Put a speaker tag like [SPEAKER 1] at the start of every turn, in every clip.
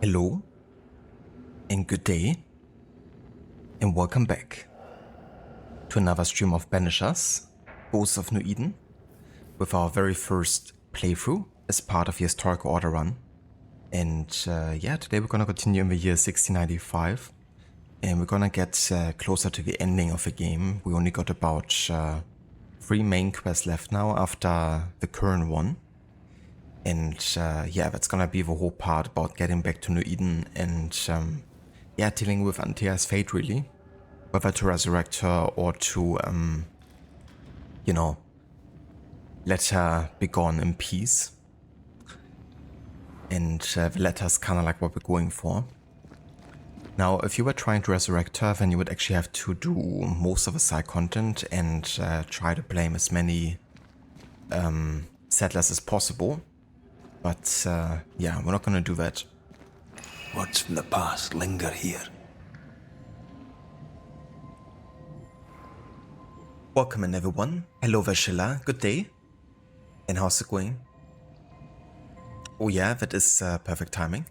[SPEAKER 1] Hello and good day and welcome back to another stream of Banishers, Ghosts of New Eden, with our very first playthrough as part of the Historic Order run. And yeah, today we're gonna continue in the year 1695 and we're gonna get closer to the ending of the game. We only got about 3 main quests left now after the current one. And yeah, that's gonna be the whole part about getting back to New Eden and yeah, dealing with Antea's fate really. Whether to resurrect her or to, you know, let her be gone in peace. And the letter's kind of like what we're going for. Now, if you were trying to resurrect her, then you would actually have to do most of the side content and try to blame as many settlers as possible. But yeah, we're not gonna do that.
[SPEAKER 2] Words from the past linger here.
[SPEAKER 1] Welcome in everyone. Hello Vashila, good day. And how's it going? Oh yeah, that is perfect timing.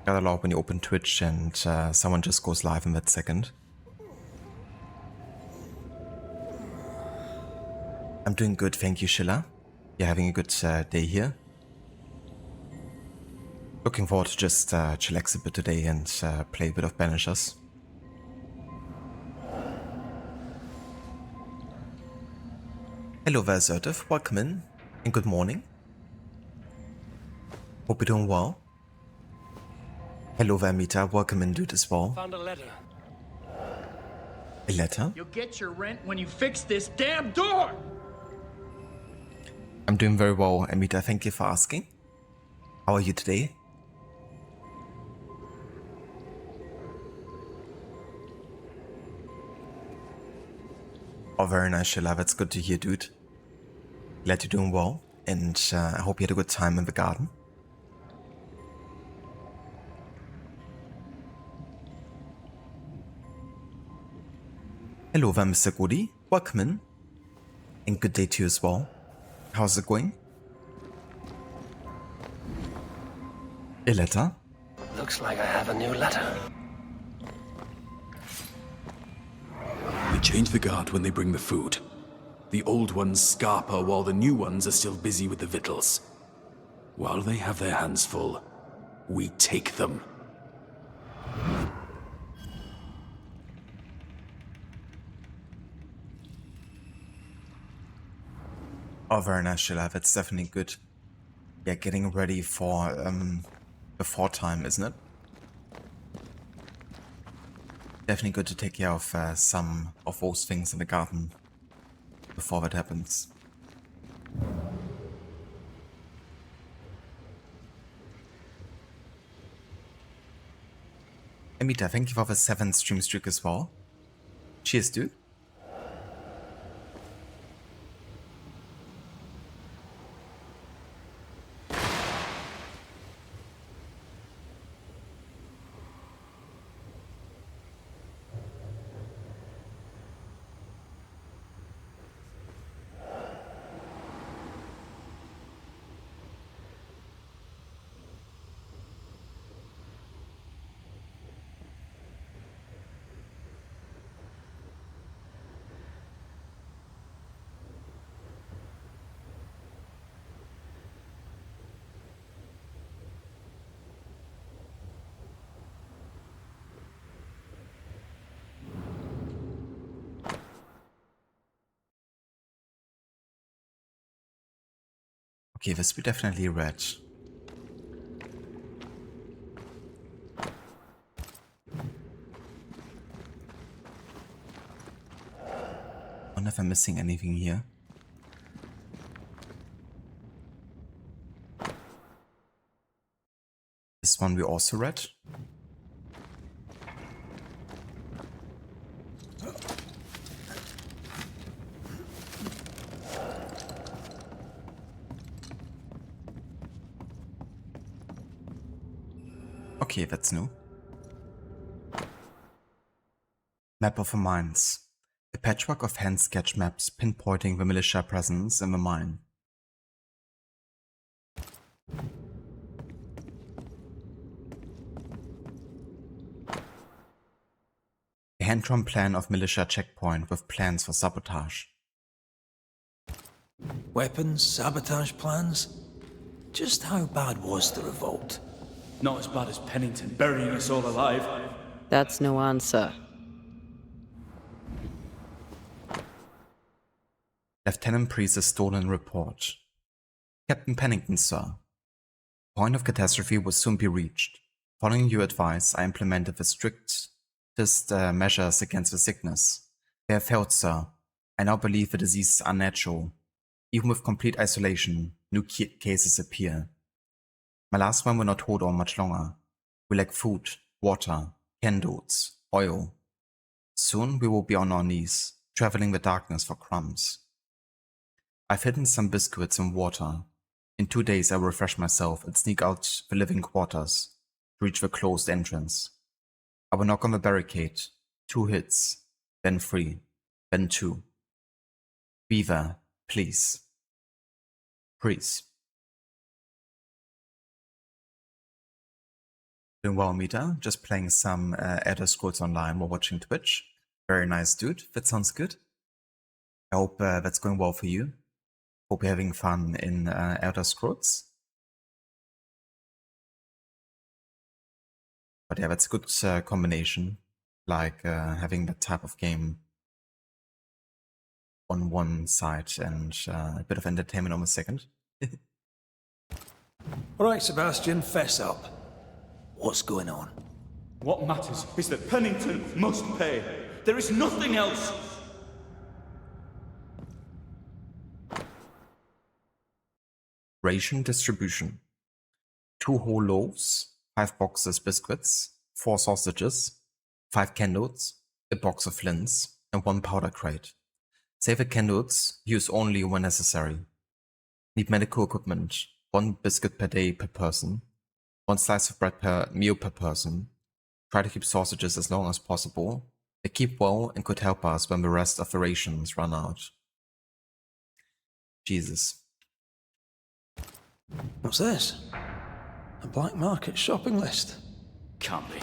[SPEAKER 1] Gotta log when you open Twitch and someone just goes live in that second. I'm doing good, thank you Shilla. You're having a good day here. Looking forward to just chillax a bit today and play a bit of Banishers. Hello there, Zertif. Welcome in, and good morning. Hope you're doing well. Hello there, Mita. Welcome in, dude, as well.
[SPEAKER 3] Found a letter.
[SPEAKER 1] A letter?
[SPEAKER 3] You'll get your rent when you fix this damn door!
[SPEAKER 1] I'm doing very well, Amita. Thank you for asking. How are you today? Oh, very nice, Shilla. That's good to hear, dude. Glad you're doing well, and I hope you had a good time in the garden. Hello there, Mr. Goody. Welcome in. And good day to you as well. How's it going? A letter?
[SPEAKER 4] Looks like I have a new letter.
[SPEAKER 2] We change the guard when they bring the food. The old ones scarper while the new ones are still busy with the victuals. While they have their hands full, we take them.
[SPEAKER 1] Oh, very nice, Shilla. That's definitely good. Yeah, getting ready for before time, isn't it? Definitely good to take care of some of those things in the garden before that happens. Amita, thank you for the 7th stream streak as well. Cheers, dude. Okay, this will definitely red. I wonder if I'm missing anything here. This one we also read. Okay, that's new. Map of the mines. A patchwork of hand-sketched maps pinpointing the militia presence in the mine. hand-drawn plan of militia checkpoint with plans for sabotage.
[SPEAKER 5] Weapons, sabotage plans? Just how bad was the revolt?
[SPEAKER 3] Not as bad as Pennington burying us all alive.
[SPEAKER 6] That's no answer.
[SPEAKER 1] Lieutenant Priest's stolen report. Captain Pennington, sir. Point of catastrophe will soon be reached. Following your advice, I implemented the strictest measures against the sickness. They have failed, sir. I now believe the disease is unnatural. Even with complete isolation, new cases appear. My last one will not hold on much longer. We lack food, water, candles, oil. Soon we will be on our knees, traveling the darkness for crumbs. I've hidden some biscuits and water. In 2 days I will refresh myself and sneak out the living quarters to reach the closed entrance. I will knock on the barricade. 2 hits, then 3, then 2. Be there, please. Please. Doing well, Mita. Just playing some Elder Scrolls Online while watching Twitch. Very nice, dude. That sounds good. I hope that's going well for you. Hope you're having fun in Elder Scrolls. But yeah, that's a good combination. Like having that type of game on one side and a bit of entertainment on the second.
[SPEAKER 5] Alright, Sebastian, fess up. What's going on?
[SPEAKER 3] What matters is that Pennington must pay. There is nothing else.
[SPEAKER 1] Ration distribution. 2 whole loaves, 5 boxes biscuits, 4 sausages, 5 candles, a box of flints, and 1 powder crate. Save the candles, use only when necessary. Need medical equipment, 1 biscuit per day per person, 1 slice of bread per meal per person. Try to keep sausages as long as possible. They keep well and could help us when the rest of the rations run out. Jesus.
[SPEAKER 5] What's this? A black market shopping list?
[SPEAKER 3] Can't be.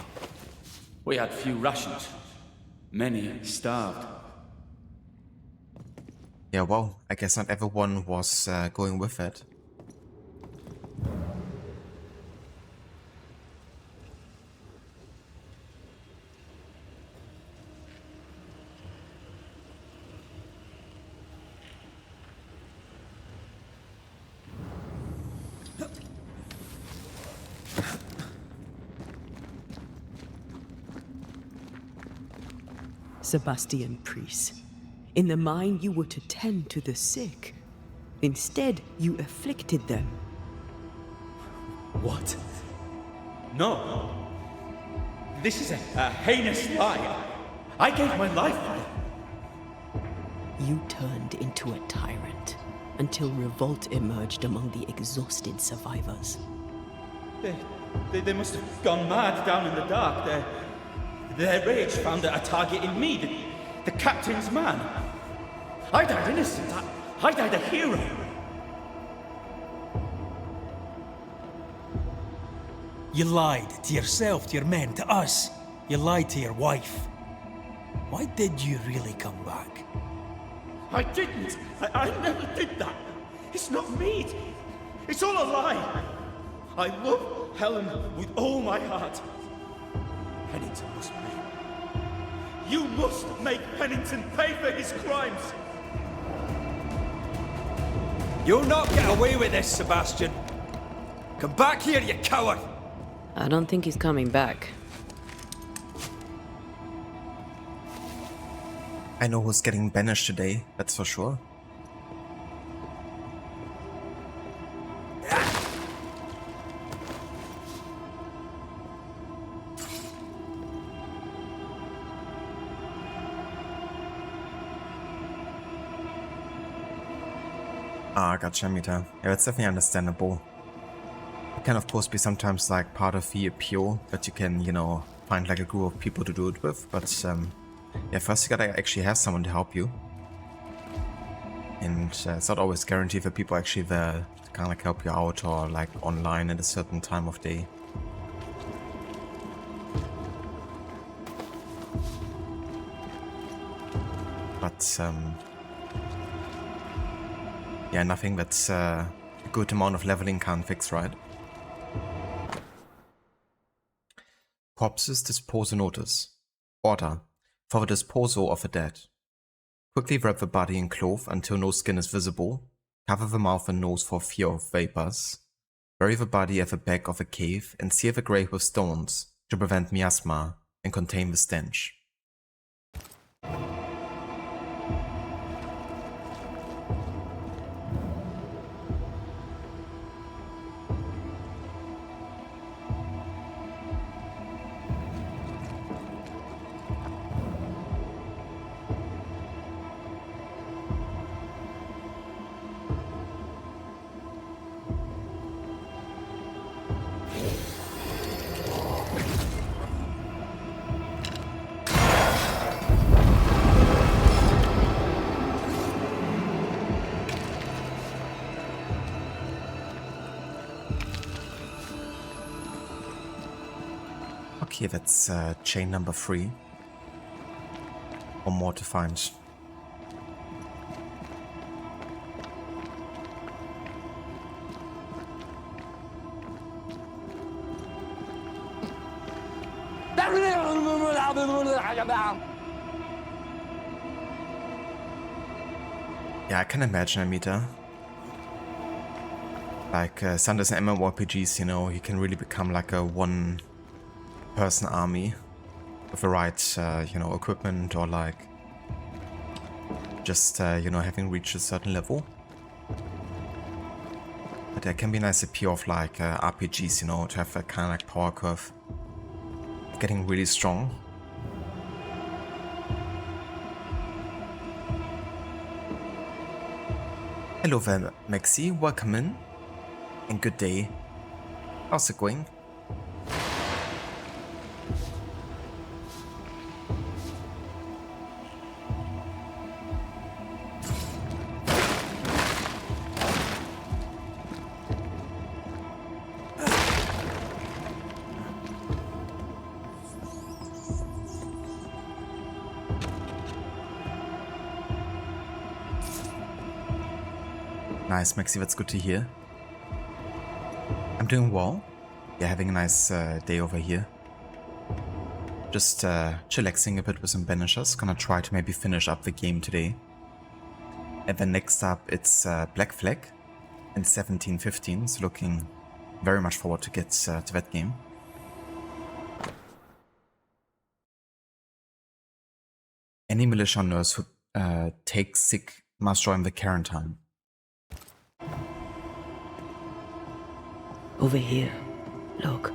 [SPEAKER 3] We had few rations. Many starved.
[SPEAKER 1] Yeah, well, I guess not everyone was going with it.
[SPEAKER 7] Sebastian Priest. In the mine, you were to tend to the sick. Instead, you afflicted them.
[SPEAKER 3] What? No. This is a heinous lie. I gave my life for it.
[SPEAKER 7] You turned into a tyrant until revolt emerged among the exhausted survivors.
[SPEAKER 3] They must have gone mad down in the dark. Their rage found a target in me, the captain's man. I died innocent. I died a hero.
[SPEAKER 5] You lied to yourself, to your men, to us. You lied to your wife. Why did you really come back?
[SPEAKER 3] I didn't. I never did that. It's not me. It's all a lie. I love Helen with all my heart. Pennington must pay. You must make Pennington pay for his crimes.
[SPEAKER 5] You'll not get away with this, Sebastian. Come back here, you coward!
[SPEAKER 6] I don't think he's coming back.
[SPEAKER 1] I know who's getting banished today, that's for sure. Ah, gotcha, Mita. Yeah, that's definitely understandable. It can of course be sometimes like part of the appeal that you can, you know, find like a group of people to do it with, but yeah, first you gotta actually have someone to help you. And it's not always guaranteed that people actually there to kind of like help you out or like online at a certain time of day. but yeah, nothing that a good amount of leveling can't fix, right? Corpses disposal notice. Order. For the disposal of the dead. Quickly wrap the body in cloth until no skin is visible. Cover the mouth and nose for fear of vapors. Bury the body at the back of a cave and seal the grave with stones to prevent miasma and contain the stench. Okay, that's chain number 3. One more to find. Yeah, I can imagine, Amita. Like, Sanders and MMORPGs, you know, you can really become like a one-person army with the right, you know, equipment, or like just, you know, having reached a certain level. But there can be a nice appeal of like RPGs, you know, to have a kind of like power curve, getting really strong. Hello there, Maxi, welcome in, and good day. How's it going? Nice, Maxi, that's good to hear. I'm doing well. Yeah, having a nice day over here. Just chillaxing a bit with some Banishers. Gonna try to maybe finish up the game today. And then next up it's Black Flag in 1715, so looking very much forward to get to that game. Any militia nurse who takes sick must join the quarantine.
[SPEAKER 7] Over here. Look.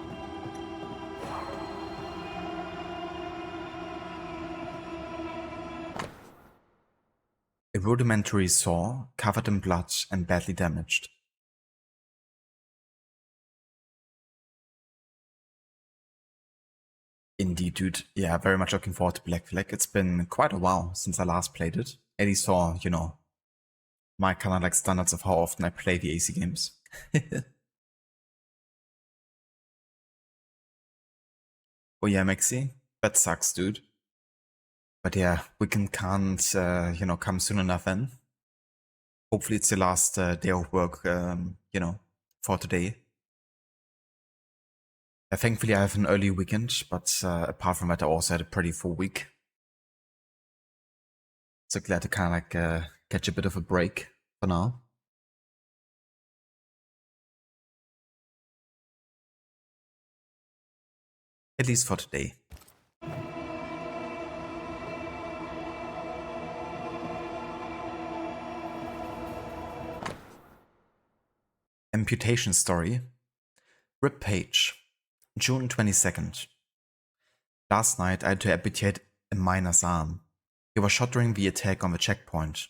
[SPEAKER 1] A rudimentary saw, covered in blood and badly damaged. Indeed, dude. Yeah, very much looking forward to Black Flag. It's been quite a while since I last played it. At least saw, you know, my kind of like standards of how often I play the AC games. Oh yeah, Maxi, that sucks, dude. But yeah, weekend can't, you know, come soon enough then. Hopefully it's the last day of work, you know, for today. Thankfully I have an early weekend, but apart from that I also had a pretty full week. So glad to kind of like catch a bit of a break for now. At least for today. Amputation story. Rip Page, June 22nd. Last night I had to amputate a miner's arm. He was shot during the attack on the checkpoint.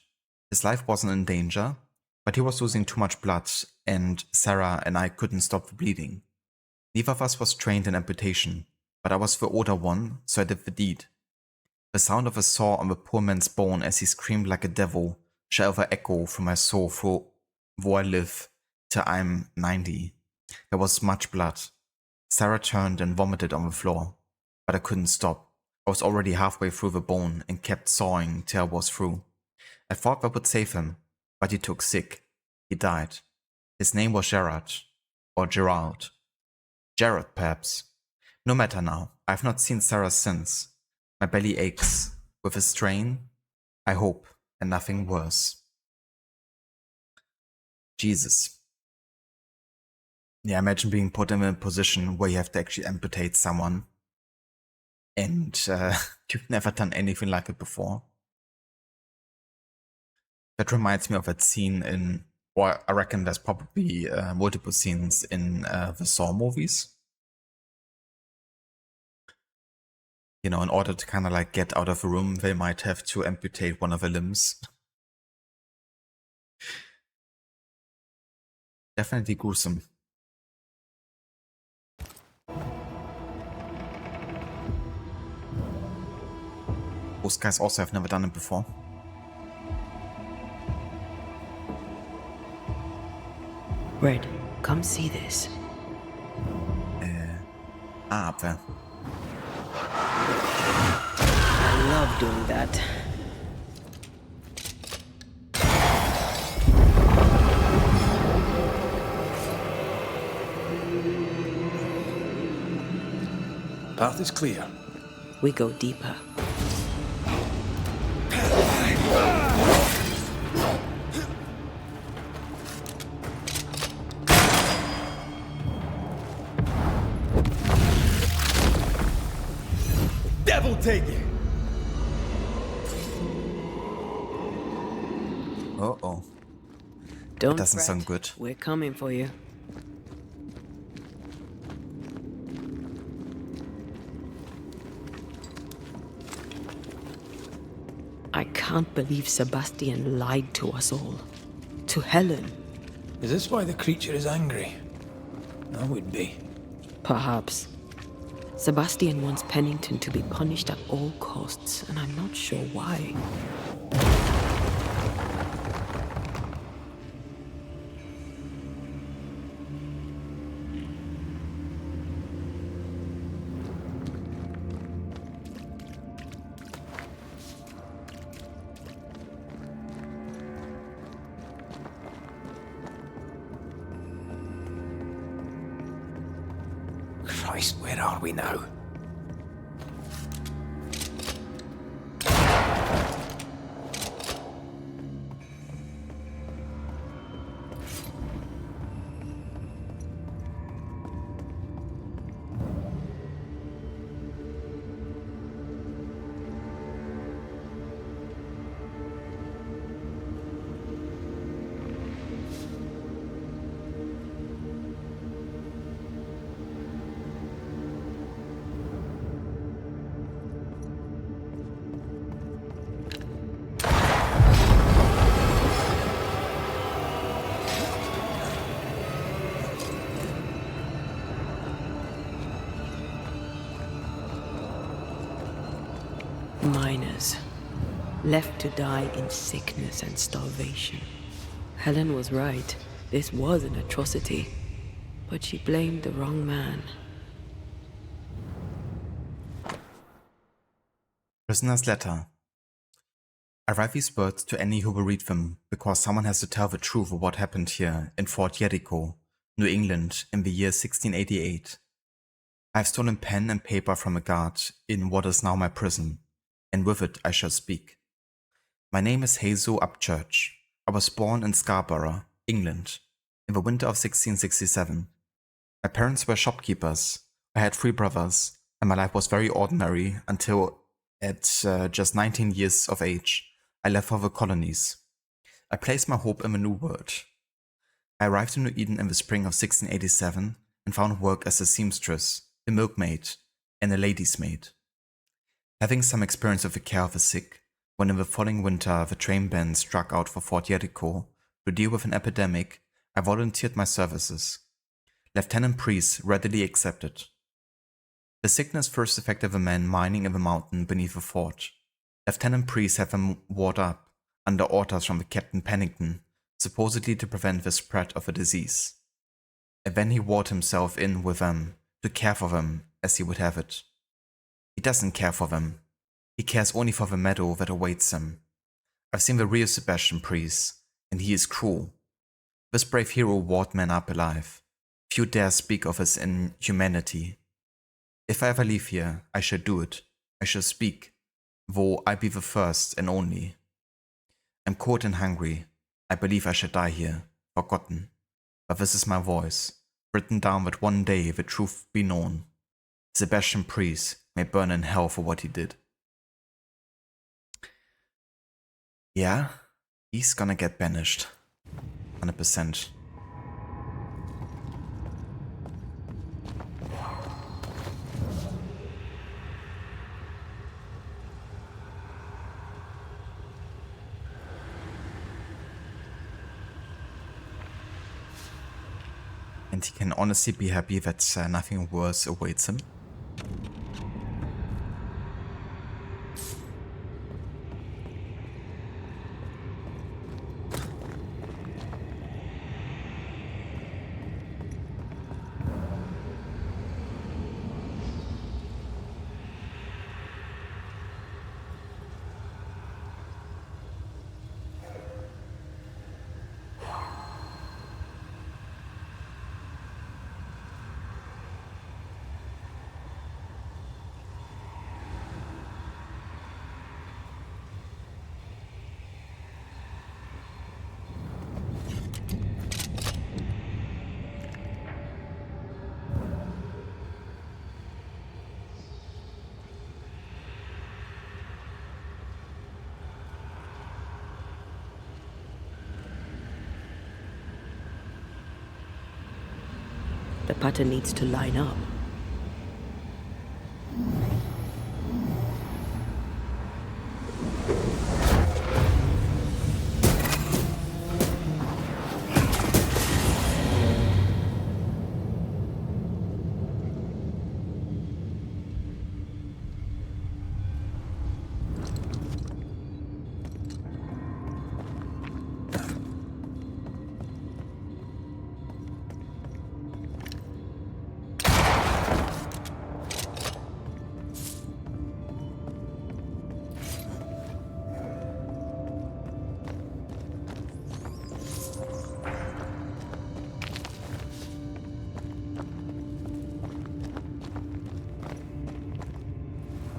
[SPEAKER 1] His life wasn't in danger, but he was losing too much blood, and Sarah and I couldn't stop the bleeding. Neither of us was trained in amputation, but I was the older one, so I did the deed. The sound of a saw on the poor man's bone as he screamed like a devil shall ever echo from my soul for wo I live till I'm 90. There was much blood. Sarah turned and vomited on the floor, but I couldn't stop. I was already halfway through the bone and kept sawing till I was through. I thought that would save him, but he took sick. He died. His name was Gerard. Or Gerald. Gerard, perhaps. No matter now. I've not seen Sarah since. My belly aches. With a strain, I hope, and nothing worse. Jesus. Yeah, imagine being put in a position where you have to actually amputate someone. And you've never done anything like it before. That reminds me of that scene in, or I reckon there's probably multiple scenes in the Saw movies. You know, in order to kind of like get out of a room, they might have to amputate one of their limbs. Definitely gruesome. Those guys also have never done it before.
[SPEAKER 7] Red, come see this.
[SPEAKER 1] Up there.
[SPEAKER 6] I love doing that.
[SPEAKER 2] Path is clear.
[SPEAKER 7] We go deeper.
[SPEAKER 3] Devil take it!
[SPEAKER 1] Uh-oh.
[SPEAKER 6] Don't
[SPEAKER 1] doesn't
[SPEAKER 6] fret.
[SPEAKER 1] sound good.
[SPEAKER 6] We're coming for you.
[SPEAKER 7] I can't believe Sebastian lied to us all. To Helen.
[SPEAKER 5] Is this why the creature is angry? I would be.
[SPEAKER 7] Perhaps. Sebastian wants Pennington to be punished at all costs, and I'm not sure why.
[SPEAKER 5] Christ, where are we now?
[SPEAKER 7] Miners. Left to die in sickness and starvation. Helen was right. This was an atrocity. But she blamed the wrong man.
[SPEAKER 1] Prisoner's letter. I write these words to any who will read them, because someone has to tell the truth of what happened here in Fort Jericho, New England, in the year 1688. I have stolen pen and paper from a guard in what is now my prison, and with it I shall speak. My name is Hazel Upchurch. I was born in Scarborough, England, in the winter of 1667. My parents were shopkeepers. I had 3 brothers, and my life was very ordinary until, at just 19 years of age, I left for the colonies. I placed my hope in the New World. I arrived in New Eden in the spring of 1687 and found work as a seamstress, a milkmaid, and a lady's maid. Having some experience of the care of the sick, when in the following winter the train band struck out for Fort Jericho to deal with an epidemic, I volunteered my services. Lieutenant Priest readily accepted. The sickness first affected the men mining in the mountain beneath the fort. Lieutenant Priest had them ward up, under orders from the Captain Pennington, supposedly to prevent the spread of the disease. And then he ward himself in with them, to care for them as he would have it. He He doesn't care for them. He cares only for the meadow that awaits him. I've seen the real Sebastian Priest, and he is cruel. This brave hero walled men up alive. Few dare speak of his inhumanity. If I ever leave here, I shall do it. I shall speak, though I be the first and only. I'm cold and hungry. I believe I shall die here, forgotten. But this is my voice, written down that one day the truth be known. Sebastian Priest may burn in hell for what he did. Yeah, he's gonna get banished. 100%. And he can honestly be happy that nothing worse awaits him.
[SPEAKER 7] The pattern needs to line up.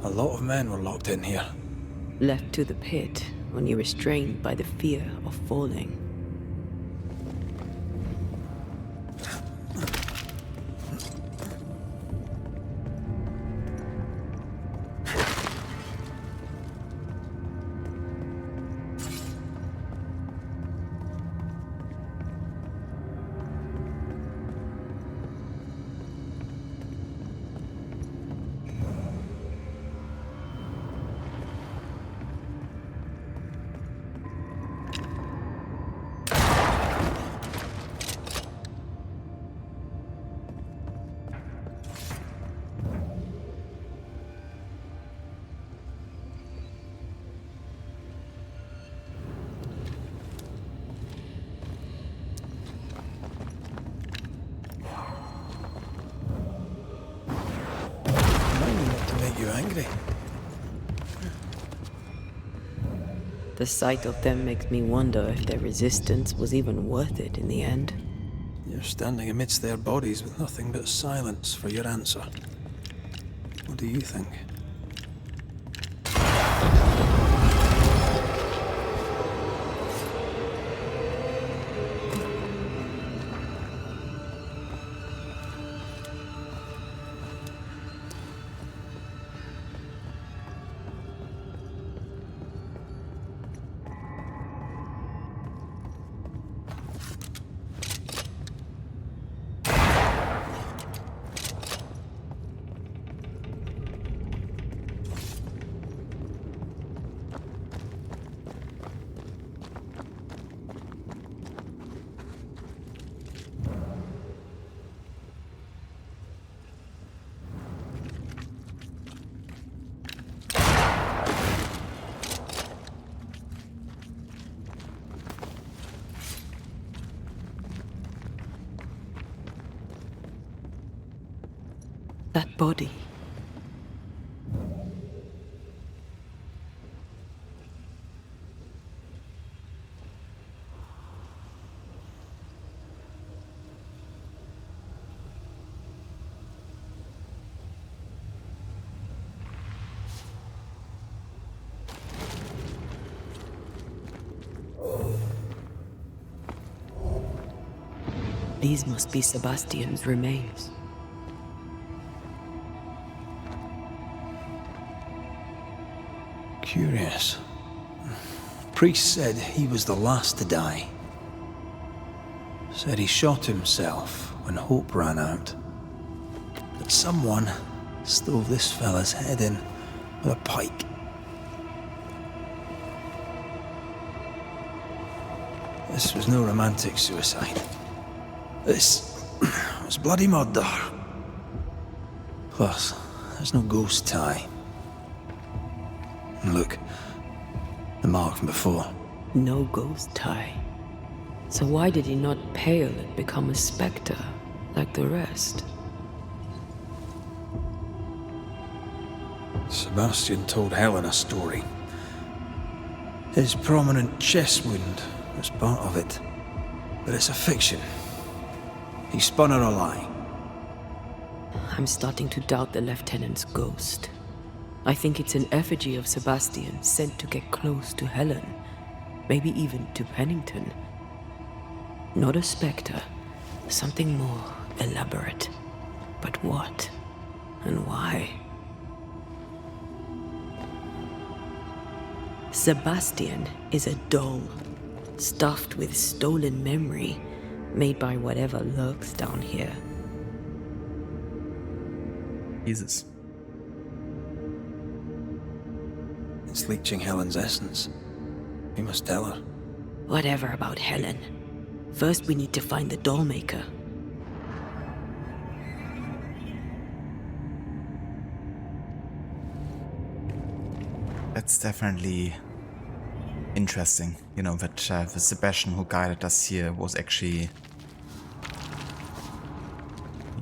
[SPEAKER 5] A lot of men were locked in here.
[SPEAKER 7] Left to the pit, only restrained by the fear of falling.
[SPEAKER 5] You angry?
[SPEAKER 7] The sight of them makes me wonder if their resistance was even worth it in the end.
[SPEAKER 5] You're standing amidst their bodies with nothing but silence for your answer. What do you think?
[SPEAKER 7] That body. These must be Sebastian's remains.
[SPEAKER 5] Curious. Priest said he was the last to die. Said he shot himself when hope ran out. That someone stove this fella's head in with a pike. This was no romantic suicide. This was bloody murder. Plus, there's no ghost tie. And look, the mark from before.
[SPEAKER 7] No ghost tie. So why did he not pale and become a specter like the rest?
[SPEAKER 5] Sebastian told Helen a story. His prominent chest wound was part of it. But it's a fiction. He spun her a lie.
[SPEAKER 7] I'm starting to doubt the lieutenant's ghost. I think it's an effigy of Sebastian sent to get close to Helen. Maybe even to Pennington. Not a specter. Something more elaborate. But what? And why? Sebastian is a doll, stuffed with stolen memory, made by whatever lurks down here.
[SPEAKER 1] Jesus.
[SPEAKER 5] It's leeching Helen's essence. We must tell her.
[SPEAKER 7] Whatever about Helen. First we need to find the doll maker.
[SPEAKER 1] That's definitely interesting. You know, that the Sebastian who guided us here was actually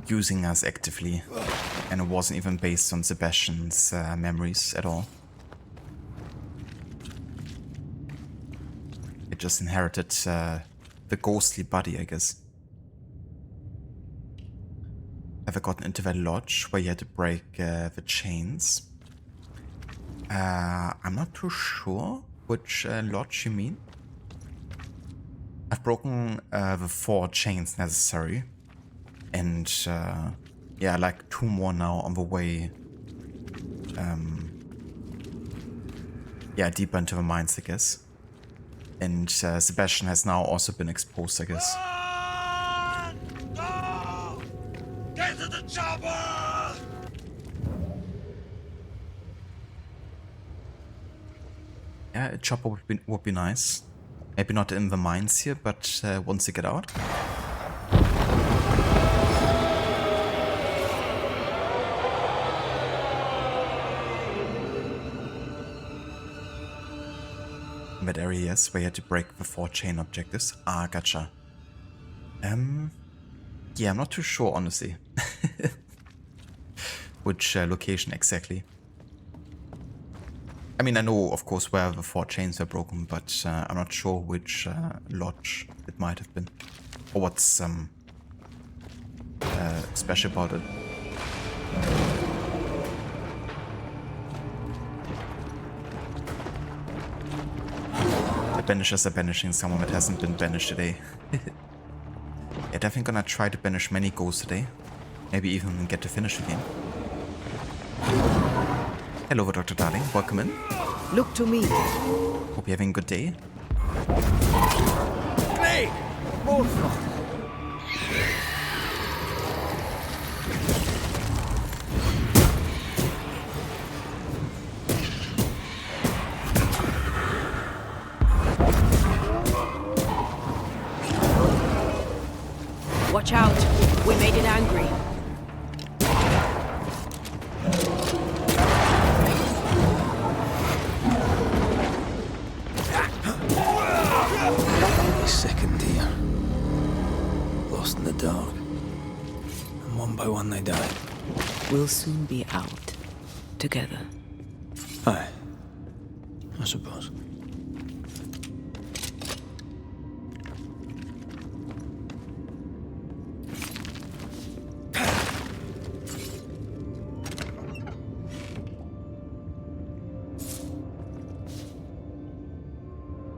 [SPEAKER 1] using us actively. And it wasn't even based on Sebastian's memories at all. It just inherited the ghostly body, I guess. Ever gotten into that lodge where you had to break the chains? I'm not too sure which lodge you mean. I've broken the 4 chains necessary. And yeah, like 2 more now on the way. Yeah, deeper into the mines, I guess. And Sebastian has now also been exposed, I guess.
[SPEAKER 3] No! Get to the chopper!
[SPEAKER 1] Yeah, a chopper would be nice. Maybe not in the mines here, but once you get out. In that area, yes, where you had to break the 4 chain objectives. Ah, gotcha. Yeah, I'm not too sure, honestly. Which location exactly. I mean, I know, of course, where the 4 chains were broken, but I'm not sure which lodge it might have been. Or what's special about it. The Banishers are banishing someone that hasn't been banished today. Yeah, definitely gonna try to banish many ghosts today. Maybe even get to finish the game. Hello, Dr. Darling. Welcome in.
[SPEAKER 6] Look to me.
[SPEAKER 1] Hope you're having a good day.
[SPEAKER 3] Blade! More
[SPEAKER 7] Watch out! We made it angry.
[SPEAKER 5] They sickened here. Lost in the dark. And one by one they died.
[SPEAKER 7] We'll soon be out. Together.
[SPEAKER 5] Aye. I suppose.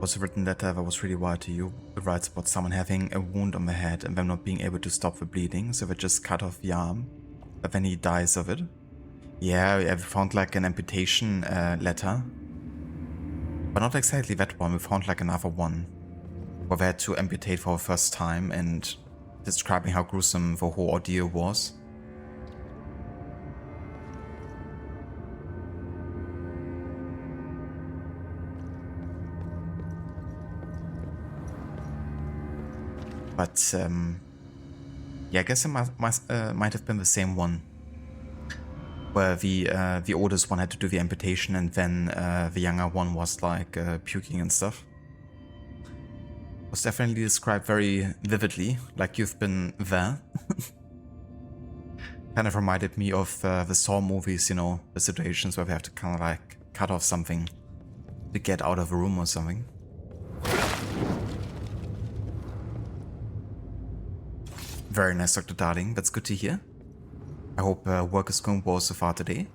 [SPEAKER 1] was a written letter that was really wild to you. It writes about someone having a wound on the head and them not being able to stop the bleeding, so they just cut off the arm, but then he dies of it. Yeah, we found like an amputation letter, but not exactly that one. We found like another one where they had to amputate for the first time and describing how gruesome the whole ordeal was. But yeah, I guess it might have been the same one, where the oldest one had to do the amputation, and then the younger one was like puking and stuff. Was definitely described very vividly, like you've been there. Kind of reminded me of the Saw movies, you know, the situations where we have to kind of like cut off something to get out of a room or something. Very nice, Dr. Darling. That's good to hear. I hope work is going well so far today.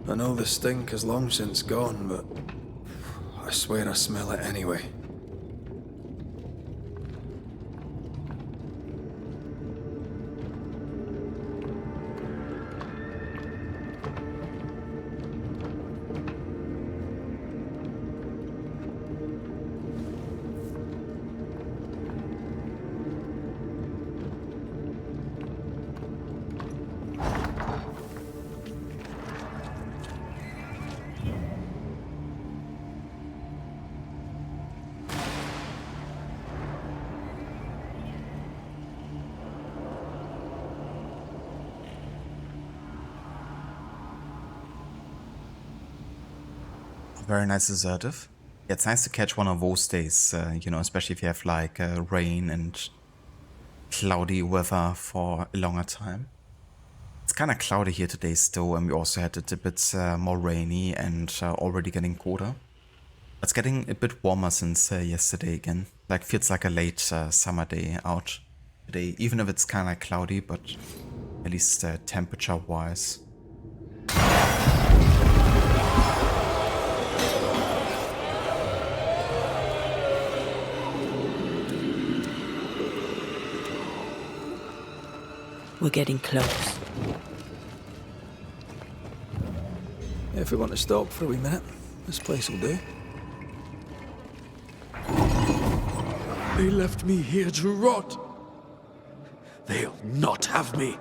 [SPEAKER 5] I know the stink is long since gone, but I swear I smell it anyway.
[SPEAKER 1] Very nice assertive. Yeah, it's nice to catch one of those days, you know, especially if you have like rain and cloudy weather for a longer time. It's kind of cloudy here today still, and we also had it a bit more rainy and already getting colder. It's getting a bit warmer since yesterday again. Like, feels like a late summer day out today, even if it's kind of like cloudy, but at least temperature-wise.
[SPEAKER 7] We're getting close.
[SPEAKER 5] If we want to stop for a wee minute, this place will do.
[SPEAKER 2] They left me here to rot. They'll not have me.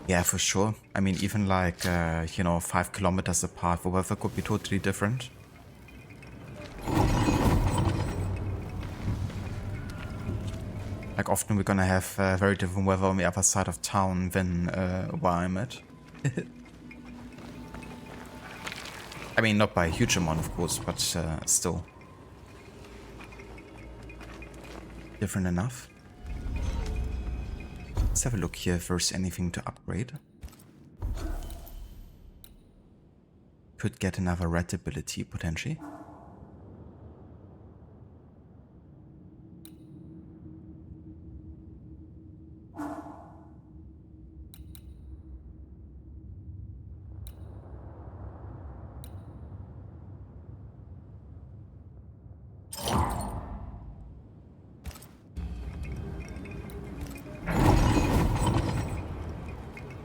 [SPEAKER 1] Yeah, for sure. I mean, even like, you know, 5 kilometers apart, the weather could be totally different. Like, often we're gonna have very different weather on the other side of town than where I'm at. I mean, not by a huge amount, of course, but still. Different enough. Let's have a look here if there's anything to upgrade. Could get another red ability, potentially.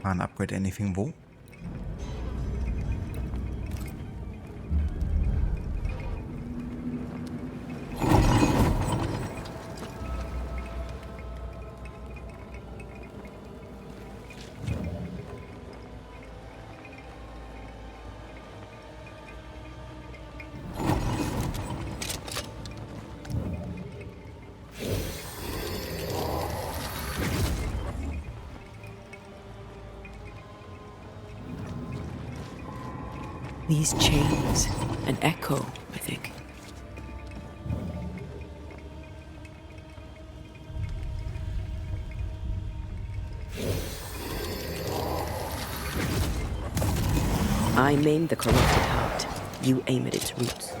[SPEAKER 1] Can't upgrade anything though.
[SPEAKER 7] These chains, an echo, I think. I maim the corrupted heart. You aim at its roots.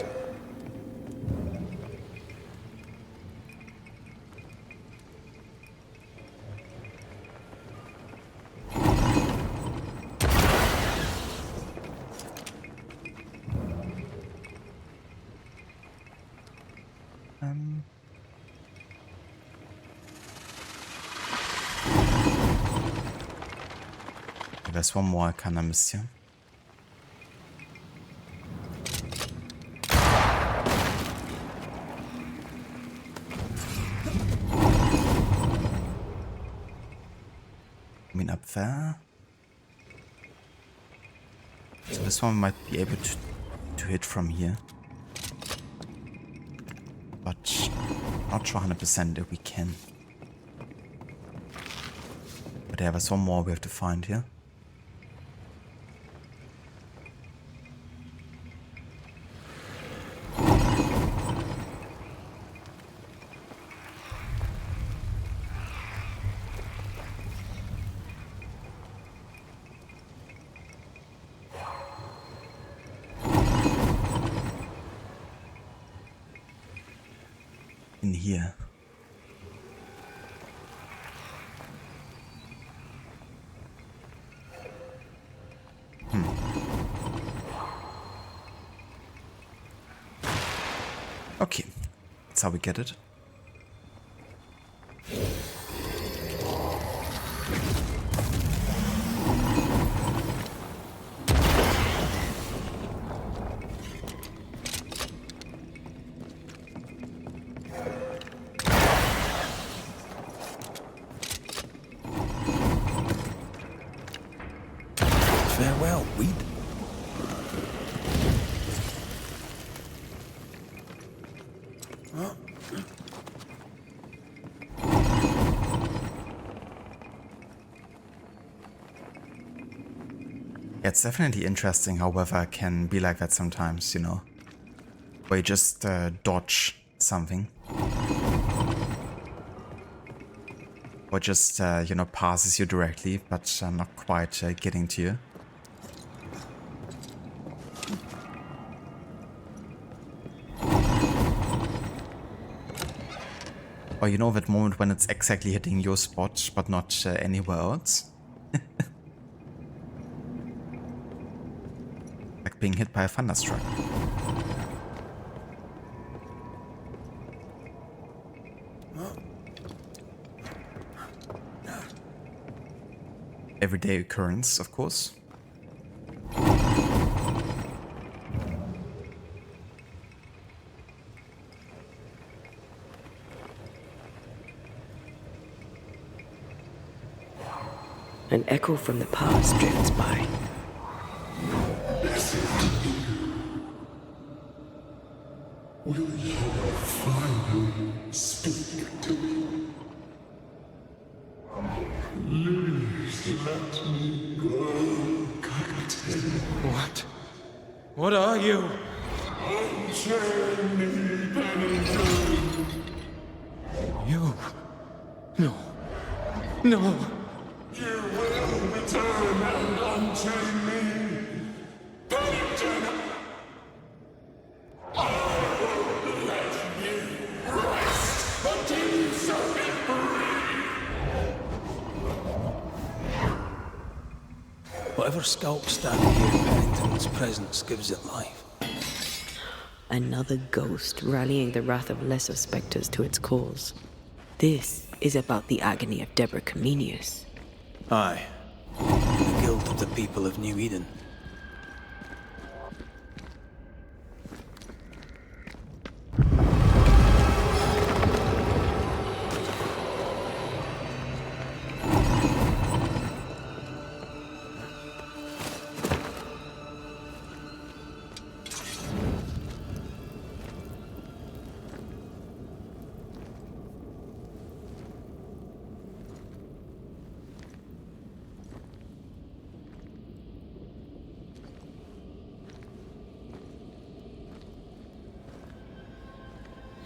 [SPEAKER 1] There's one more I kinda missed here. I mean, up there. So this one might be able to hit from here. But not sure 100% if we can. But yeah, there's one more we have to find here. In here. Okay, that's how we get it.
[SPEAKER 5] Farewell, weed.
[SPEAKER 1] Yeah, it's definitely interesting how weather can be like that sometimes, you know. Where you just dodge something. Or just, you know, passes you directly, but not quite getting to you. Or you know that moment when it's exactly hitting your spot, but not anywhere else? Like being hit by a thunderstruck. Everyday occurrence, of course.
[SPEAKER 7] An echo from the past drifts by.
[SPEAKER 8] Will you finally speak to me? Please let me go, Captain.
[SPEAKER 3] What? What are you?
[SPEAKER 8] Unchain me, Pennington.
[SPEAKER 3] You? No. No.
[SPEAKER 8] You will return and unchain me. Pennington! I won't let you rest until you set me free.
[SPEAKER 5] Whatever skulks stand here, Pennington's presence gives it life.
[SPEAKER 7] Another ghost rallying the wrath of lesser spectres to its cause. This is about the agony of Deborah Comenius.
[SPEAKER 5] Aye. The guilt of the people of New Eden.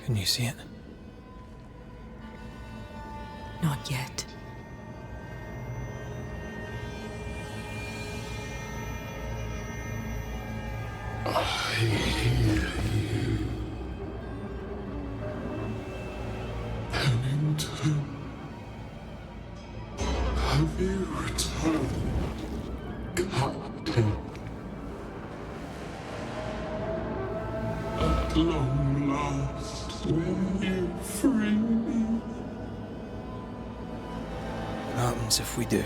[SPEAKER 5] Can you see it?
[SPEAKER 7] Not yet.
[SPEAKER 8] I hear you. Pennington. Have you returned, Captain? At long last, will you free me?
[SPEAKER 5] What happens if we do?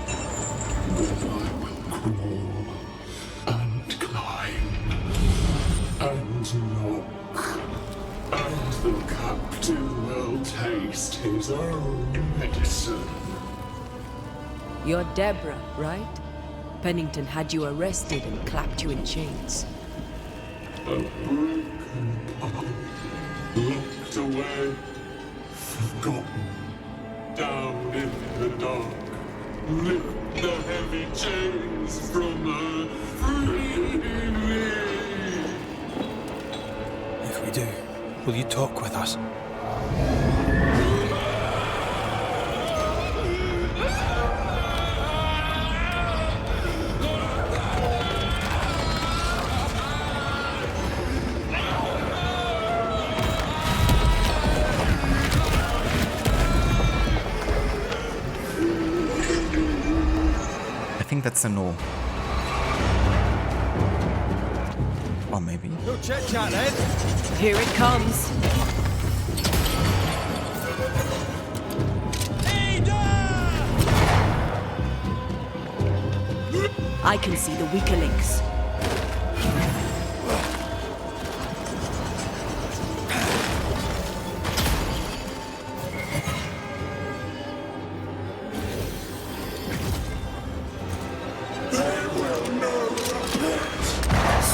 [SPEAKER 8] Then I will crawl and climb and knock, and the captain will taste his own medicine.
[SPEAKER 7] You're Deborah, right? Pennington had you arrested and clapped you in chains.
[SPEAKER 8] A broken path, locked away, forgotten, down in the dark. Lift the heavy chains from her, free me.
[SPEAKER 5] If we do, will you talk with us?
[SPEAKER 1] I think that's a no. Or maybe.
[SPEAKER 3] No chit-chat then.
[SPEAKER 7] Here it comes. I can see the weaker links.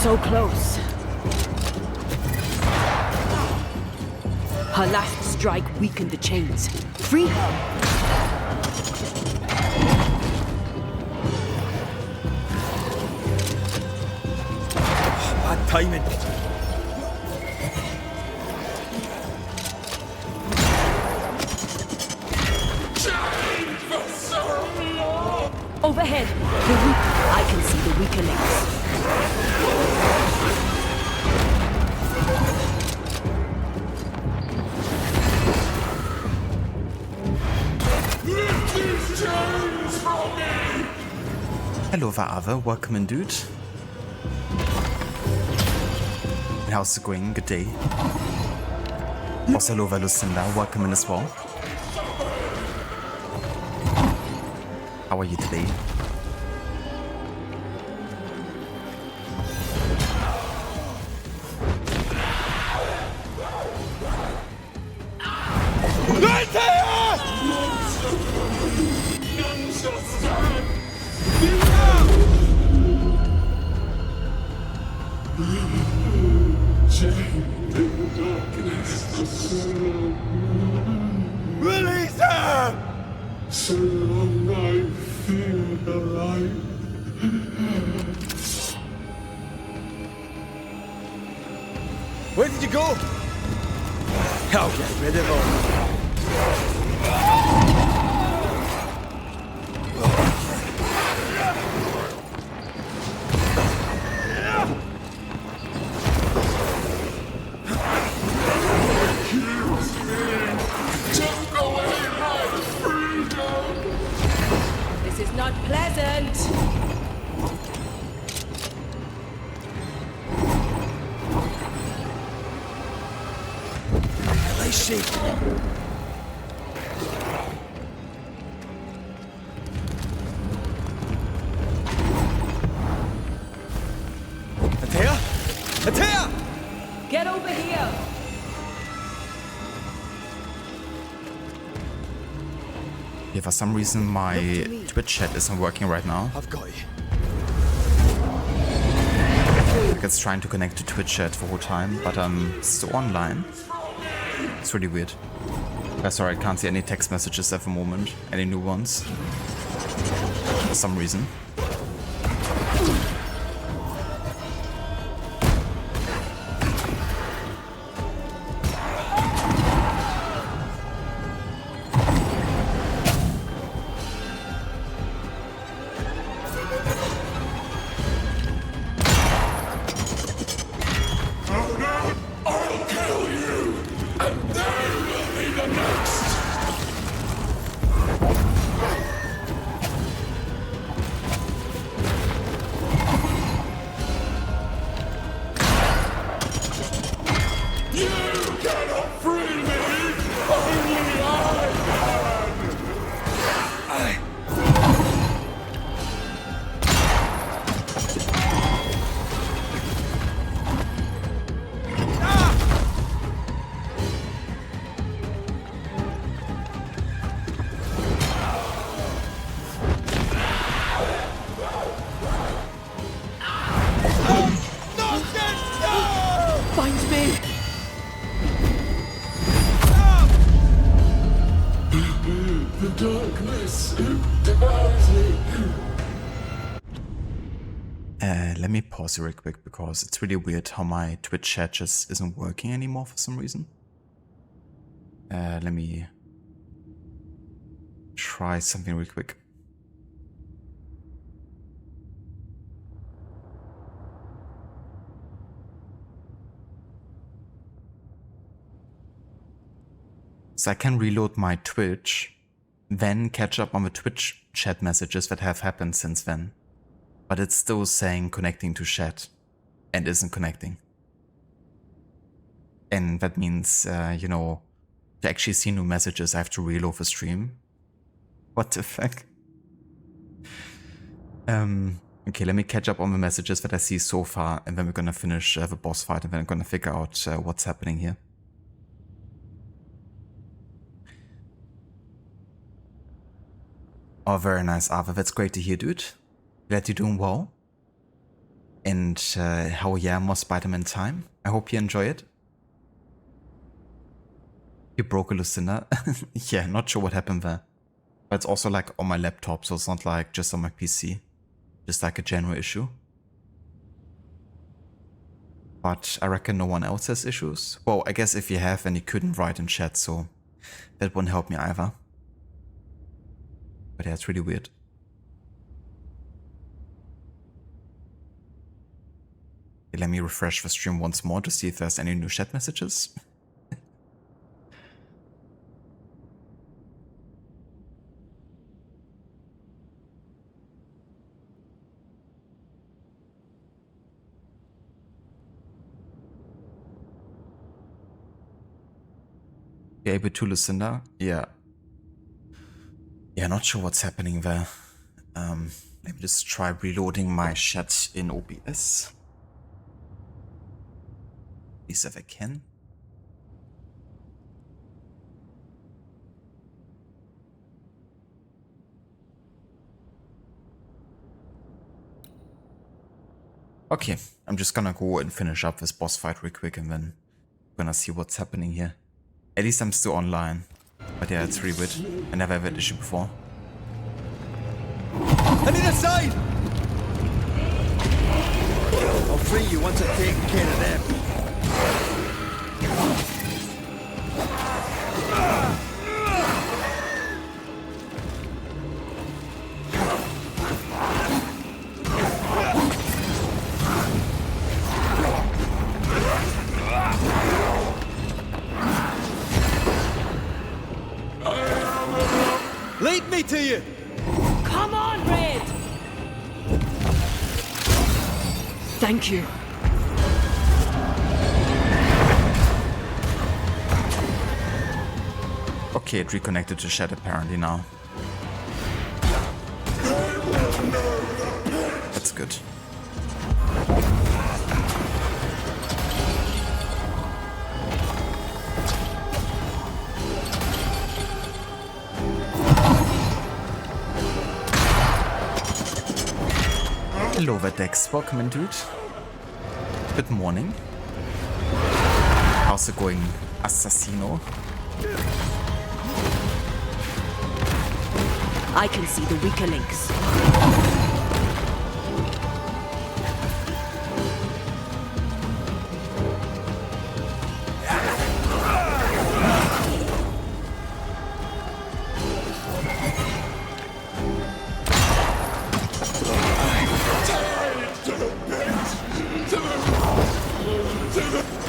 [SPEAKER 7] So close. Her last strike weakened the chains. Free her!
[SPEAKER 5] Bad timing.
[SPEAKER 7] Overhead! I can see the weaker links.
[SPEAKER 1] Hello, Vaave. Welcome in, dude. And how's it going? Good day. Also, hello, Lucinda. Welcome in as well. How are you today?
[SPEAKER 3] Release her!
[SPEAKER 8] So long I feel alive.
[SPEAKER 3] Where did you go? I'll get rid of her.
[SPEAKER 8] Took away my freedom.
[SPEAKER 7] This is not pleasant!
[SPEAKER 5] I see.
[SPEAKER 3] Atea? Atea!
[SPEAKER 7] Get over here!
[SPEAKER 1] Yeah, for some reason my Twitch chat isn't working right now.
[SPEAKER 3] I've got you.
[SPEAKER 1] Like it's trying to connect to Twitch chat the whole time, but I'm still online. It's really weird. Sorry, I can't see any text messages at the moment. Any new ones. For some reason. let me pause it real quick because it's really weird how my Twitch chat just isn't working anymore for some reason. Let me try something real quick. So I can reload my Twitch, then catch up on the Twitch chat messages that have happened since then. But it's still saying connecting to chat and isn't connecting. And that means, you know, to actually see new messages, I have to reload the stream. What the fuck? Okay, let me catch up on the messages that I see so far, and then we're gonna finish the boss fight, and then I'm gonna figure out what's happening here. Oh, very nice, Arthur. That's great to hear, dude. Glad you're doing well. And hell yeah, more Spider-Man time. I hope you enjoy it. You broke a Lucinda. Yeah, not sure what happened there. But it's also like on my laptop, so it's not like just on my PC. Just like a general issue. But I reckon no one else has issues. Well, I guess if you have, then you couldn't write in chat, so that wouldn't help me either. But yeah, it's really weird. Okay, let me refresh the stream once more to see if there's any new chat messages. You're able to, Lucinda? Yeah. Yeah, not sure what's happening there. Let me just try reloading my chat in OBS. At least if I can. Okay, I'm just gonna go and finish up this boss fight real quick and then we're gonna see what's happening here. At least I'm still online. But yeah, it's really weird. I never had that issue before.
[SPEAKER 3] I need a side! I'll free you once I've taken care of them. Lead me to you!
[SPEAKER 7] Come on, Red! Thank you.
[SPEAKER 1] Okay, it reconnected to chat apparently now. That's good. Hello, Verdex. Welcome in, dude. Good morning. How's it going, Assassino?
[SPEAKER 7] I can see the weaker links.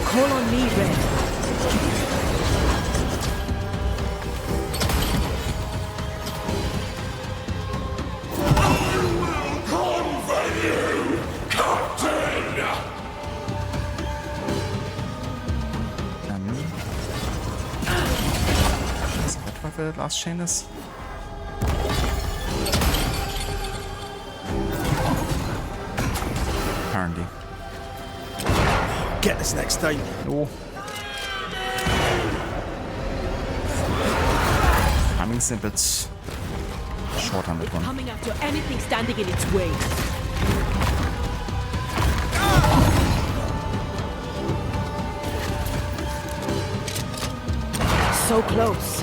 [SPEAKER 7] Call on me, Red.
[SPEAKER 1] Is that what the last chain is? Apparently.
[SPEAKER 3] Get this next time.
[SPEAKER 1] No. Timing snippets. Short on that one.
[SPEAKER 7] Coming after anything standing in its way. So close.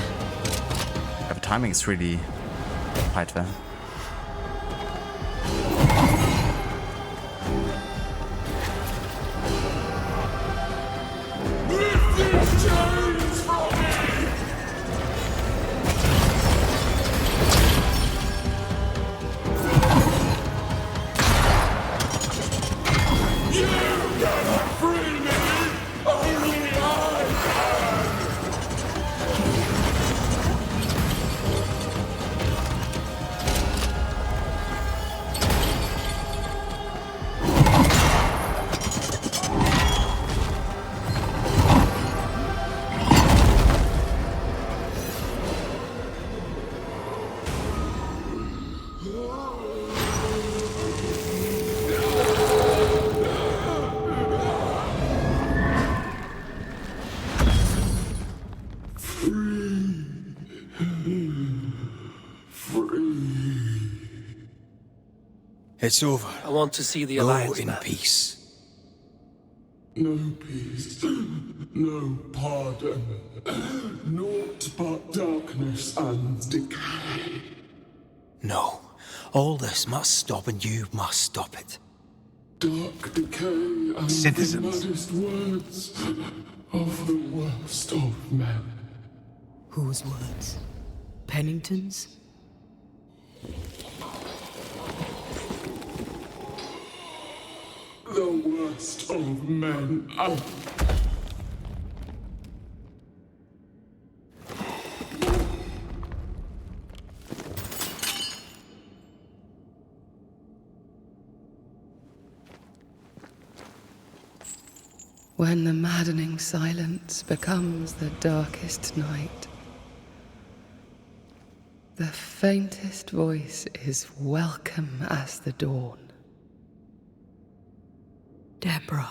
[SPEAKER 1] Yeah, the timing is really tight there.
[SPEAKER 5] It's over.
[SPEAKER 4] I want to see the
[SPEAKER 5] Go
[SPEAKER 4] Alliance
[SPEAKER 5] in
[SPEAKER 4] map.
[SPEAKER 5] peace.
[SPEAKER 8] No peace, no pardon, naught but darkness and decay.
[SPEAKER 5] No. All this must stop, and you must stop it.
[SPEAKER 8] Dark decay and
[SPEAKER 5] Citizens.
[SPEAKER 8] the maddest words of the worst of men.
[SPEAKER 7] Whose words? Pennington's?
[SPEAKER 8] The worst of men.
[SPEAKER 9] When the maddening silence becomes the darkest night, the faintest voice is welcome as the dawn.
[SPEAKER 7] Deborah.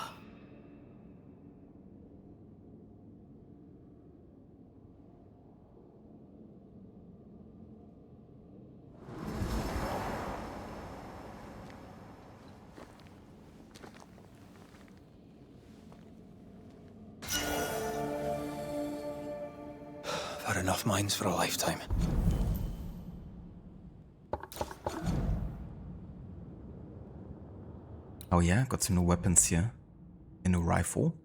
[SPEAKER 5] I've had enough mines for a lifetime.
[SPEAKER 1] Oh yeah, got some new weapons here. A new rifle.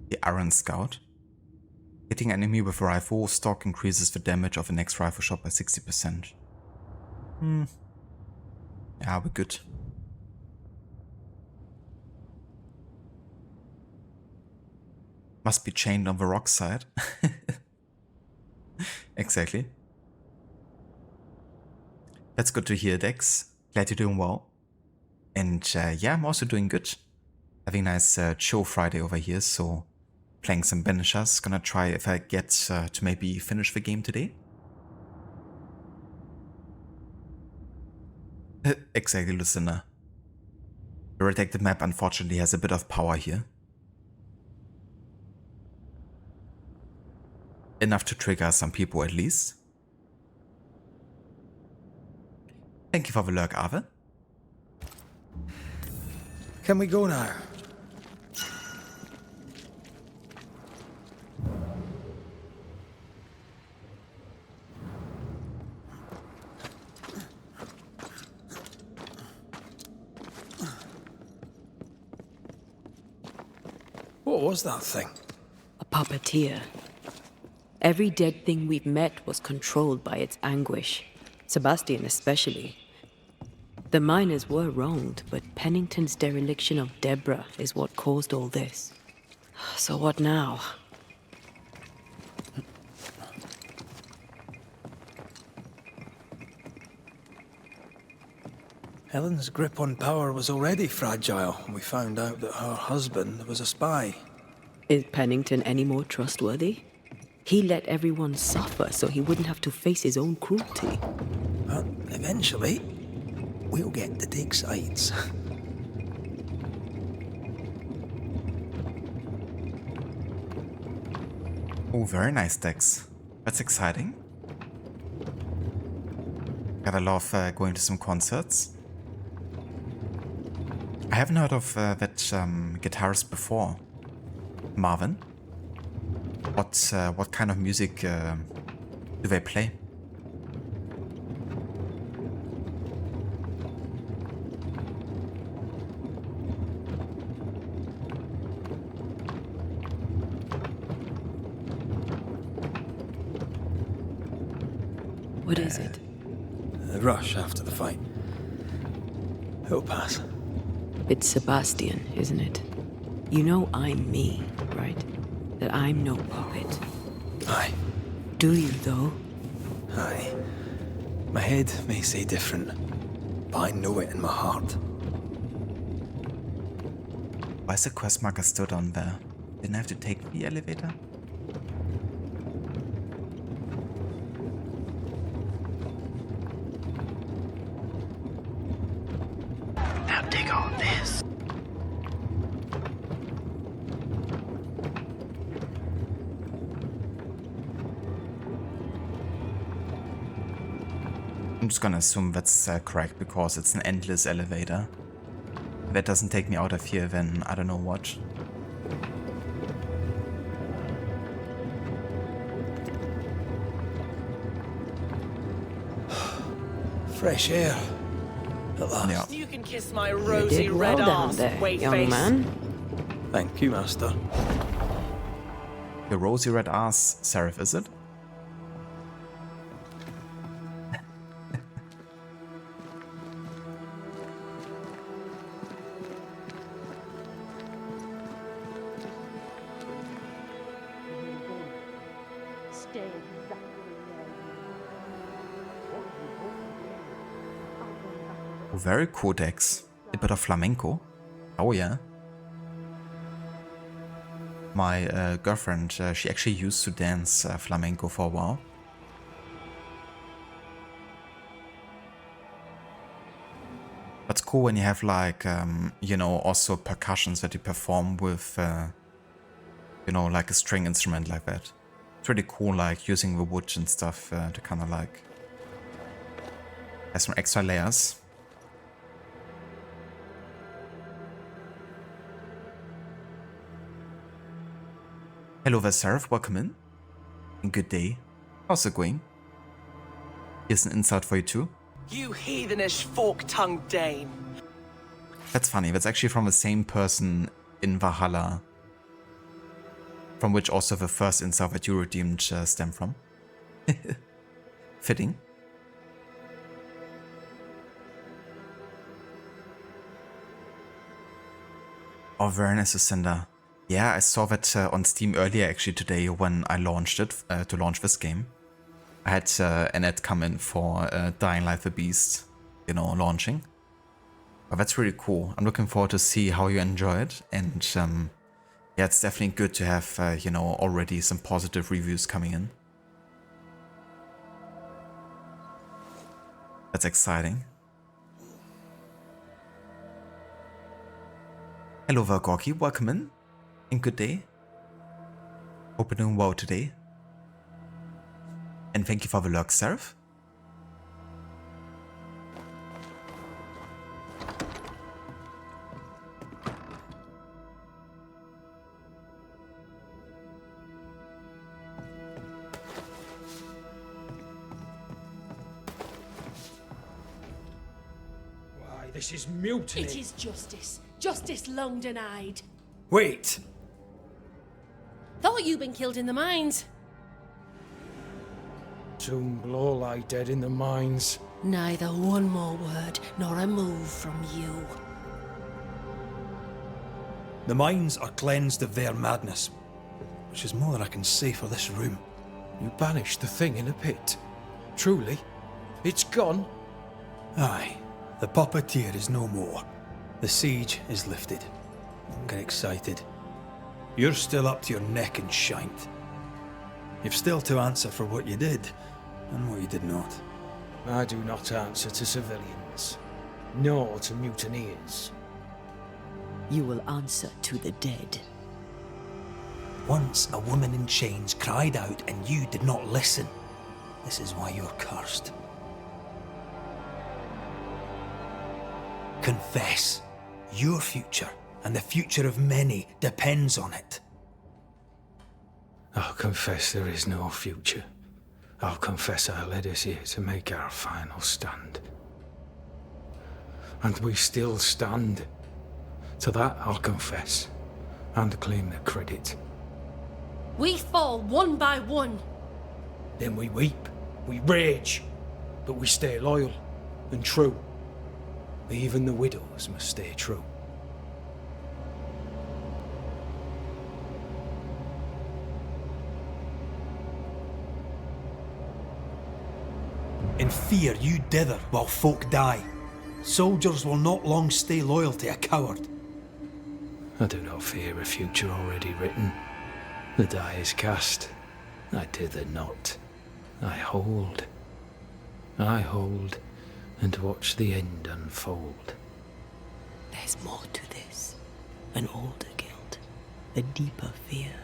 [SPEAKER 1] The Iron Scout. Hitting enemy with a rifle stock increases the damage of the next rifle shot by 60%. Yeah, we're good. Must be chained on the rock side. Exactly. That's good to hear, Dex. Glad you're doing well. And yeah, I'm also doing good. Having a nice chill Friday over here, so playing some Banishers. Gonna try if I get to maybe finish the game today. Exactly, listener. The redacted map unfortunately has a bit of power here. Enough to trigger some people at least. Thank you for the lurk, Ave.
[SPEAKER 5] Can we go now? What was that thing?
[SPEAKER 7] A puppeteer. Every dead thing we've met was controlled by its anguish. Sebastian especially. The miners were wronged, but Pennington's dereliction of Deborah is what caused all this. So what now?
[SPEAKER 5] Helen's grip on power was already fragile when we found out that her husband was a spy.
[SPEAKER 7] Is Pennington any more trustworthy? He let everyone suffer so he wouldn't have to face his own cruelty.
[SPEAKER 5] But eventually, we'll get to take sides.
[SPEAKER 1] Oh, very nice, Dex. That's exciting. Gotta love going to some concerts. I haven't heard of that guitarist before. Marvin? What kind of music do they play?
[SPEAKER 7] What is it?
[SPEAKER 5] The rush after the fight. It'll pass.
[SPEAKER 7] It's Sebastian, isn't it? You know I'm me, right? That I'm no puppet.
[SPEAKER 5] Aye.
[SPEAKER 7] Do you, though?
[SPEAKER 5] Aye. My head may say different, but I know it in my heart.
[SPEAKER 1] Why is the quest marker still down there? Didn't I have to take the elevator?
[SPEAKER 4] Now dig on this.
[SPEAKER 1] I'm just gonna assume that's correct because it's an endless elevator. If that doesn't take me out of here, then I don't know what.
[SPEAKER 5] Fresh air. At last.
[SPEAKER 1] Yeah.
[SPEAKER 10] You can kiss my
[SPEAKER 7] You
[SPEAKER 10] rosy
[SPEAKER 7] did well
[SPEAKER 10] red
[SPEAKER 7] down
[SPEAKER 10] arse,
[SPEAKER 7] there,
[SPEAKER 10] wait
[SPEAKER 7] young
[SPEAKER 10] face.
[SPEAKER 7] man.
[SPEAKER 5] Thank you, Master.
[SPEAKER 1] The rosy red ass Seraph, is it? Very codex. A bit of flamenco. Oh yeah. My girlfriend, she actually used to dance flamenco for a while. That's cool when you have like, you know, also percussions that you perform with, you know, like a string instrument like that. It's really cool, like using the wood and stuff to kind of like have some extra layers. Hello there, Seraph. Welcome in. And good day. How's it going? Here's an insult for you too.
[SPEAKER 10] You heathenish fork-tongued dame.
[SPEAKER 1] That's funny. That's actually from the same person in Valhalla, from which also the first insult that you redeemed stem from. Fitting. Oh, very nice, Lucinda. Yeah, I saw that on Steam earlier actually today when I launched it, to launch this game. I had an ad come in for Dying Light the Beast, you know, launching. But that's really cool. I'm looking forward to see how you enjoy it. And yeah, it's definitely good to have, you know, already some positive reviews coming in. That's exciting. Hello there, Gorky. Welcome in. And good day. Hope you're doing well today. And thank you for the lurk, Seraph.
[SPEAKER 5] Why, this is mutiny.
[SPEAKER 11] It is justice. Justice long denied.
[SPEAKER 5] Wait!
[SPEAKER 11] Thought you'd been killed in the mines.
[SPEAKER 5] Soon blow lie dead in the mines.
[SPEAKER 11] Neither one more word nor a move from you.
[SPEAKER 5] The mines are cleansed of their madness, which is more than I can say for this room. You banished the thing in a pit. Truly? It's gone? Aye. The puppeteer is no more. The siege is lifted. Don't get excited. You're still up to your neck in shite. You've still to answer for what you did, and what you did not. I do not answer to civilians, nor to mutineers.
[SPEAKER 7] You will answer to the dead.
[SPEAKER 5] Once a woman in chains cried out and you did not listen. This is why you're cursed. Confess. Your future and the future of many depends on it.
[SPEAKER 12] I'll confess there is no future. I'll confess I led us here to make our final stand. And we still stand. To that I'll confess, and claim the credit.
[SPEAKER 11] We fall one by one.
[SPEAKER 5] Then we weep, we rage, but we stay loyal and true. Even the widows must stay true. In fear you dither while folk die. Soldiers will not long stay loyal to a coward.
[SPEAKER 12] I do not fear a future already written. The die is cast. I dither not. I hold. I hold and watch the end unfold.
[SPEAKER 7] There's more to this. An older guilt. A deeper fear.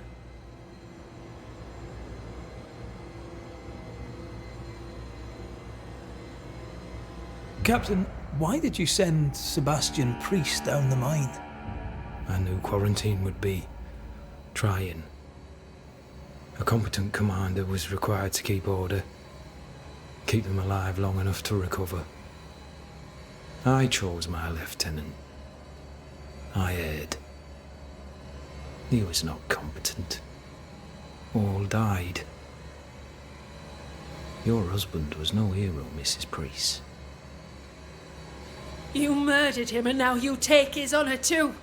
[SPEAKER 5] Captain, why did you send Sebastian Priest down the mine?
[SPEAKER 12] I knew quarantine would be trying. A competent commander was required to keep order, keep them alive long enough to recover. I chose my lieutenant. I erred. He was not competent. All died. Your husband was no hero, Mrs. Priest.
[SPEAKER 11] You murdered him and now you take his honour too.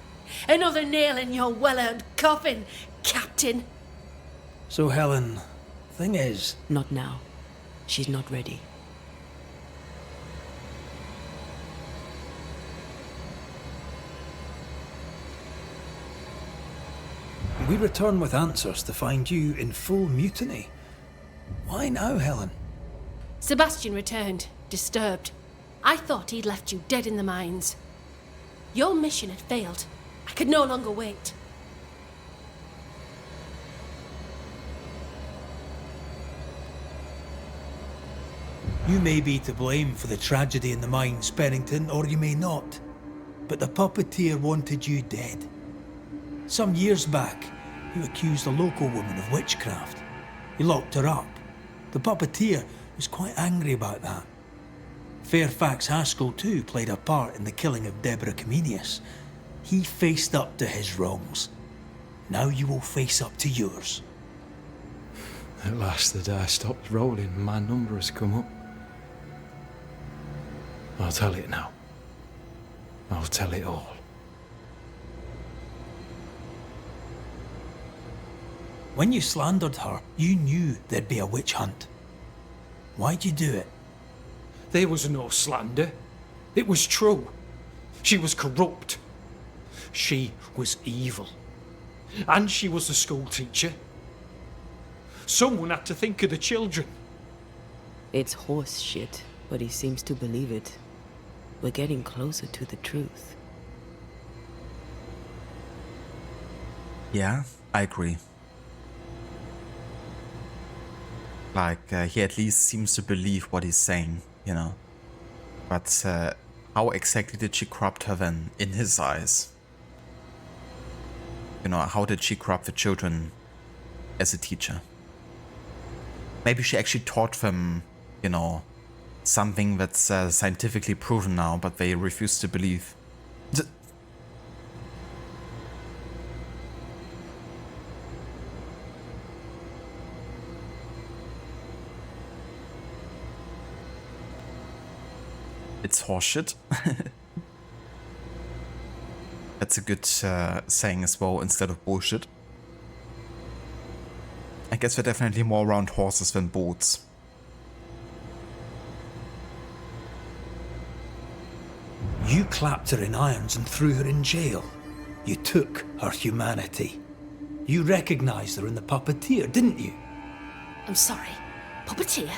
[SPEAKER 11] Another nail in your well-earned coffin, Captain.
[SPEAKER 5] So, Helen, thing is...
[SPEAKER 7] Not now. She's not ready.
[SPEAKER 5] We return with answers to find you in full mutiny. Why now, Helen?
[SPEAKER 11] Sebastian returned, disturbed. I thought he'd left you dead in the mines. Your mission had failed. I could no longer wait.
[SPEAKER 5] You may be to blame for the tragedy in the mines, Pennington, or you may not. But the puppeteer wanted you dead. Some years back, you accused a local woman of witchcraft. You locked her up. The puppeteer was quite angry about that. Fairfax Haskell too played a part in the killing of Deborah Comenius. He faced up to his wrongs. Now you will face up to yours.
[SPEAKER 12] At last the die stopped rolling and my number has come up. I'll tell it now. I'll tell it all.
[SPEAKER 5] When you slandered her, you knew there'd be a witch hunt. Why'd you do it?
[SPEAKER 12] There was no slander. It was true. She was corrupt. She was evil. And she was a school teacher. Someone had to think of the children.
[SPEAKER 7] It's horse shit, but he seems to believe it. We're getting closer to the truth.
[SPEAKER 1] Yeah, I agree. Like, he at least seems to believe what he's saying, you know. But how exactly did she corrupt her then, in his eyes? You know, how did she corrupt the children as a teacher? Maybe she actually taught them, you know, something that's scientifically proven now, but they refuse to believe. It's horseshit. That's a good saying as well, instead of bullshit. I guess we're definitely more around horses than boats.
[SPEAKER 5] You clapped her in irons and threw her in jail. You took her humanity. You recognized her in the puppeteer, didn't you?
[SPEAKER 11] I'm sorry. Puppeteer?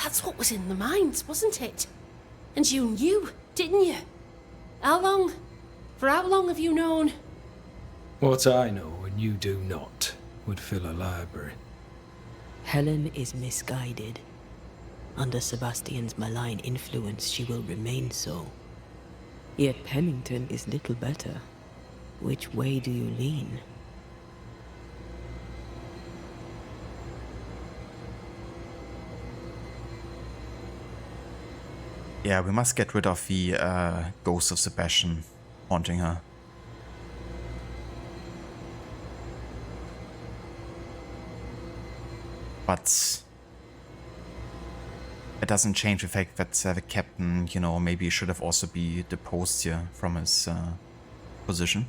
[SPEAKER 11] That's what was in the mines, wasn't it? And you knew, didn't you? How long? For how long have you known?
[SPEAKER 12] What I know and you do not would fill a library.
[SPEAKER 7] Helen is misguided. Under Sebastian's malign influence, she will remain so. Yet Pennington is little better. Which way do you lean?
[SPEAKER 1] Yeah, we must get rid of the ghost of Sebastian haunting her. But it doesn't change the fact that the captain, you know, maybe should have also be deposed here from his position.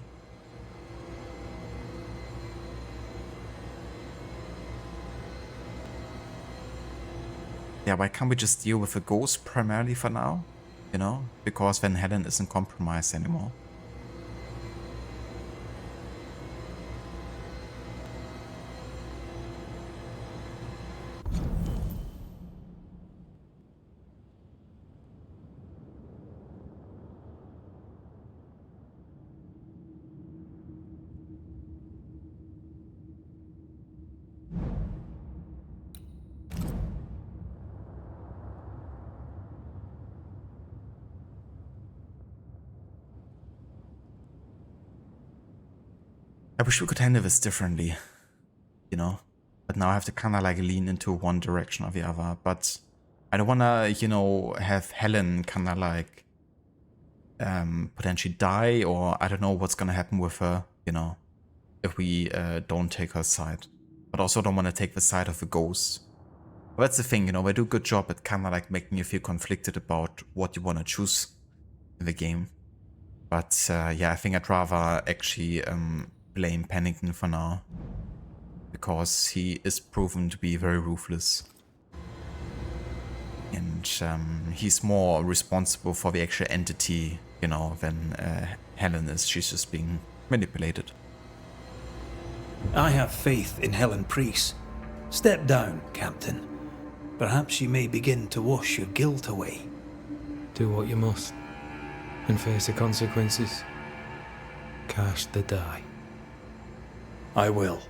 [SPEAKER 1] Yeah, why can't we just deal with the ghost primarily for now? You know, because then Helen isn't compromised anymore. I wish we could handle this differently, you know? But now I have to kind of like lean into one direction or the other. But I don't want to, you know, have Helen kind of like potentially die, or I don't know what's going to happen with her, you know, if we don't take her side. But also don't want to take the side of the ghost. But that's the thing, you know, they do a good job at kind of like making you feel conflicted about what you want to choose in the game. But yeah, I think I'd rather actually blame Pennington for now, because he is proven to be very ruthless. And he's more responsible for the actual entity, you know, than Helen is. She's just being manipulated.
[SPEAKER 5] I have faith in Helen Priest. Step down, Captain. Perhaps you may begin to wash your guilt away.
[SPEAKER 12] Do what you must, and face the consequences. Cast the die.
[SPEAKER 5] I will.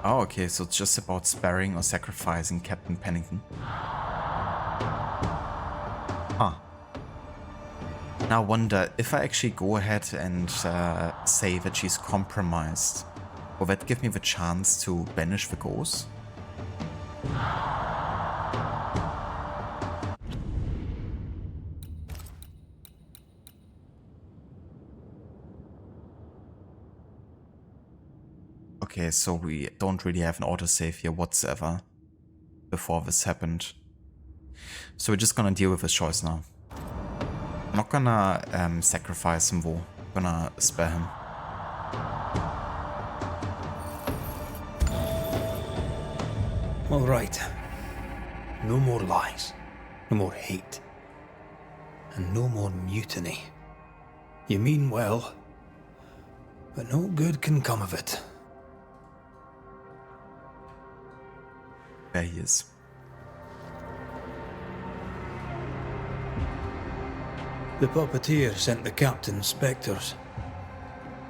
[SPEAKER 1] Oh, okay, so it's just about sparing or sacrificing Captain Pennington. Huh. Now I wonder if I actually go ahead and say that she's compromised, will that give me the chance to banish the ghost? Okay, so we don't really have an autosave here whatsoever before this happened. So we're just gonna deal with this choice now. I'm not gonna sacrifice him though, I'm gonna spare him.
[SPEAKER 5] All right. No more lies. No more hate. And no more mutiny. You mean well, but no good can come of it.
[SPEAKER 1] There he is.
[SPEAKER 5] The puppeteer sent the captain spectres.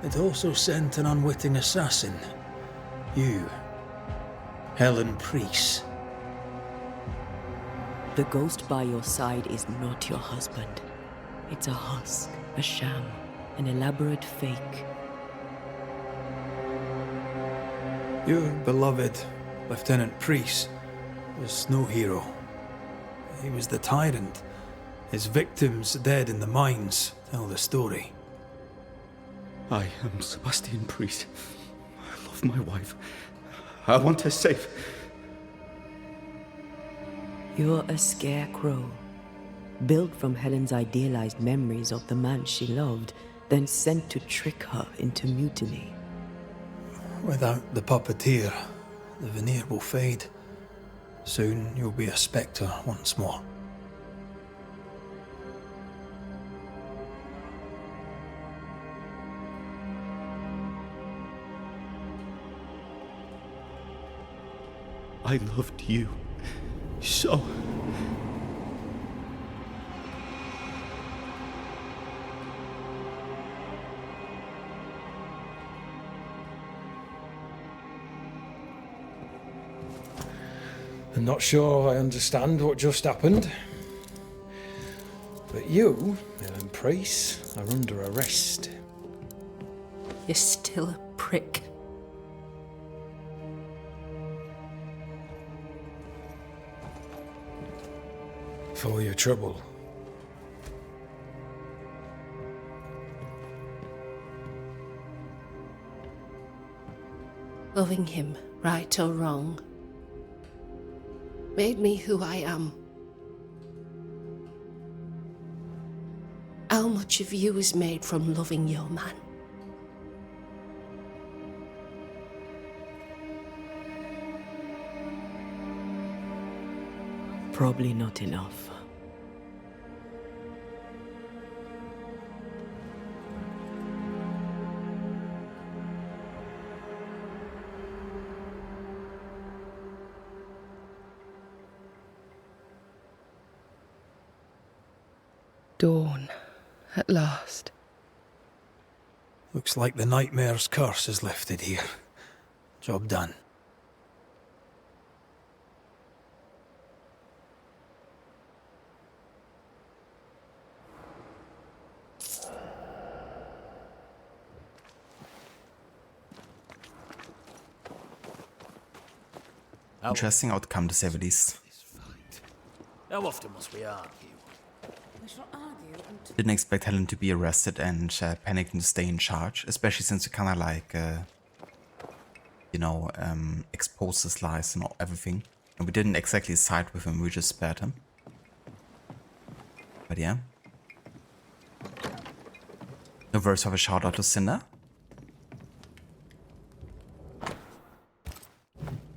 [SPEAKER 5] It also sent an unwitting assassin. You. Helen Priest.
[SPEAKER 7] The ghost by your side is not your husband. It's a husk, a sham, an elaborate fake.
[SPEAKER 5] Your beloved Lieutenant Priest was no hero. He was the tyrant. His victims dead in the mines tell the story.
[SPEAKER 3] I am Sebastian Priest. I love my wife. I want her safe.
[SPEAKER 7] You're a scarecrow, built from Helen's idealized memories of the man she loved, then sent to trick her into mutiny.
[SPEAKER 5] Without the puppeteer, the veneer will fade. Soon you'll be a spectre once more.
[SPEAKER 3] I loved you so.
[SPEAKER 12] I'm not sure I understand what just happened. But you, Helen Priest, are under arrest.
[SPEAKER 11] You're still a prick.
[SPEAKER 12] For your trouble.
[SPEAKER 11] Loving him, right or wrong, made me who I am. How much of you is made from loving your man?
[SPEAKER 7] Probably not enough.
[SPEAKER 9] Dawn, at last.
[SPEAKER 5] Looks like the nightmare's curse is lifted here. Job done.
[SPEAKER 1] Interesting outcome, to say the least.
[SPEAKER 4] How often must we argue?
[SPEAKER 13] We shall argue until...
[SPEAKER 1] Didn't expect Helen to be arrested and Pennington to stay in charge, especially since you kind of like, exposed his lies and everything. And we didn't exactly side with him, we just spared him. But yeah. No words of a shout out to Cinder.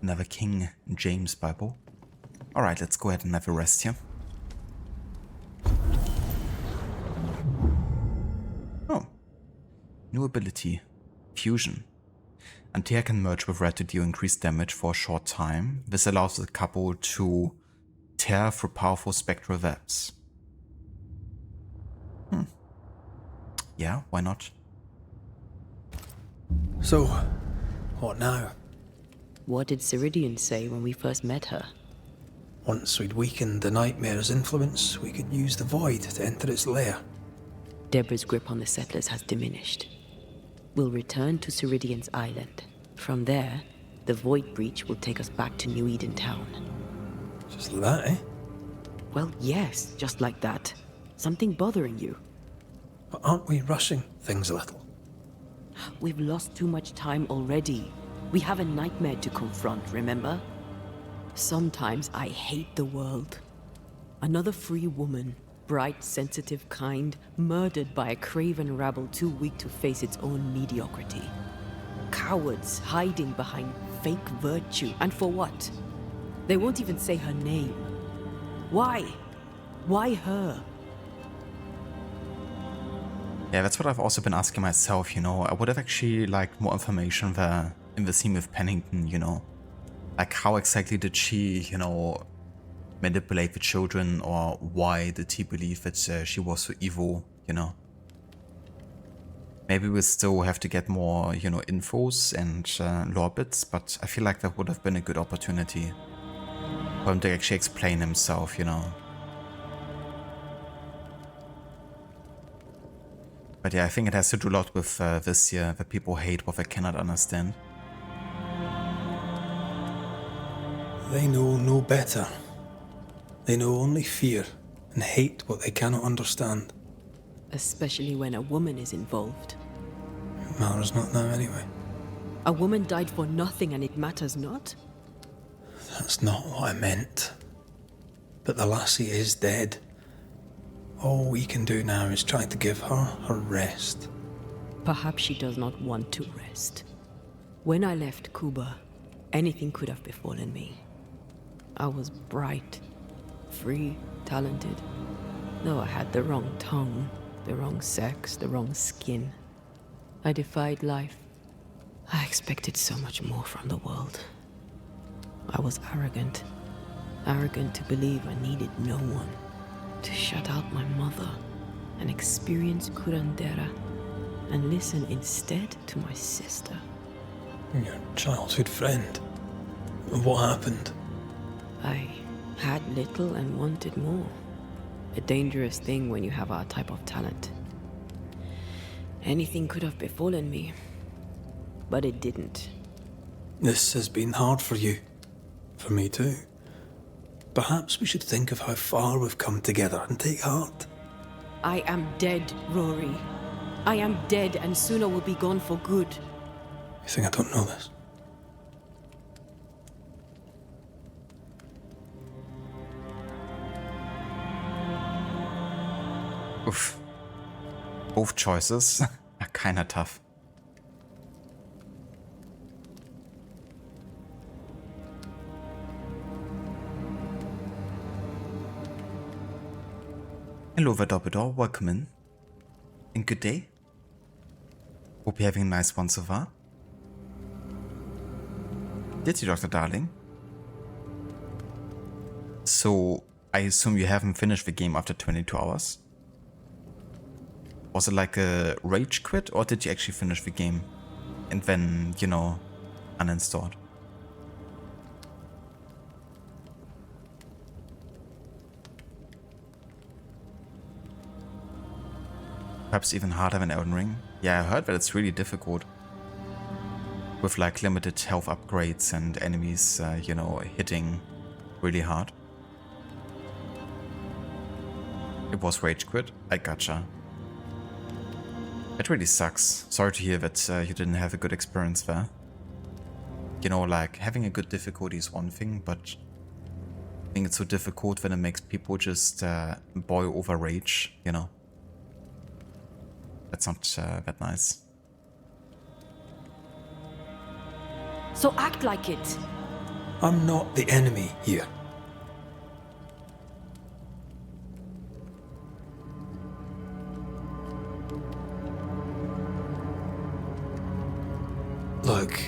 [SPEAKER 1] Another King James Bible. Alright, let's go ahead and have a rest here. Oh. New ability. Fusion. Antea can merge with Red to deal increased damage for a short time. This allows the couple to tear through powerful spectral webs. Yeah, why not?
[SPEAKER 12] So, what now?
[SPEAKER 7] What did Ceridian say when we first met her?
[SPEAKER 12] Once we'd weakened the nightmare's influence, we could use the void to enter its lair.
[SPEAKER 7] Deborah's grip on the settlers has diminished. We'll return to Ceridian's island. From there, the void breach will take us back to New Eden Town.
[SPEAKER 12] Just like that, eh?
[SPEAKER 7] Well, yes, just like that. Something bothering you?
[SPEAKER 12] But aren't we rushing things a little?
[SPEAKER 7] We've lost too much time already. We have a nightmare to confront, remember? Sometimes I hate the world. Another free woman, bright, sensitive, kind, murdered by a craven rabble too weak to face its own mediocrity. Cowards hiding behind fake virtue. And for what? They won't even say her name. Why? Why her?
[SPEAKER 1] Yeah, that's what I've also been asking myself, you know. I would have actually liked more information there in the scene with Pennington, you know. Like, how exactly did she, you know, manipulate the children, or why did he believe that she was so evil, you know? Maybe we still have to get more, you know, infos and lore bits, but I feel like that would have been a good opportunity for him to actually explain himself, you know. But yeah, I think it has to do a lot with this year, that people hate what they cannot understand.
[SPEAKER 12] They know no better. They know only fear and hate what they cannot understand.
[SPEAKER 7] Especially when a woman is involved.
[SPEAKER 12] It matters not now anyway.
[SPEAKER 7] A woman died for nothing and it matters not?
[SPEAKER 12] That's not what I meant. But the lassie is dead. All we can do now is try to give her her rest.
[SPEAKER 7] Perhaps she does not want to rest. When I left Cuba, anything could have befallen me. I was bright, free, talented. Though I had the wrong tongue, the wrong sex, the wrong skin. I defied life. I expected so much more from the world. I was arrogant. Arrogant to believe I needed no one. To shut out my mother and experience curandera and listen instead to my sister.
[SPEAKER 12] Your childhood friend. What happened?
[SPEAKER 7] I had little and wanted more. A dangerous thing when you have our type of talent. Anything could have befallen me, but it didn't.
[SPEAKER 12] This has been hard for you. For me too. Perhaps we should think of how far we've come together and take heart.
[SPEAKER 7] I am dead, Rory. I am dead, and soon I will be gone for good.
[SPEAKER 12] You think I don't know this?
[SPEAKER 1] Oof. Both choices are kinda tough. Hello Verdopidor, welcome in. And good day. Hope you're having a nice one so far. Did you, Dr. Darling? So, I assume you haven't finished the game after 22 hours? Was it like a rage quit, or did you actually finish the game and then, you know, uninstalled? Perhaps even harder than Elden Ring? Yeah, I heard that it's really difficult. with like limited health upgrades and enemies, you know, hitting really hard. It was rage quit. I gotcha. It really sucks. Sorry to hear that you didn't have a good experience there. You know, like, having a good difficulty is one thing, but I think it's so difficult when it makes people just boil over rage, you know. That's not that nice.
[SPEAKER 7] So act like it.
[SPEAKER 5] I'm not the enemy here. Look,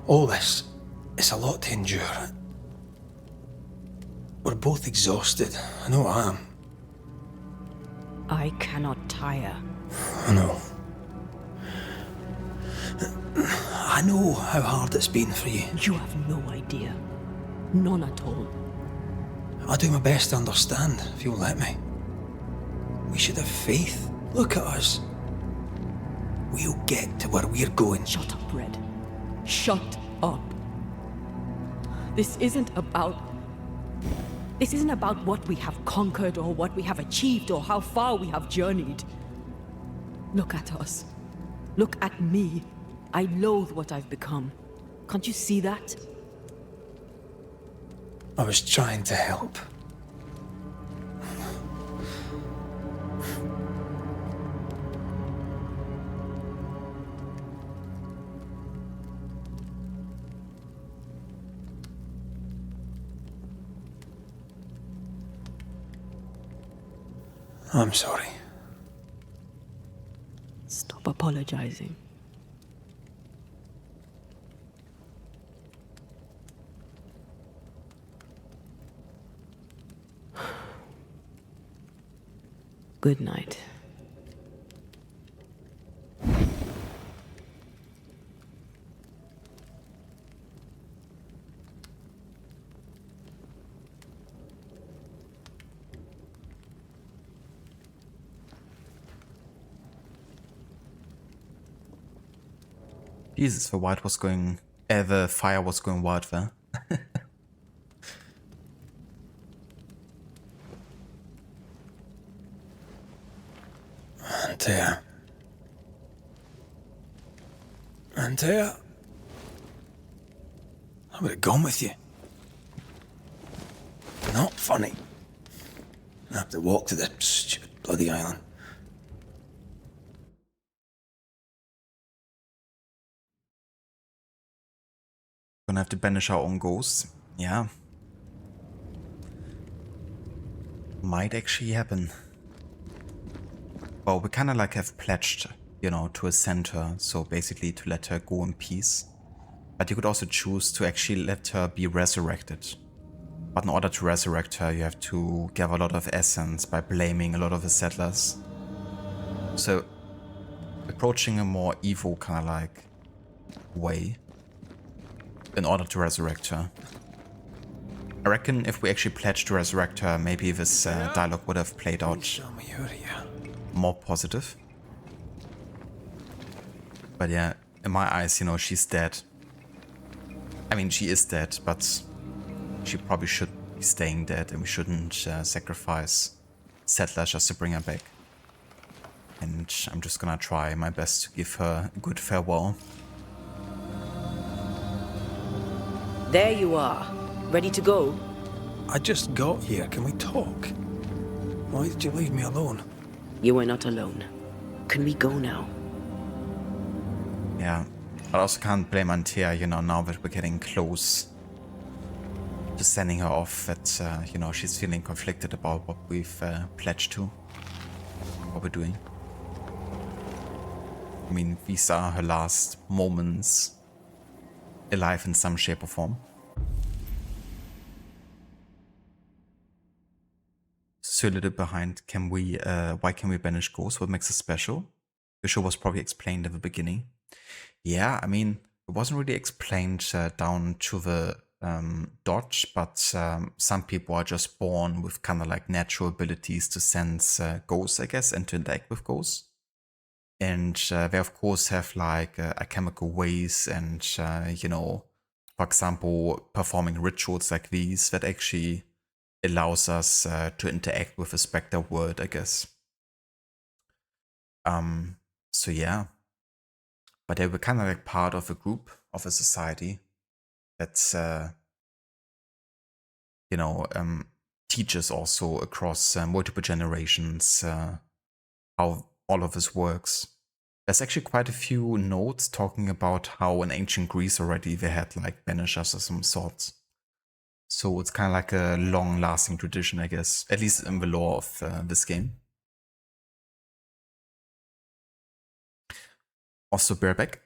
[SPEAKER 5] all this, it's a lot to endure. We're both exhausted. I know I am.
[SPEAKER 7] I cannot tire.
[SPEAKER 5] I know. I know how hard it's been for you.
[SPEAKER 7] You have no idea. None at all.
[SPEAKER 5] I'll do my best to understand, if you'll let me. We should have faith. Look at us. We'll get to where we're going.
[SPEAKER 7] Shut up, Red. Shut up. This isn't about what we have conquered or what we have achieved or how far we have journeyed. Look at us. Look at me. I loathe what I've become. Can't you see that?
[SPEAKER 5] I was trying to help. I'm sorry.
[SPEAKER 7] Stop apologizing. Good night.
[SPEAKER 1] Jesus, the fire was going wild there.
[SPEAKER 5] Antea. I would have gone with you. Not funny. I have to walk to the stupid bloody island.
[SPEAKER 1] Gonna have to banish our own ghosts. Yeah. Might actually happen. Well, we kinda like have pledged, you know, to ascend her, so basically to let her go in peace. But you could also choose to actually let her be resurrected. But in order to resurrect her, you have to gather a lot of essence by blaming a lot of the settlers. So, approaching a more evil kind of like way in order to resurrect her. I reckon if we actually pledged to resurrect her, maybe this dialogue would have played out more positive. But yeah, in my eyes, you know, she's dead. I mean, she is dead, but she probably should be staying dead, and we shouldn't sacrifice settlers just to bring her back. And I'm just gonna try my best to give her a good farewell.
[SPEAKER 7] There you are. Ready to go?
[SPEAKER 5] I just got here. Can we talk? Why did you leave me alone?
[SPEAKER 7] You were not alone. Can we go now?
[SPEAKER 1] Yeah, but I also can't blame Antea, you know, now that we're getting close to sending her off, that, you know, she's feeling conflicted about what we've pledged to, what we're doing. I mean, these are her last moments alive in some shape or form. So a little behind, can we, why can we banish ghosts? What makes it special? The show was probably explained in the beginning. Yeah, I mean, it wasn't really explained down to the dot, but some people are just born with kind of like natural abilities to sense ghosts, I guess, and to interact with ghosts. And they of course have like alchemical ways and, you know, for example, performing rituals like these that actually allows us to interact with the Spectre world, I guess. So yeah, but they were kind of like part of a group, of a society that's, you know, teaches also across multiple generations how all of this works. There's actually quite a few notes talking about how in ancient Greece already they had like banishers of some sorts. So it's kind of like a long-lasting tradition, I guess, at least in the lore of this game. Also, bareback.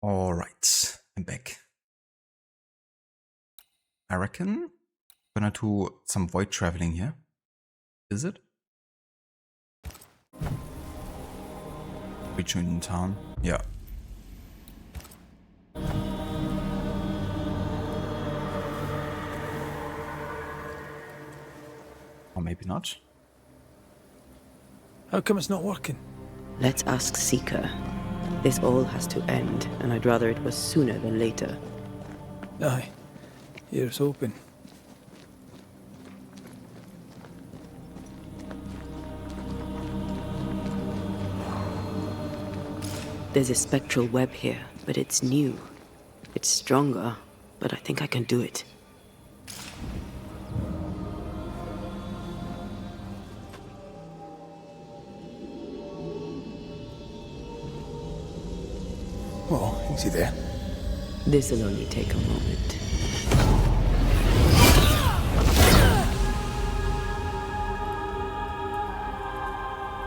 [SPEAKER 1] All right, I'm back. I reckon gonna do some void traveling here. Is it? Reaching town. Yeah. Or maybe not.
[SPEAKER 5] How come it's not working?
[SPEAKER 7] Let's ask Seeker. This all has to end, and I'd rather it was sooner than later.
[SPEAKER 5] Aye. Here's hoping.
[SPEAKER 7] There's a spectral web here, but it's new. It's stronger, but I think I can do it.
[SPEAKER 5] Oh, easy there.
[SPEAKER 7] This'll only take a moment.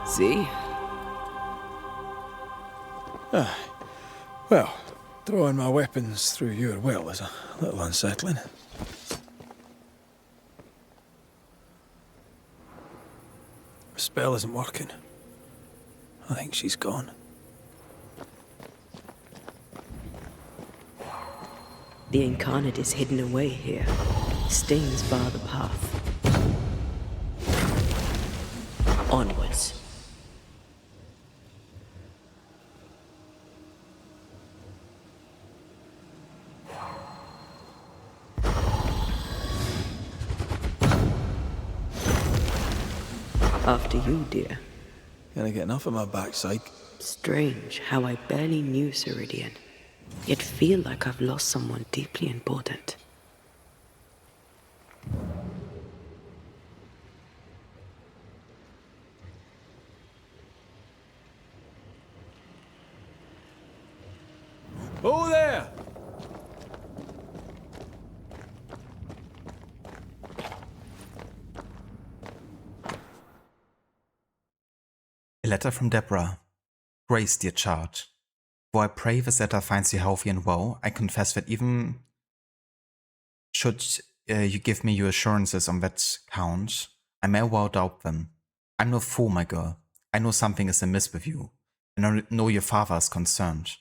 [SPEAKER 7] See?
[SPEAKER 5] Well, throwing my weapons through your will is a little unsettling. The spell isn't working. I think she's gone.
[SPEAKER 7] The incarnate is hidden away here. Stains bar the path. Onwards. After you, dear.
[SPEAKER 5] Can I get enough of my backside?
[SPEAKER 7] Strange how I barely knew Ceridian, yet feel like I've lost someone deeply important.
[SPEAKER 5] Oh there!
[SPEAKER 1] A letter from Deborah. Grace, dear child. For I pray this letter finds you healthy and well. I confess that even should you give me your assurances on that count, I may well doubt them. I'm no fool, my girl. I know something is amiss with you, and I know your father is concerned.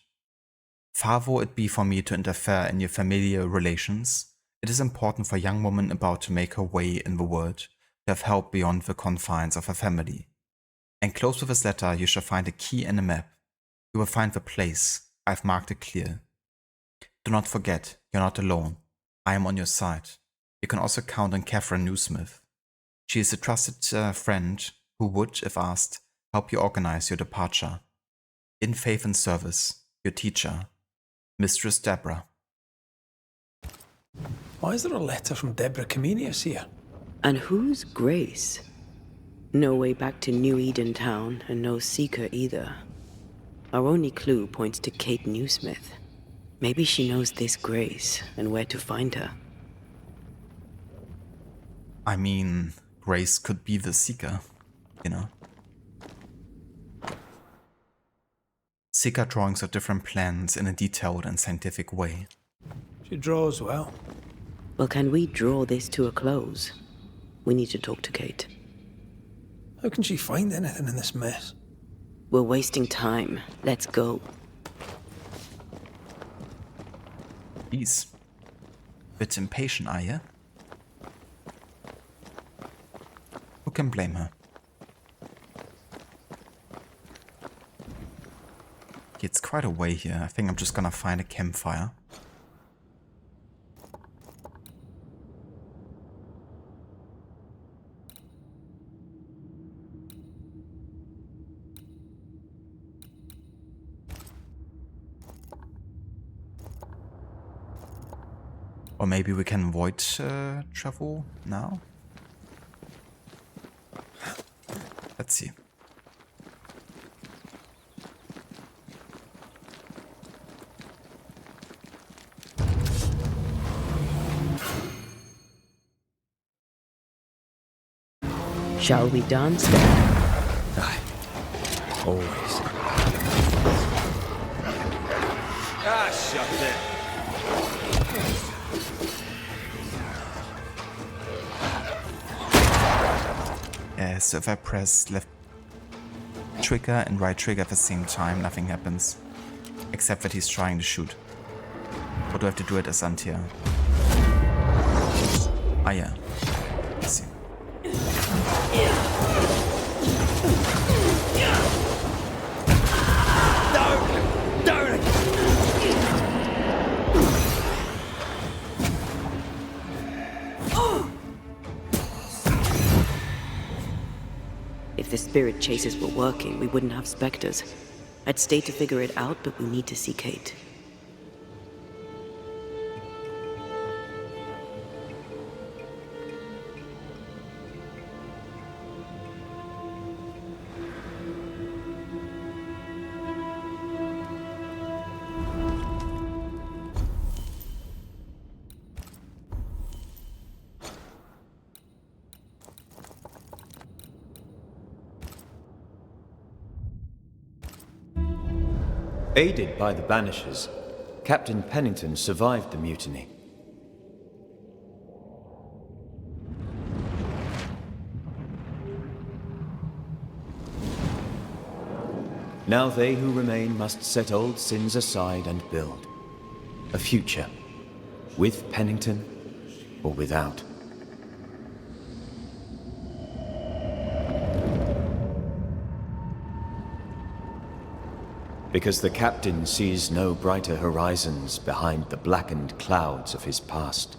[SPEAKER 1] Far though it be for me to interfere in your familiar relations, it is important for a young woman about to make her way in the world to have help beyond the confines of her family. Enclosed with this letter you shall find a key and a map. You will find the place. I've marked it clear. Do not forget, you're not alone. I am on your side. You can also count on Catherine Newsmith. She is a trusted friend who would, if asked, help you organize your departure. In faith and service, your teacher, Mistress Deborah.
[SPEAKER 5] Why is there a letter from Deborah Comenius here?
[SPEAKER 7] And who's Grace? No way back to New Eden Town, and no Seeker either. Our only clue points to Kate Newsmith. Maybe she knows this Grace, and where to find her.
[SPEAKER 1] I mean, Grace could be the Seeker, you know. Seeker drawings of different plans in a detailed and scientific way.
[SPEAKER 5] She draws well.
[SPEAKER 7] Well, can we draw this to a close? We need to talk to Kate.
[SPEAKER 5] How can she find anything in this mess?
[SPEAKER 7] We're wasting time. Let's go.
[SPEAKER 1] Jeez. Bit impatient, are you? Who can blame her? It's quite a way here. I think I'm just gonna find a campfire. Or maybe we can avoid travel now? Let's see.
[SPEAKER 7] Shall we dance then?
[SPEAKER 5] Aye. Always.
[SPEAKER 3] Ah, shut it.
[SPEAKER 1] So if I press left trigger and right trigger at the same time, nothing happens. Except that he's trying to shoot. Or do I have to do it as Antia? Ah yeah. I see.
[SPEAKER 7] If the spirit chases were working, we wouldn't have specters. I'd stay to figure it out, but we need to see Kate.
[SPEAKER 14] Aided by the Banishers, Captain Pennington survived the mutiny. Now they who remain must set old sins aside and build a future, with Pennington or without. Because the captain sees no brighter horizons behind the blackened clouds of his past.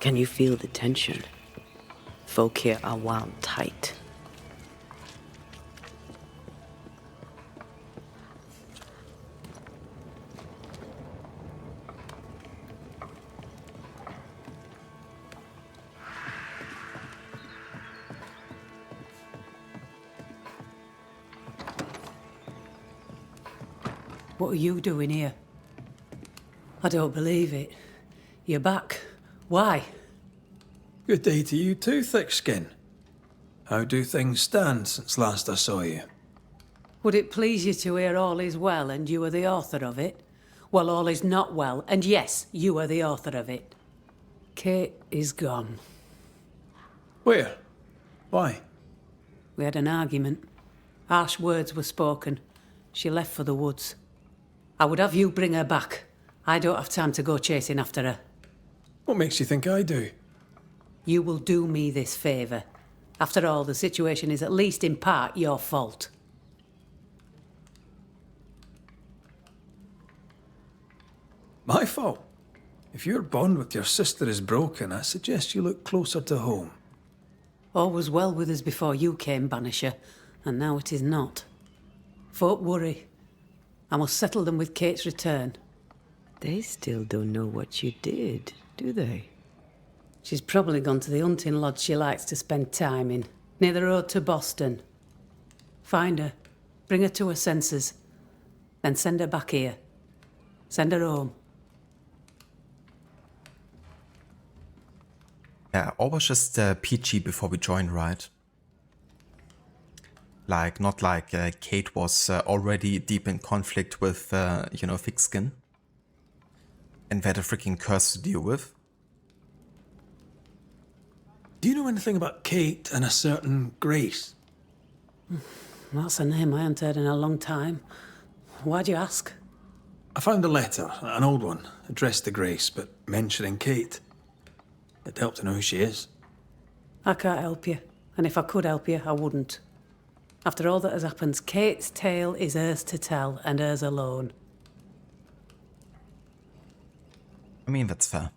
[SPEAKER 7] Can you feel the tension? Folk here are wound tight.
[SPEAKER 15] What are you doing here? I don't believe it. You're back. Why?
[SPEAKER 5] Good day to you too, Thickskin. How do things stand since last I saw you?
[SPEAKER 15] Would it please you to hear all is well and you are the author of it? Well, all is not well, and yes, you are the author of it. Kate is gone.
[SPEAKER 5] Where? Why?
[SPEAKER 15] We had an argument. Harsh words were spoken. She left for the woods. I would have you bring her back. I don't have time to go chasing after her.
[SPEAKER 5] What makes you think I do?
[SPEAKER 15] You will do me this favour. After all, the situation is at least in part your fault.
[SPEAKER 5] My fault? If your bond with your sister is broken, I suggest you look closer to home.
[SPEAKER 15] All was well with us before you came, Banisher, and now it is not. Folk worry. I must settle them with Kate's return.
[SPEAKER 7] They still don't know what you did, do they?
[SPEAKER 15] She's probably gone to the hunting lodge she likes to spend time in, near the road to Boston. Find her, bring her to her senses, then send her back here. Send her home.
[SPEAKER 1] Yeah, all was just PG before we joined, right? Like, not like Kate was already deep in conflict with, you know, Thickskin. And they had a freaking curse to deal with.
[SPEAKER 5] Do you know anything about Kate and a certain Grace?
[SPEAKER 15] That's a name I haven't heard in a long time. Why'd you ask?
[SPEAKER 5] I found a letter, an old one, addressed to Grace, but mentioning Kate. It'd help to know who she is.
[SPEAKER 15] I can't help you, and if I could help you, I wouldn't. After all that has happened, Kate's tale is hers to tell, and hers alone.
[SPEAKER 1] I mean, that's fair.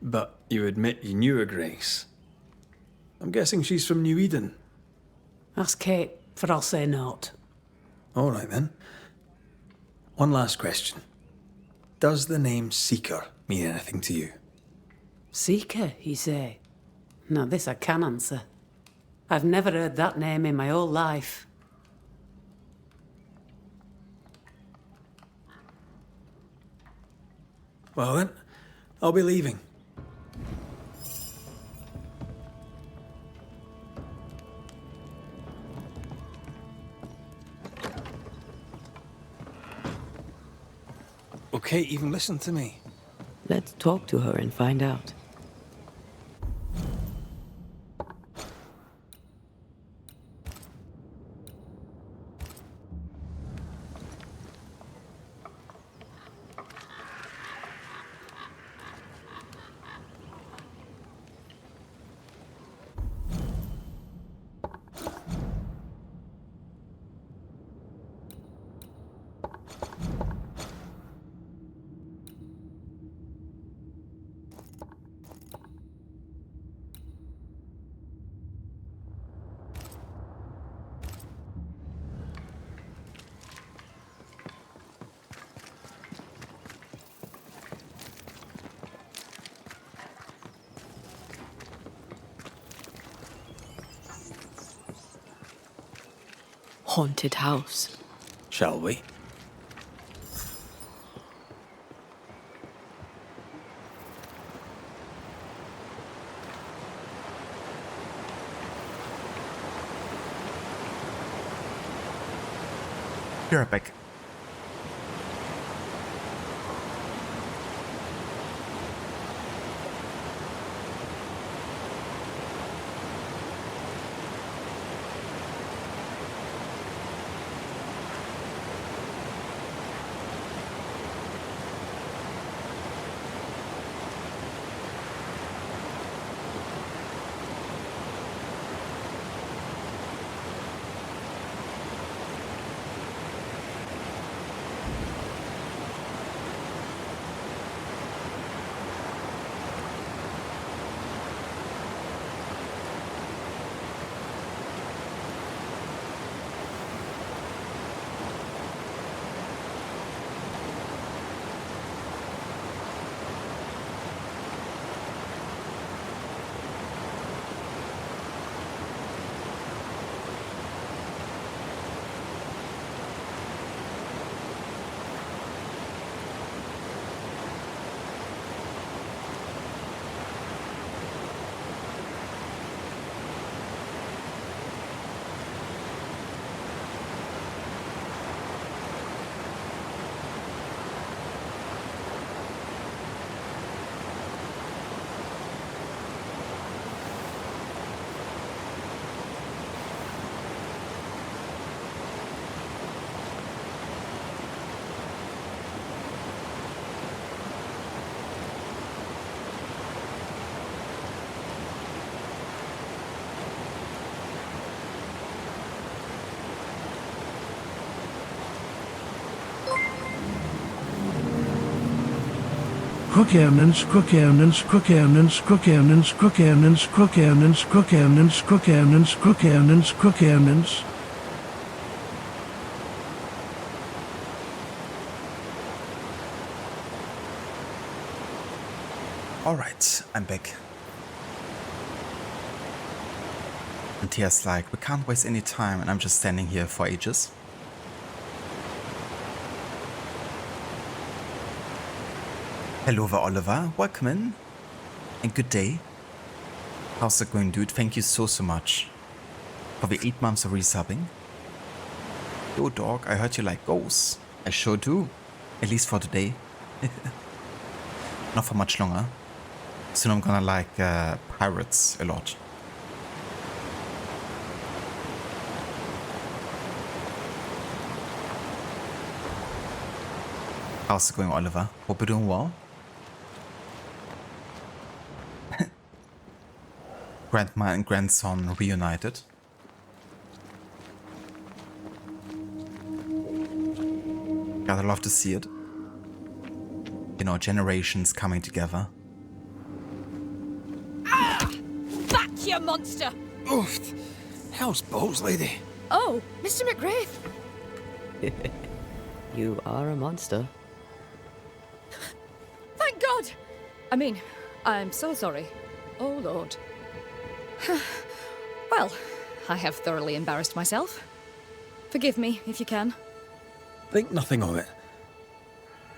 [SPEAKER 5] But you admit you knew a Grace. I'm guessing she's from New Eden.
[SPEAKER 15] Ask Kate, for I'll say naught.
[SPEAKER 5] All right, then. One last question. Does the name Seeker mean anything to you?
[SPEAKER 15] Seeker, you say? Now this I can answer. I've never heard that name in my whole life.
[SPEAKER 5] Well then, I'll be leaving. Okay, even listen to me.
[SPEAKER 7] Let's talk to her and find out. Haunted house.
[SPEAKER 5] Shall we?
[SPEAKER 1] Be right back.
[SPEAKER 16] Crookernance, Crookernance, Crookernance, Crookernance, Crookernance, Crookernance, Crookernance, Crookernance, Crookernance, Crookernance.
[SPEAKER 1] Alright, I'm back. And Tia's like, we can't waste any time, and I'm just standing here for ages. Hello there, Oliver. Welcome in. And good day. How's it going, dude? Thank you so much for the 8 months of resubbing. Yo, dog, I heard you like ghosts. I sure do. At least for today. Not for much longer. Soon I'm gonna like pirates a lot. How's it going, Oliver? Hope you're doing well. Grandma and grandson reunited. Gotta love to see it. You know, generations coming together.
[SPEAKER 13] Ah! Back, you monster!
[SPEAKER 5] Oof! How's balls, lady?
[SPEAKER 13] Oh, Mr. McGrath.
[SPEAKER 7] You are a monster.
[SPEAKER 13] Thank God! I mean, I'm so sorry. Oh, Lord. Well, I have thoroughly embarrassed myself. Forgive me, if you can.
[SPEAKER 5] Think nothing of it.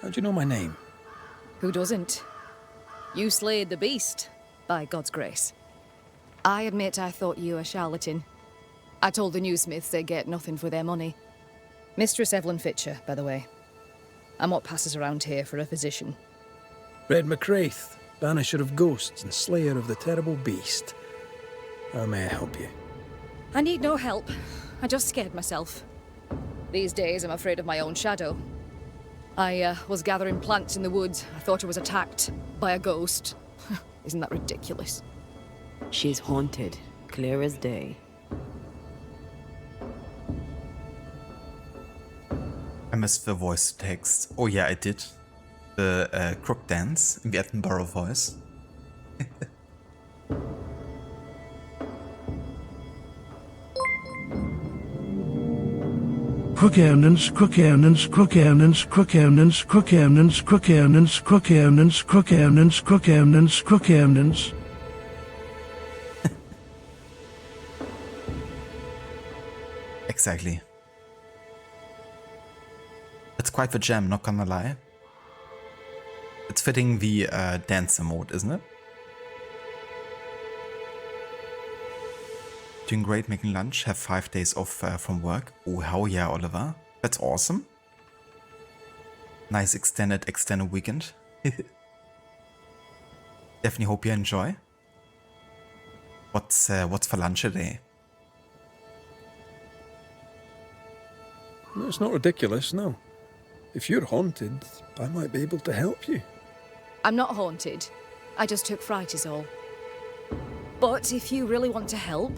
[SPEAKER 5] How do you know my name?
[SPEAKER 13] Who doesn't? You slayed the beast, by God's grace. I admit I thought you a charlatan. I told the newsmiths they get nothing for their money. Mistress Evelyn Fitcher, by the way. I'm what passes around here for a physician.
[SPEAKER 5] Red McCraith, Banisher of Ghosts and Slayer of the Terrible Beast. How may I help you?
[SPEAKER 13] I need no help. I just scared myself. These days, I'm afraid of my own shadow. I was gathering plants in the woods. I thought I was attacked by a ghost. Isn't that ridiculous?
[SPEAKER 7] She's haunted, clear as day.
[SPEAKER 1] I missed the voice text. Oh yeah, I did. The crook dance in the Edinburgh voice.
[SPEAKER 16] Crookernance, Crookernance, Crookernance, Crookernance, Crookernance, Crookernance, Crookernance, Crookernance, Crookernance, Crookernance.
[SPEAKER 1] Exactly. It's quite the jam, not gonna lie. It's fitting the dancer mode, isn't it? Doing great, making lunch, have 5 days off from work. Oh, hell yeah, Oliver. That's awesome. Nice extended weekend. Definitely hope you enjoy. What's for lunch today?
[SPEAKER 5] It's not ridiculous, no. If you're haunted, I might be able to help you.
[SPEAKER 13] I'm not haunted. I just took fright is all. But if you really want to help,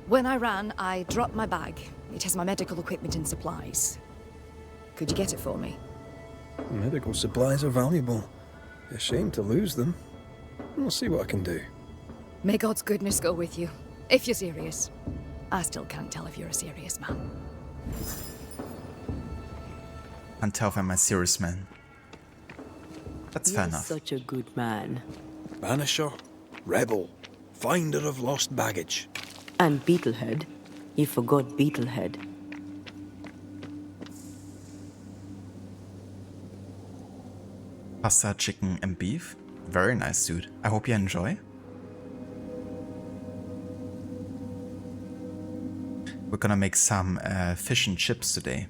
[SPEAKER 13] when I ran, I dropped my bag. It has my medical equipment and supplies. Could you get it for me?
[SPEAKER 5] Medical supplies are valuable. A shame to lose them. I'll see what I can do.
[SPEAKER 13] May God's goodness go with you, if you're serious. I still can't tell if you're a serious man.
[SPEAKER 1] Can't tell if I'm a serious man. That's fair enough.
[SPEAKER 7] Such a good man.
[SPEAKER 5] Banisher, rebel, finder of lost baggage.
[SPEAKER 7] And Beetlehead. You forgot Beetlehead.
[SPEAKER 1] Pasta, chicken and beef. Very nice, dude. I hope you enjoy. We're gonna make some fish and chips today.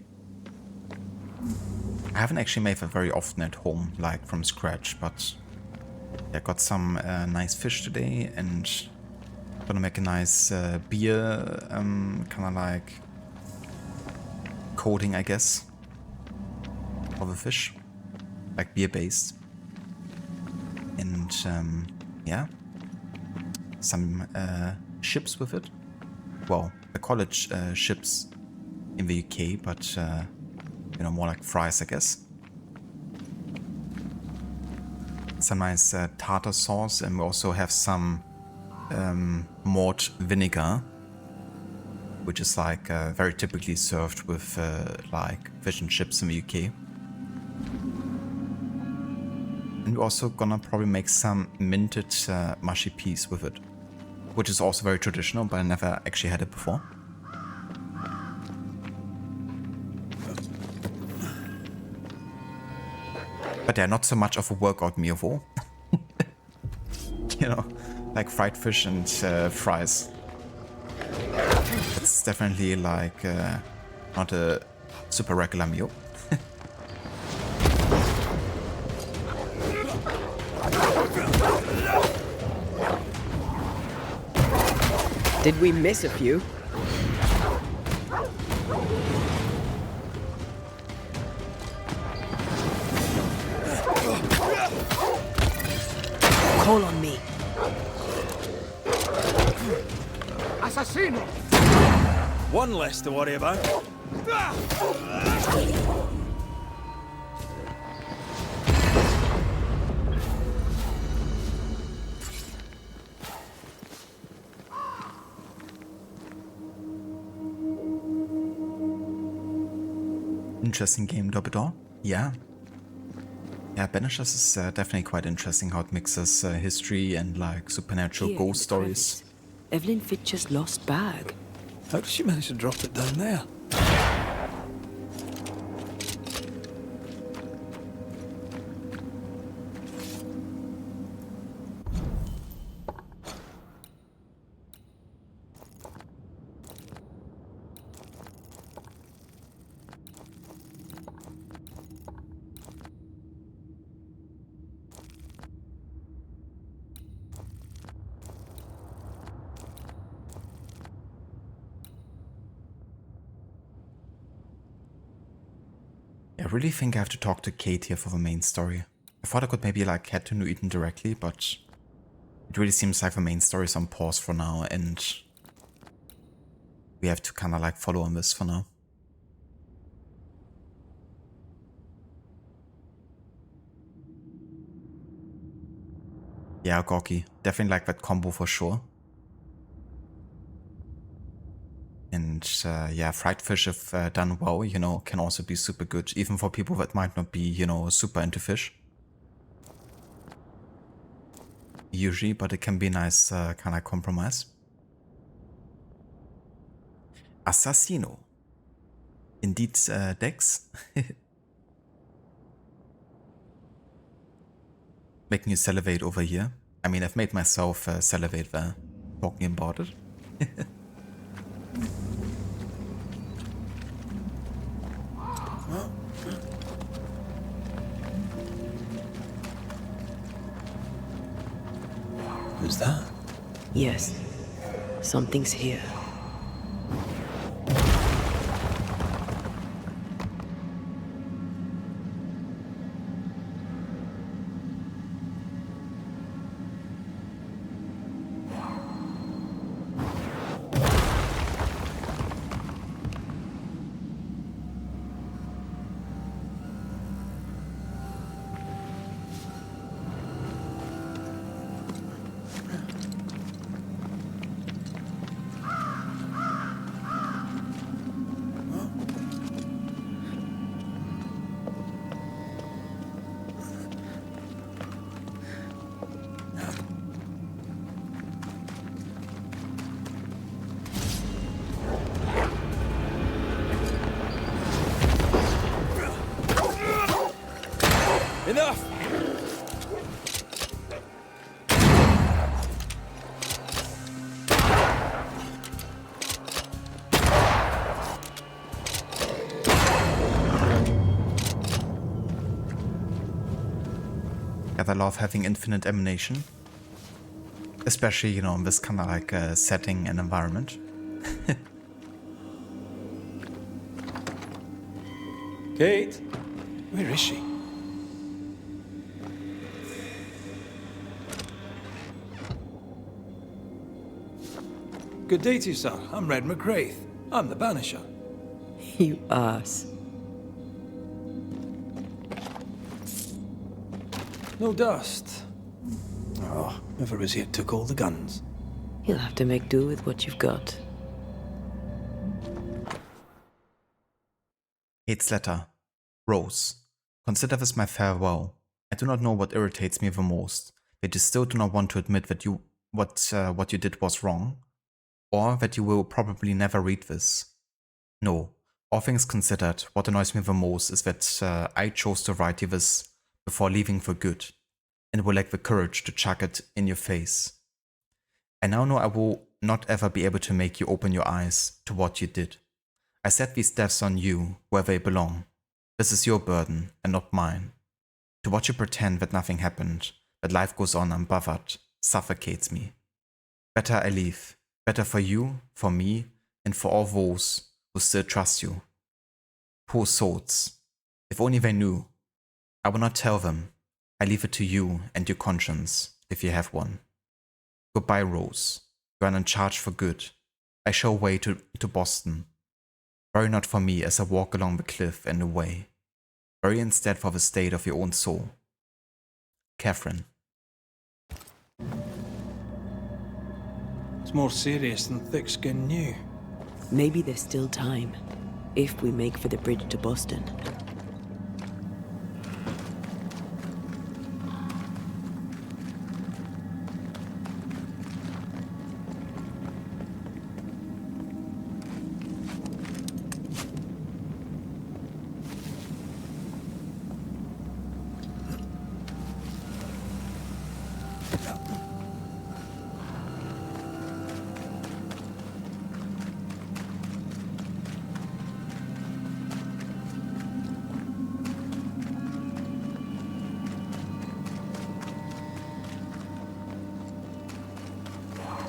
[SPEAKER 1] I haven't actually made that very often at home, like from scratch, but I got some nice fish today and gonna make a nice beer, kind of like coating, I guess, of the fish, like beer based. And yeah, some chips with it. Well, I call it chips in the UK, but you know, more like fries, I guess. Some nice tartar sauce, and we also have some malt vinegar, which is like very typically served with like fish and chips in the UK. And we're also gonna probably make some minted mushy peas with it, which is also very traditional, but I never actually had it before. But they're not so much of a workout meal though. You know, like fried fish and fries. It's definitely like not a super regular meal.
[SPEAKER 6] Did we miss a few? Call on me.
[SPEAKER 5] Assassino! One less to worry about.
[SPEAKER 1] Interesting game, Dobidor. Yeah. Yeah, Banishers is definitely quite interesting how it mixes history and like supernatural
[SPEAKER 7] Here
[SPEAKER 1] ghost
[SPEAKER 7] in the
[SPEAKER 1] stories.
[SPEAKER 7] Evelyn Fitcher's lost bag.
[SPEAKER 5] How did she manage to drop it down there?
[SPEAKER 1] I really think I have to talk to Kate here for the main story. I thought I could maybe like head to New Eden directly, but it really seems like the main story is on pause for now, and we have to kind of like follow on this for now. Yeah, Gorky. Definitely like that combo for sure. And yeah, fried fish, if done well, you know, can also be super good, even for people that might not be, you know, super into fish. Usually, but it can be a nice kind of compromise. Assassino. Indeed, Dex. Making you salivate over here. I mean, I've made myself salivate there, talking about it.
[SPEAKER 5] Who's that?
[SPEAKER 7] Yes, something's here.
[SPEAKER 5] Enough!
[SPEAKER 1] Yeah, I love having infinite ammunition. Especially, you know, in this kind of like setting and environment.
[SPEAKER 5] Kate? Where is she? Good day to you, sir. I'm Red McGrath. I'm the Banisher.
[SPEAKER 7] You ass.
[SPEAKER 5] No dust. Oh, whoever was here took all the guns.
[SPEAKER 7] You'll have to make do with what you've got.
[SPEAKER 1] Kate's letter. Rose. Consider this my farewell. I do not know what irritates me the most. That you still do not want to admit that what you did was wrong. Or that you will probably never read this. No, all things considered, what annoys me the most is that I chose to write you this before leaving for good, and will lack the courage to chuck it in your face. I now know I will not ever be able to make you open your eyes to what you did. I set these deaths on you where they belong. This is your burden and not mine. To watch you pretend that nothing happened, that life goes on unbothered, suffocates me. Better I leave. Better for you, for me, and for all those who still trust you. Poor souls. If only they knew. I will not tell them. I leave it to you and your conscience, if you have one. Goodbye, Rose. You are in charge for good. I show way to Boston. Worry not for me as I walk along the cliff and away. Worry instead for the state of your own soul. Catherine.
[SPEAKER 5] It's more serious than thick-skinned knew.
[SPEAKER 7] Maybe there's still time, if we make for the bridge to Boston.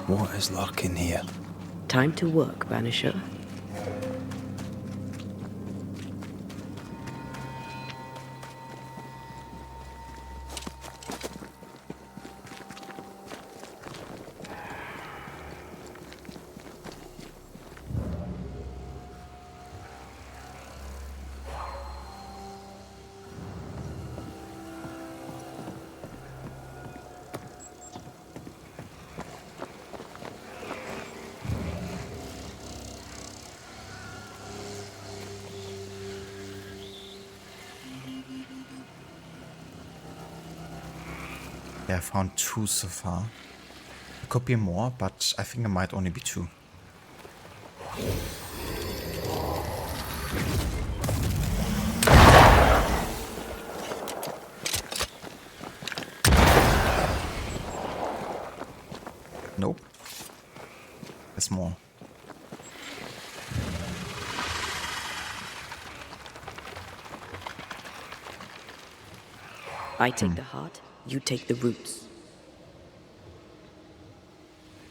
[SPEAKER 5] What is lurking here?
[SPEAKER 7] Time to work, Banisher.
[SPEAKER 1] Yeah, I found 2 so far. It could be more, but I think it might only be 2. Nope. There's more.
[SPEAKER 7] I take the heart, you take the roots.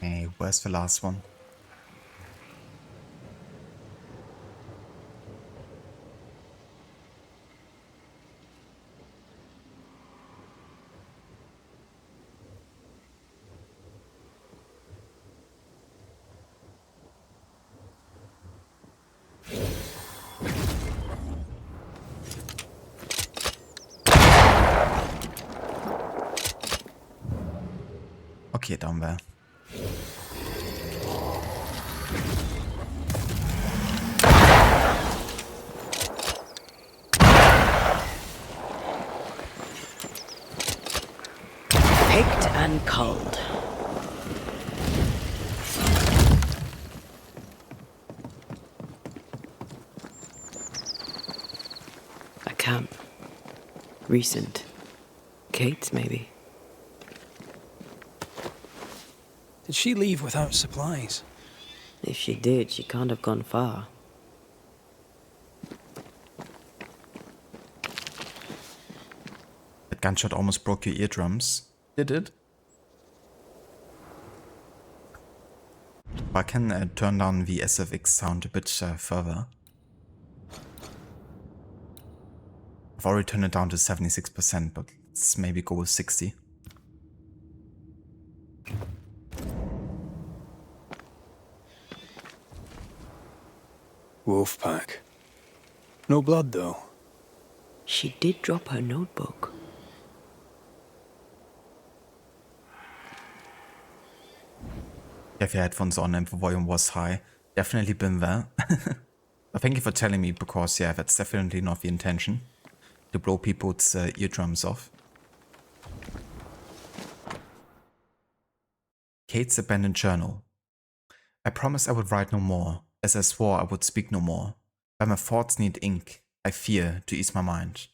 [SPEAKER 1] Hey, where's the last one? Okay, down there.
[SPEAKER 7] Picked and culled. A camp. Recent. Kate's, maybe.
[SPEAKER 5] Did she leave without supplies?
[SPEAKER 7] If she did, she can't have gone far.
[SPEAKER 1] That gunshot almost broke your eardrums. Did it? I can turn down the SFX sound a bit further. I've already turned it down to 76%, but let's maybe go with 60.
[SPEAKER 5] Wolfpack. No blood, though.
[SPEAKER 7] She did drop her notebook.
[SPEAKER 1] Have your headphones on and the volume was high. Definitely been there. But thank you for telling me, because yeah, that's definitely not the intention. To blow people's eardrums off. Kate's abandoned journal. I promised I would write no more, as I swore I would speak no more. But my thoughts need ink, I fear, to ease my mind.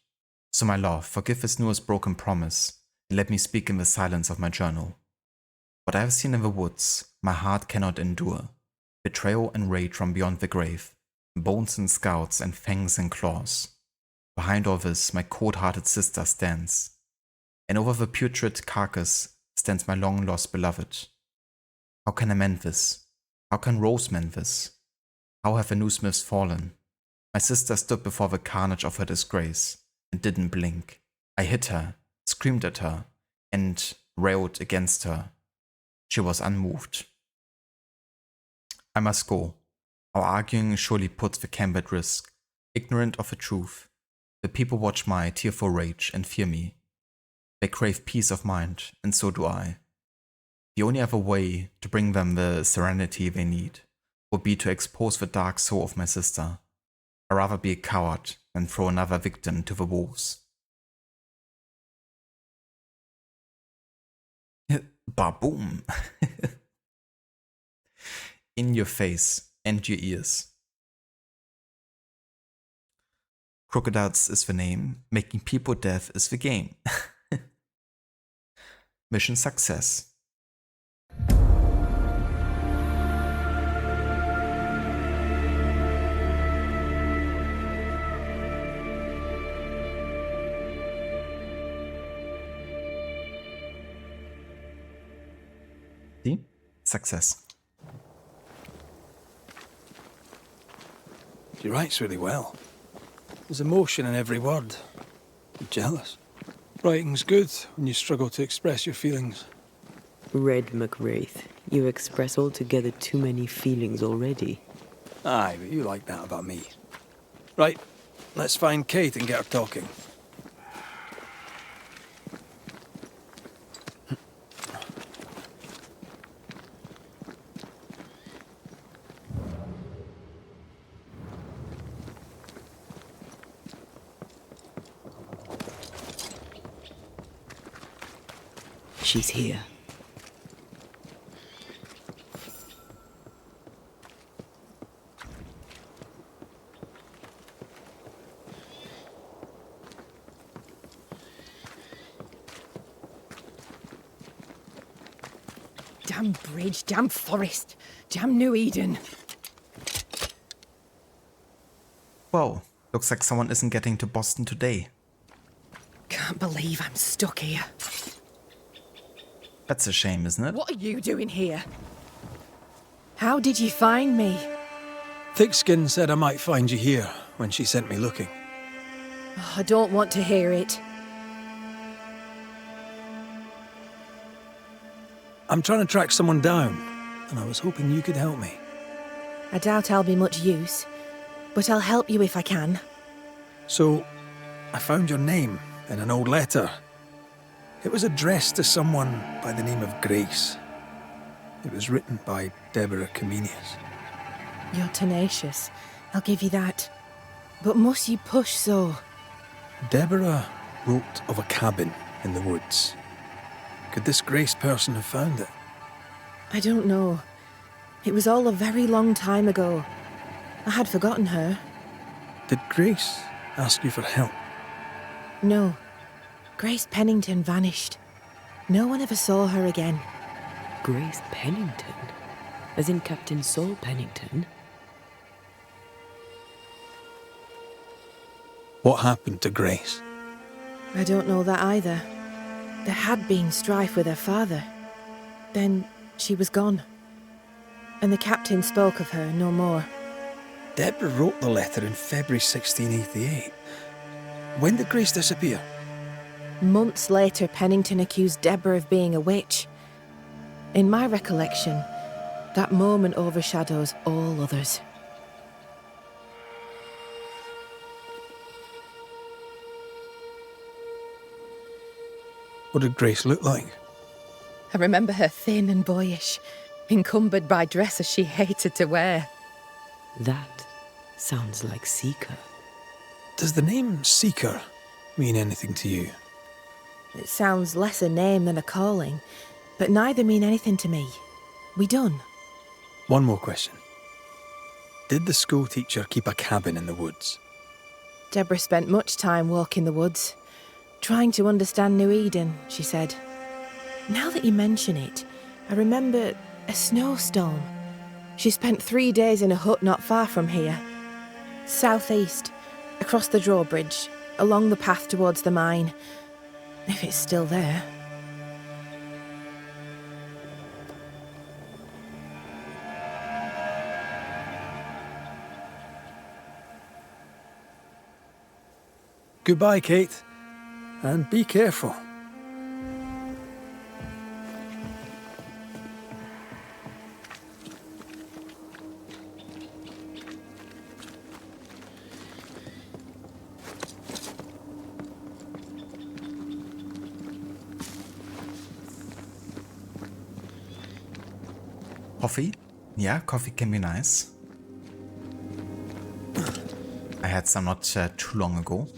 [SPEAKER 1] So my love, forgive this newest broken promise, and let me speak in the silence of my journal. What I have seen in the woods, my heart cannot endure. Betrayal and rage from beyond the grave, bones and scouts and fangs and claws. Behind all this, my cold-hearted sister stands, and over the putrid carcass stands my long-lost beloved. How can I mend this? How can Rose mend this? How have the new smiths fallen? My sister stood before the carnage of her disgrace and didn't blink. I hit her, screamed at her, and railed against her. She was unmoved. I must go. Our arguing surely puts the camp at risk. Ignorant of the truth, the people watch my tearful rage and fear me. They crave peace of mind, and so do I. The only other way to bring them the serenity they need would be to expose the dark soul of my sister. I'd rather be a coward than throw another victim to the wolves. Baboom! In your face and your ears. Crocodiles is the name, making people death is the game. Mission success. success.
[SPEAKER 5] She writes really well. There's emotion in every word. I'm jealous. Writing's good when you struggle to express your feelings.
[SPEAKER 7] Red McWraith, you express altogether too many feelings already.
[SPEAKER 5] Aye, but you like that about me. Right, let's find Kate and get her talking.
[SPEAKER 7] She's here.
[SPEAKER 13] Damn bridge, damn forest, damn New Eden.
[SPEAKER 1] Well, looks like someone isn't getting to Boston today.
[SPEAKER 13] Can't believe I'm stuck here.
[SPEAKER 1] That's a shame, isn't it?
[SPEAKER 13] What are you doing here? How did you find me?
[SPEAKER 5] Thickskin said I might find you here when she sent me looking.
[SPEAKER 13] Oh, I don't want to hear it.
[SPEAKER 5] I'm trying to track someone down, and I was hoping you could help me.
[SPEAKER 13] I doubt I'll be much use, but I'll help you if I can.
[SPEAKER 5] So, I found your name in an old letter. It was addressed to someone by the name of Grace. It was written by Deborah Comenius.
[SPEAKER 13] You're tenacious, I'll give you that. But must you push so?
[SPEAKER 5] Deborah wrote of a cabin in the woods. Could this Grace person have found it?
[SPEAKER 13] I don't know. It was all a very long time ago. I had forgotten her.
[SPEAKER 5] Did Grace ask you for help?
[SPEAKER 13] No. Grace Pennington vanished. No one ever saw her again.
[SPEAKER 7] Grace Pennington? As in Captain Saul Pennington?
[SPEAKER 5] What happened to Grace?
[SPEAKER 13] I don't know that either. There had been strife with her father. Then she was gone. And the captain spoke of her no more.
[SPEAKER 5] Deborah wrote the letter in February 1688. When did Grace disappear?
[SPEAKER 13] Months later, Pennington accused Deborah of being a witch. In my recollection, that moment overshadows all others.
[SPEAKER 5] What did Grace look like?
[SPEAKER 13] I remember her thin and boyish, encumbered by dresses she hated to wear.
[SPEAKER 7] That sounds like Seeker.
[SPEAKER 5] Does the name Seeker mean anything to you?
[SPEAKER 13] It sounds less a name than a calling, but neither mean anything to me. We done.
[SPEAKER 5] One more question. Did the school teacher keep a cabin in the woods?
[SPEAKER 13] Deborah spent much time walking the woods, trying to understand New Eden, she said. Now that you mention it, I remember a snowstorm. She spent 3 days in a hut not far from here. Southeast, across the drawbridge, along the path towards the mine. If it's still there.
[SPEAKER 5] Goodbye, Kate. And be careful.
[SPEAKER 1] Coffee? Yeah, coffee can be nice. I had some not too long ago.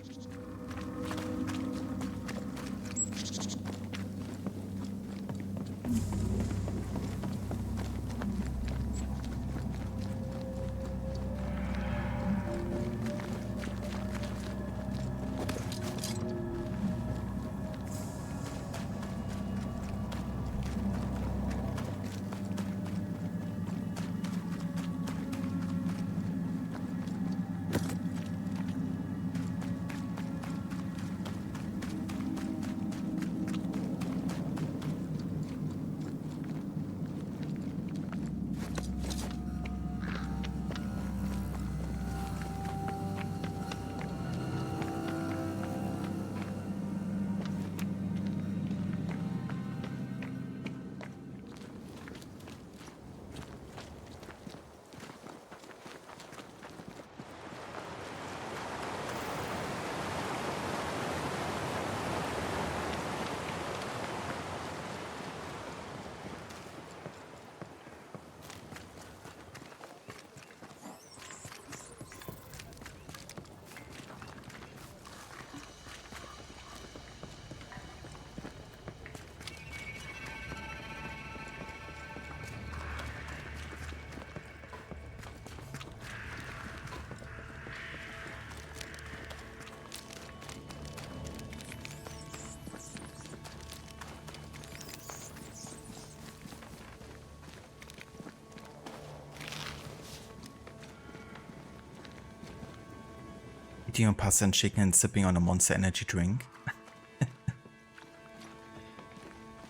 [SPEAKER 1] eating a pasta and chicken and sipping on a Monster Energy drink.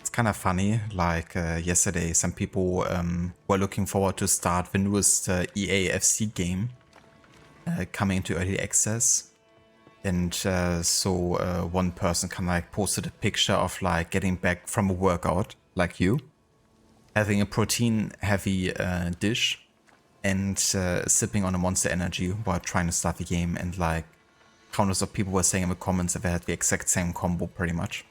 [SPEAKER 1] It's kind of funny, like yesterday some people were looking forward to start the newest EA FC game coming into early access. And so one person kind of like posted a picture of like getting back from a workout, like you, having a protein heavy dish and sipping on a Monster Energy while trying to start the game, and like countless of people were saying in the comments that they had the exact same combo pretty much.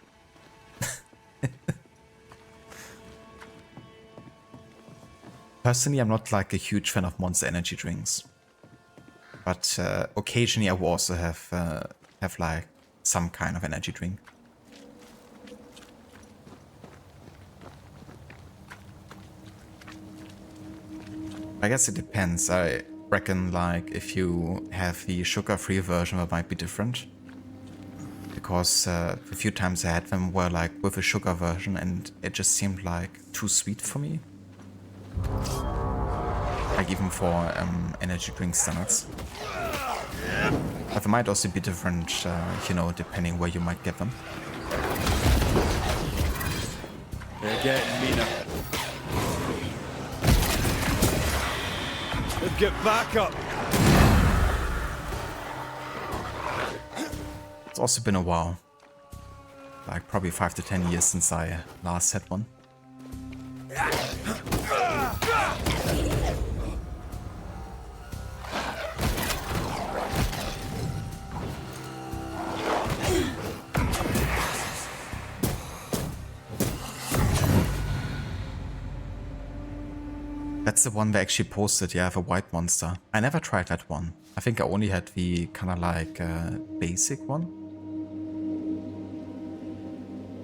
[SPEAKER 1] Personally, I'm not like a huge fan of Monster Energy drinks, but occasionally I will also have like some kind of energy drink. I guess it depends. I reckon like if you have the sugar-free version, it might be different. Because the few times I had them were like with a sugar version and it just seemed like too sweet for me. Like even for energy drink standards. But they might also be different, you know, depending where you might get them.
[SPEAKER 3] They're getting meaner. Let's get back up.
[SPEAKER 1] It's also been a while. Like probably 5 to 10 years since I last had one. That's the one they actually posted, yeah, the white monster. I never tried that one. I think I only had the kind of like basic one.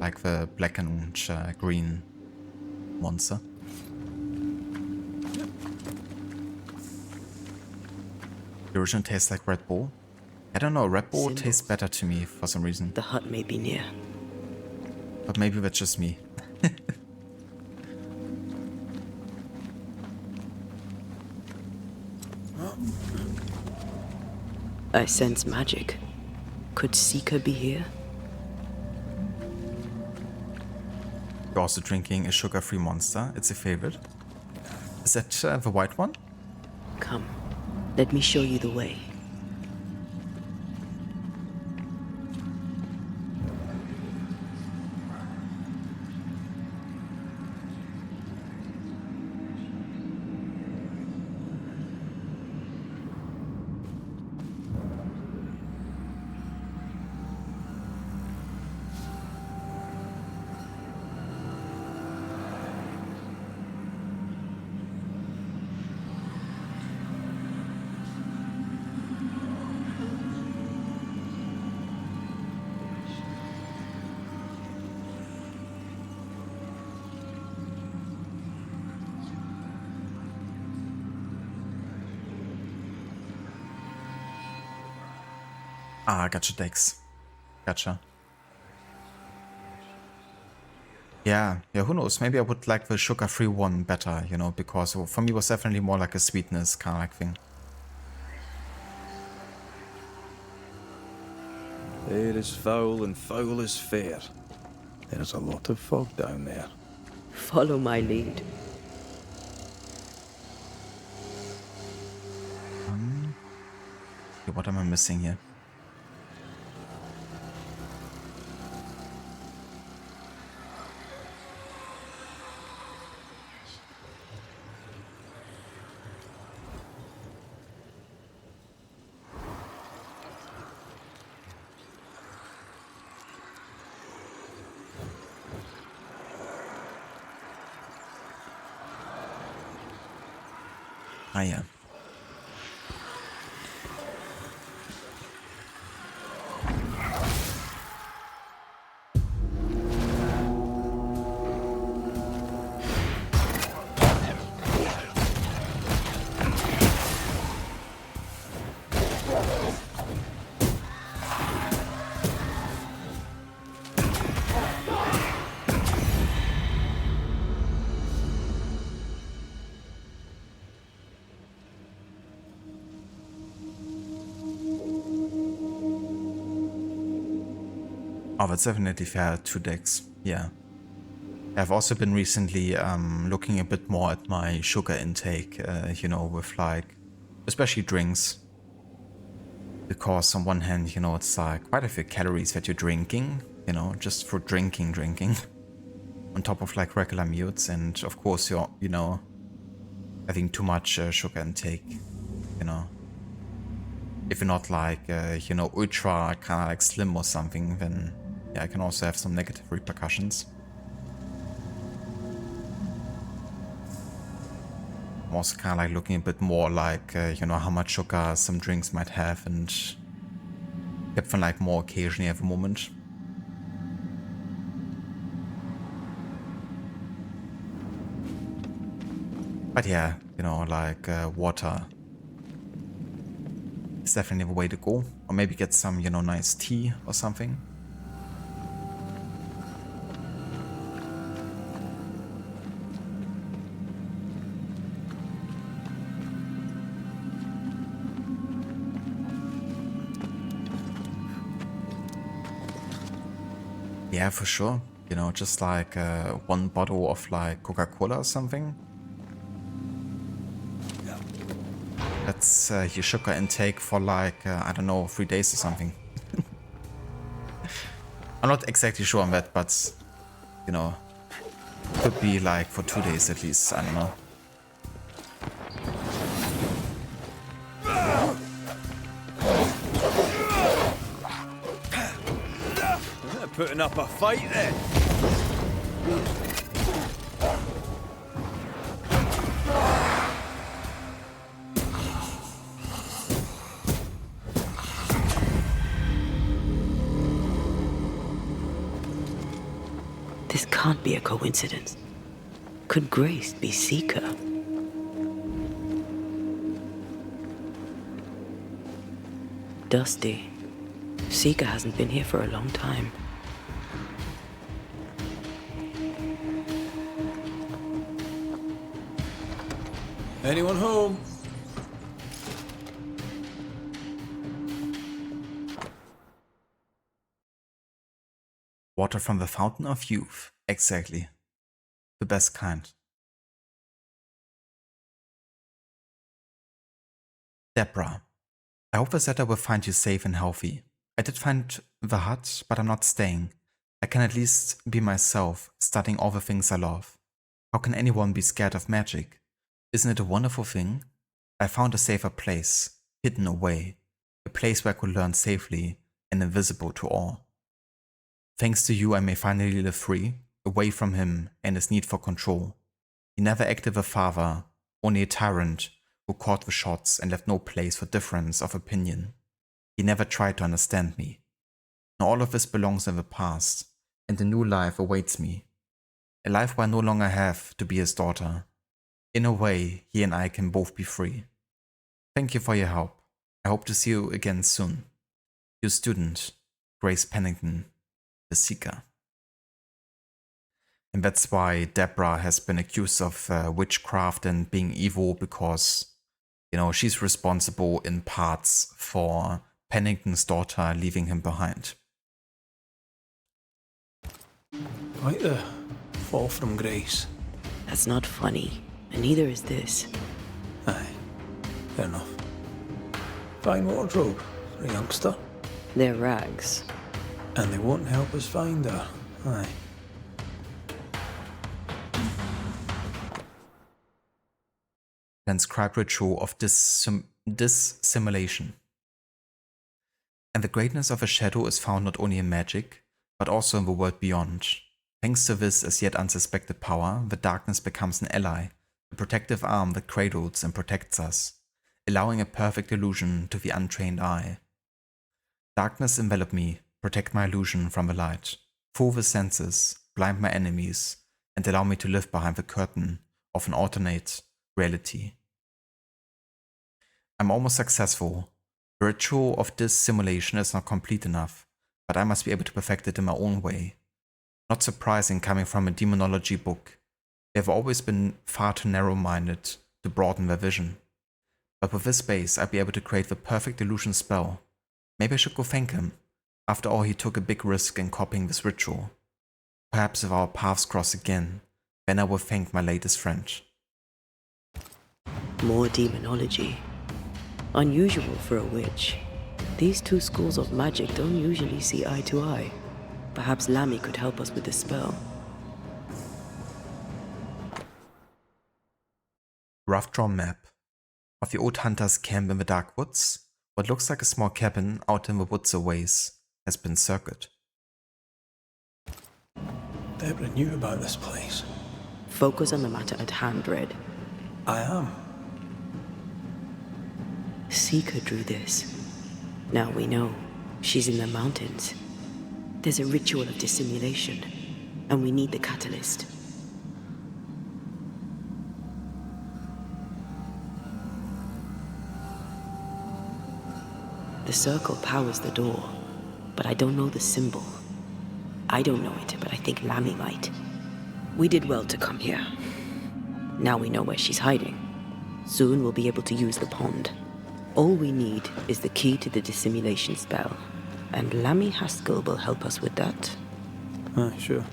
[SPEAKER 1] Like the black and green monster. The original tastes like Red Bull. I don't know, Red Bull tastes better to me for some reason.
[SPEAKER 7] The hut may be near.
[SPEAKER 1] But maybe that's just me.
[SPEAKER 7] I sense magic. Could Seeker be here?
[SPEAKER 1] You're also drinking a sugar-free monster. It's a favorite. Is that the white one?
[SPEAKER 7] Come, let me show you the way.
[SPEAKER 1] Ah, gotcha, Dex. Gotcha. Yeah, who knows? Maybe I would like the sugar-free one better, you know, because for me it was definitely more like a sweetness kind of like thing.
[SPEAKER 17] Air is foul and foul is fair. There's a lot of fog down there.
[SPEAKER 7] Follow my lead.
[SPEAKER 1] Okay, what am I missing here? Ah, yeah. Oh, that's definitely fair, 2 decks, yeah. I've also been recently looking a bit more at my sugar intake, you know, with like, especially drinks. Because on one hand, you know, it's like quite a few calories that you're drinking, you know, just for drinking. On top of like regular meals, and of course you're, you know, having too much sugar intake, you know. If you're not like, you know, ultra kind of like slim or something, then yeah, it can also have some negative repercussions. I'm also kind of like looking a bit more like, you know, how much sugar some drinks might have, and kept from like more occasionally at the moment. But yeah, you know, like water is definitely the way to go. Or maybe get some, you know, nice tea or something. Yeah, for sure. You know, just like one bottle of like Coca-Cola or something. That's your sugar intake for like, I don't know, 3 days or something. I'm not exactly sure on that, but, you know, could be like for 2 days at least, I don't know.
[SPEAKER 17] Putting up a fight then.
[SPEAKER 7] This can't be a coincidence. Could Grace be Seeker? Dusty. Seeker hasn't been here for a long time.
[SPEAKER 5] Anyone home?
[SPEAKER 1] Water from the fountain of youth. Exactly. The best kind. Deborah. I hope the setter will find you safe and healthy. I did find the hut, but I'm not staying. I can at least be myself, studying all the things I love. How can anyone be scared of magic? Isn't it a wonderful thing? I found a safer place, hidden away, a place where I could learn safely and invisible to all. Thanks to you, I may finally live free, away from him and his need for control. He never acted a father, only a tyrant who called the shots and left no place for difference of opinion. He never tried to understand me. Now all of this belongs in the past, and a new life awaits me. A life where I no longer have to be his daughter. In a way, he and I can both be free. Thank you for your help. I hope to see you again soon. Your student, Grace Pennington, the Seeker. And that's why Deborah has been accused of witchcraft and being evil, because, you know, she's responsible in parts for Pennington's daughter leaving him behind.
[SPEAKER 5] Quite the fall from grace.
[SPEAKER 7] That's not funny, and neither is this.
[SPEAKER 5] Aye, fair enough. Fine wardrobe for a youngster.
[SPEAKER 7] They're rags.
[SPEAKER 5] And they won't help us find her. Aye.
[SPEAKER 1] Transcribe ritual of dissimulation. And the greatness of a shadow is found not only in magic, but also in the world beyond. Thanks to this as yet unsuspected power, the darkness becomes an ally, a protective arm that cradles and protects us, allowing a perfect illusion to the untrained eye. Darkness envelop me, protect my illusion from the light, fool the senses, blind my enemies, and allow me to live behind the curtain of an alternate reality. I'm almost successful. The ritual of dissimulation is not complete enough, but I must be able to perfect it in my own way. Not surprising coming from a demonology book. They have always been far too narrow-minded to broaden their vision. But with this base, I'll be able to create the perfect illusion spell. Maybe I should go thank him. After all, he took a big risk in copying this ritual. Perhaps if our paths cross again, then I will thank my latest friend.
[SPEAKER 7] More demonology. Unusual for a witch. These two schools of magic don't usually see eye to eye. Perhaps Lammy could help us with the spell.
[SPEAKER 1] Rough drawn map of the old hunter's camp in the dark woods. What looks like a small cabin out in the woods a ways has been circled.
[SPEAKER 5] Deborah knew about this place.
[SPEAKER 7] Focus on the matter at hand, Red.
[SPEAKER 5] I am.
[SPEAKER 7] Seeker drew this. Now we know. She's in the mountains. There's a ritual of dissimulation, and we need the catalyst. The circle powers the door, but I don't know the symbol. I don't know it, but I think Lammy might. We did well to come here. Now we know where she's hiding. Soon we'll be able to use the pond. All we need is the key to the dissimulation spell, and Lammy Haskell will help us with that.
[SPEAKER 5] Sure.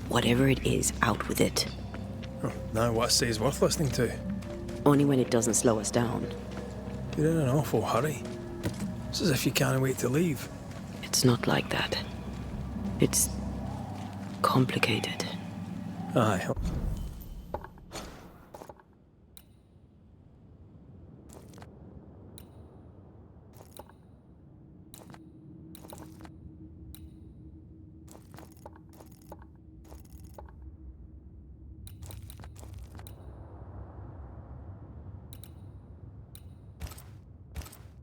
[SPEAKER 7] Whatever it is, out with it.
[SPEAKER 5] Oh, now what stays worth listening to?
[SPEAKER 7] Only when it doesn't slow us down.
[SPEAKER 5] You're in an awful hurry. It's as if you can't wait to leave.
[SPEAKER 7] It's not like that. It's complicated.
[SPEAKER 5] Aye.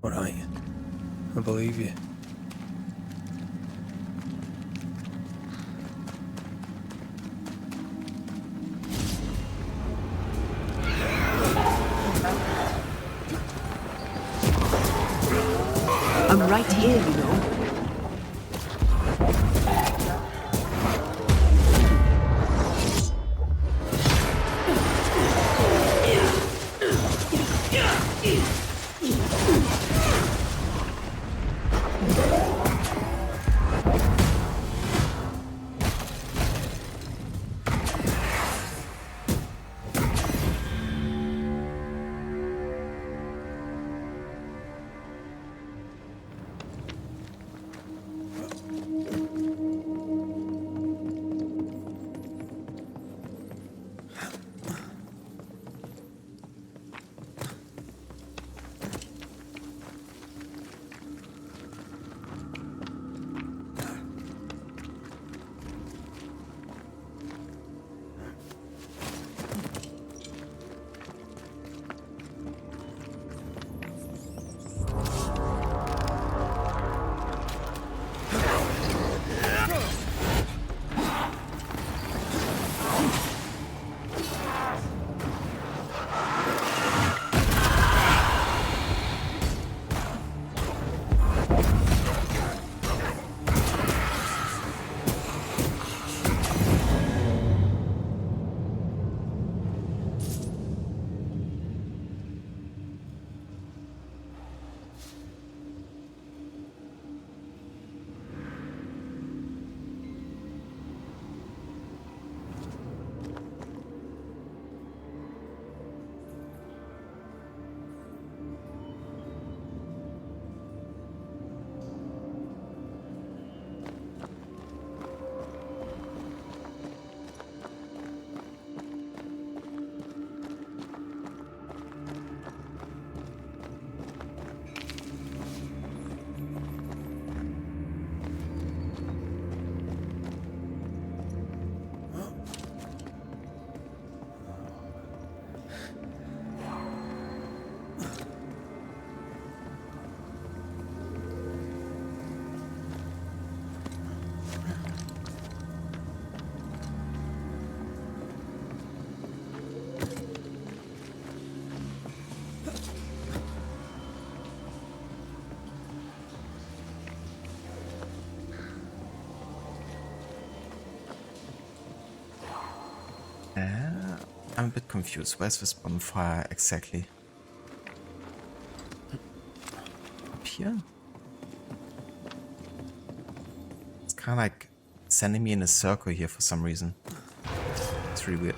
[SPEAKER 5] All right. I believe you.
[SPEAKER 7] I'm right here, you know.
[SPEAKER 1] I'm a bit confused. Where's this bonfire exactly? Up here? It's kind of like sending me in a circle here for some reason. It's really weird.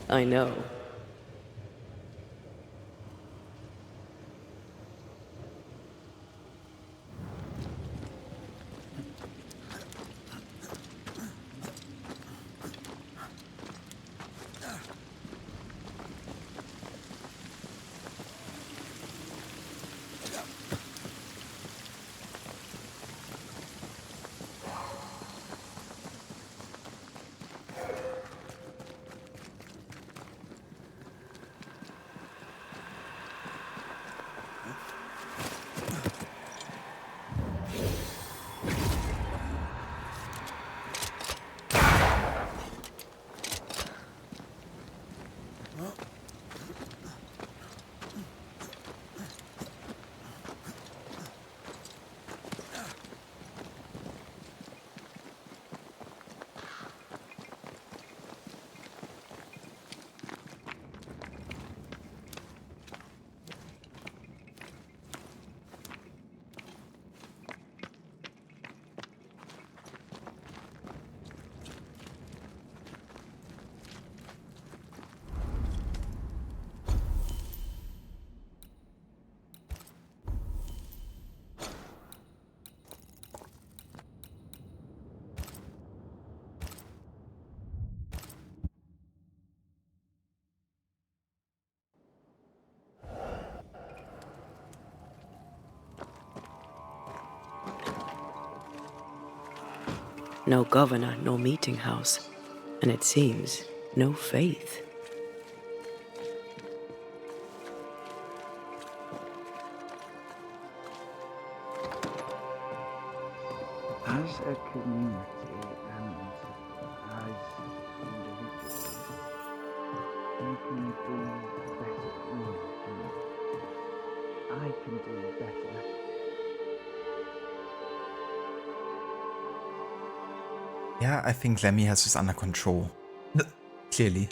[SPEAKER 7] I know. No governor, no meeting house. And it seems, no faith.
[SPEAKER 17] As a community and as individuals, we can do better. I can do better.
[SPEAKER 1] Yeah, I think Lemmy has this under control. Clearly.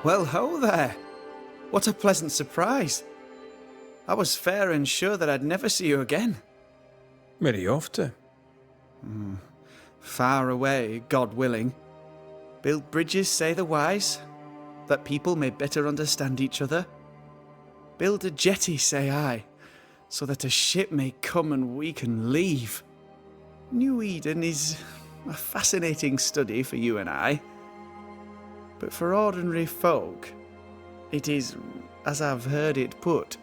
[SPEAKER 18] Well, ho there! What a pleasant surprise. I was fair and sure that I'd never see you again.
[SPEAKER 5] Where are you off to?
[SPEAKER 18] Far away, God willing. Build bridges, say the wise, that people may better understand each other. Build a jetty, say I, so that a ship may come and we can leave. New Eden is a fascinating study for you and I. But for ordinary folk, it is, as I've heard it put,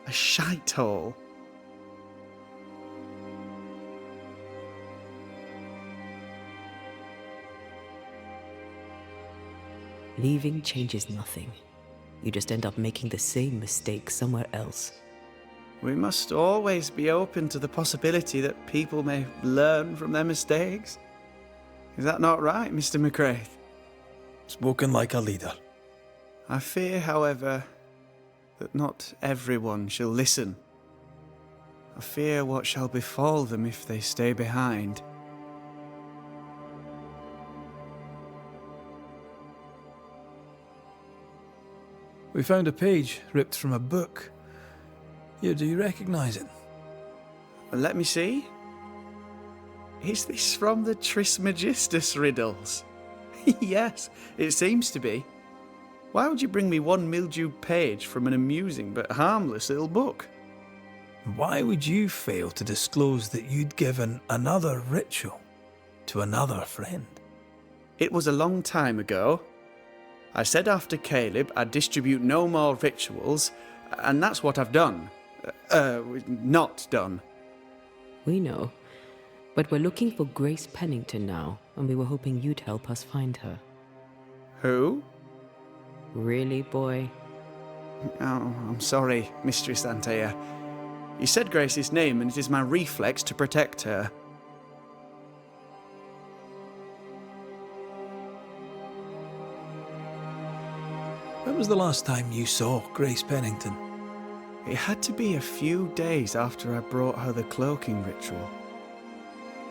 [SPEAKER 18] a shite hole.
[SPEAKER 7] Leaving changes nothing. You just end up making the same mistake somewhere else.
[SPEAKER 18] We must always be open to the possibility that people may learn from their mistakes. Is that not right, Mr. McCraith?
[SPEAKER 5] Spoken like a leader.
[SPEAKER 18] I fear, however, that not everyone shall listen. I fear what shall befall them if they stay behind.
[SPEAKER 5] We found a page ripped from a book. Here, do you recognize it?
[SPEAKER 18] Let me see. Is this from the Trismegistus riddles? Yes, it seems to be. Why would you bring me one mildewed page from an amusing but harmless little book?
[SPEAKER 5] Why would you fail to disclose that you'd given another ritual to another friend?
[SPEAKER 18] It was a long time ago. I said after Caleb I'd distribute no more rituals, and that's what I've done. Not done.
[SPEAKER 7] We know. But we're looking for Grace Pennington now, and we were hoping you'd help us find her.
[SPEAKER 18] Who?
[SPEAKER 7] Really, boy?
[SPEAKER 18] Oh, I'm sorry, Mistress Antea. You said Grace's name, and it is my reflex to protect her.
[SPEAKER 5] When was the last time you saw Grace Pennington?
[SPEAKER 18] It had to be a few days after I brought her the cloaking ritual.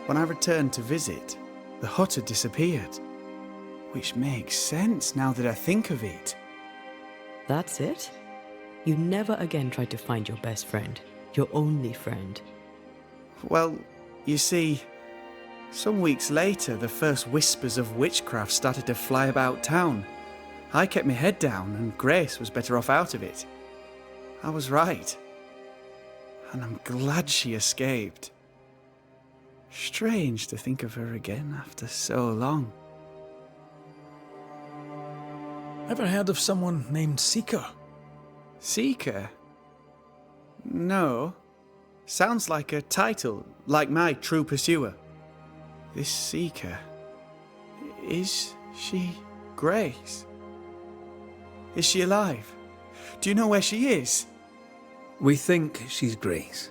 [SPEAKER 18] When I returned to visit, the hut had disappeared. Which makes sense now that I think of it.
[SPEAKER 7] That's it? You never again tried to find your best friend, your only friend.
[SPEAKER 18] Well, you see, some weeks later the first whispers of witchcraft started to fly about town. I kept my head down and Grace was better off out of it. I was right. And I'm glad she escaped. Strange to think of her again after so long.
[SPEAKER 5] Ever heard of someone named Seeker?
[SPEAKER 18] Seeker? No. Sounds like a title, like my true pursuer. This Seeker... Is she Grace? Is she alive? Do you know where she is?
[SPEAKER 5] We think she's Grace.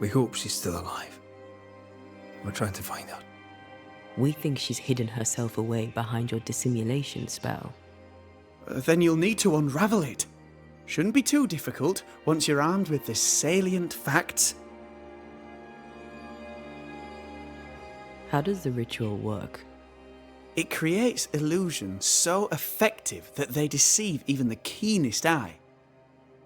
[SPEAKER 5] We hope she's still alive. We're trying to find her.
[SPEAKER 7] We think she's hidden herself away behind your dissimulation spell.
[SPEAKER 18] Then you'll need to unravel it. Shouldn't be too difficult once you're armed with the salient facts.
[SPEAKER 7] How does the ritual work?
[SPEAKER 18] It creates illusions so effective that they deceive even the keenest eye.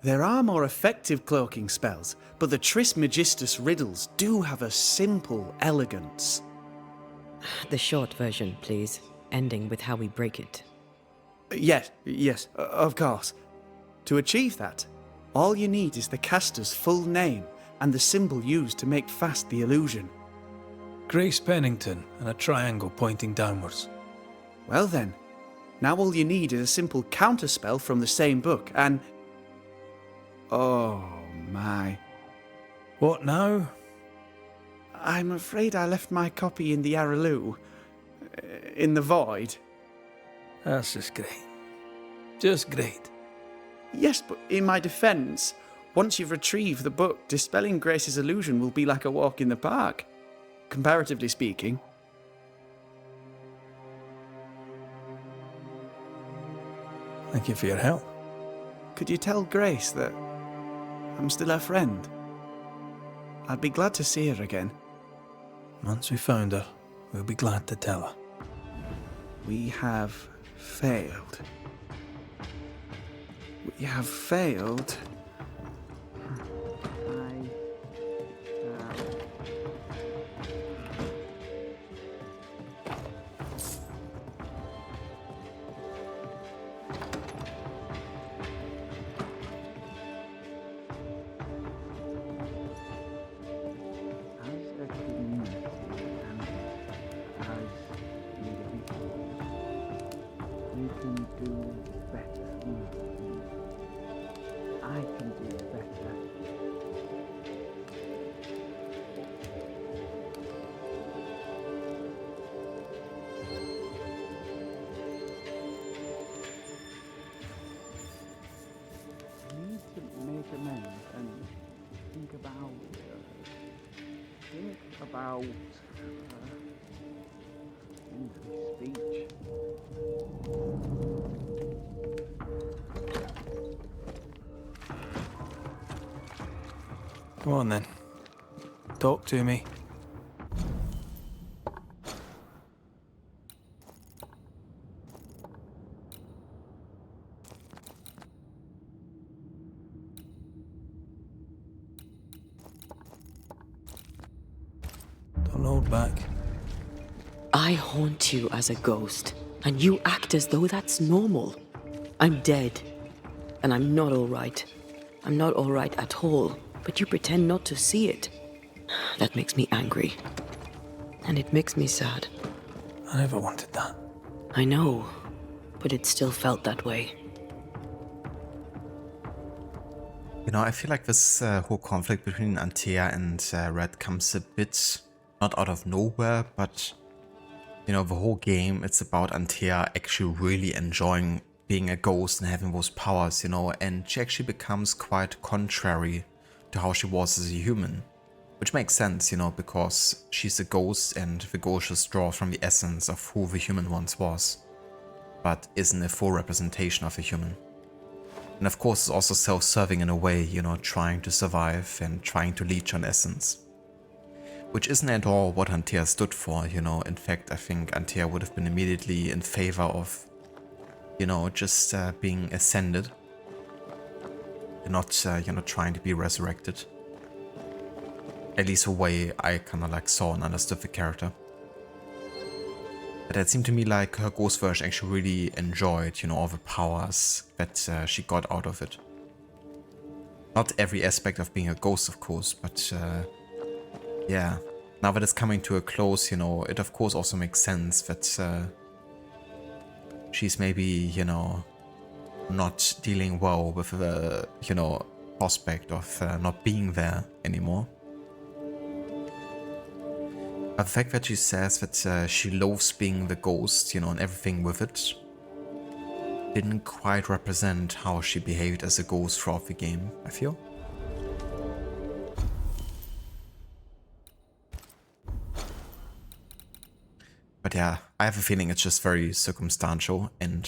[SPEAKER 18] There are more effective cloaking spells, but the Trismegistus riddles do have a simple elegance.
[SPEAKER 7] The short version, please, ending with how we break it.
[SPEAKER 18] Yes, of course. To achieve that, all you need is the caster's full name and the symbol used to make fast the illusion.
[SPEAKER 5] Grace Pennington and a triangle pointing downwards.
[SPEAKER 18] Well then, now all you need is a simple counterspell from the same book and... Oh my.
[SPEAKER 5] What now?
[SPEAKER 18] I'm afraid I left my copy in the Araloo. In the void.
[SPEAKER 5] That's just great. Just great.
[SPEAKER 18] Yes, but in my defence, once you've retrieved the book, dispelling Grace's illusion will be like a walk in the park. Comparatively speaking.
[SPEAKER 5] Thank you for your help.
[SPEAKER 18] Could you tell Grace that I'm still her friend? I'd be glad to see her again.
[SPEAKER 5] Once we found her, we'll be glad to tell her.
[SPEAKER 18] We have failed. We have failed.
[SPEAKER 5] Come on then. Talk to me. Don't hold back.
[SPEAKER 7] I haunt you as a ghost, and you act as though that's normal. I'm dead. And I'm not all right. I'm not all right at all. But you pretend not to see it. That makes me angry. And it makes me sad.
[SPEAKER 12] I never wanted that.
[SPEAKER 7] I know. But it still felt that way.
[SPEAKER 1] You know, I feel like this whole conflict between Antea and Red comes a bit not out of nowhere, but you know, the whole game, it's about Antea actually really enjoying being a ghost and having those powers, you know, and she actually becomes quite contrary to how she was as a human. Which makes sense, you know, because she's a ghost and the ghost just draws from the essence of who the human once was, but isn't a full representation of a human. And of course it's also self-serving in a way, you know, trying to survive and trying to leech on essence. Which isn't at all what Antea stood for, you know. In fact, I think Antea would have been immediately in favor of, you know, just being ascended. And not, you know, trying to be resurrected. At least the way I kind of like saw and understood the character. But it seemed to me like her ghost version actually really enjoyed, you know, all the powers that she got out of it. Not every aspect of being a ghost, of course, but yeah. Now that it's coming to a close, you know, it of course also makes sense that she's maybe, you know, not dealing well with the, you know, prospect of not being there anymore. But the fact that she says that she loathes being the ghost, you know, and everything with it, didn't quite represent how she behaved as a ghost throughout the game, I feel. But yeah, I have a feeling it's just very circumstantial and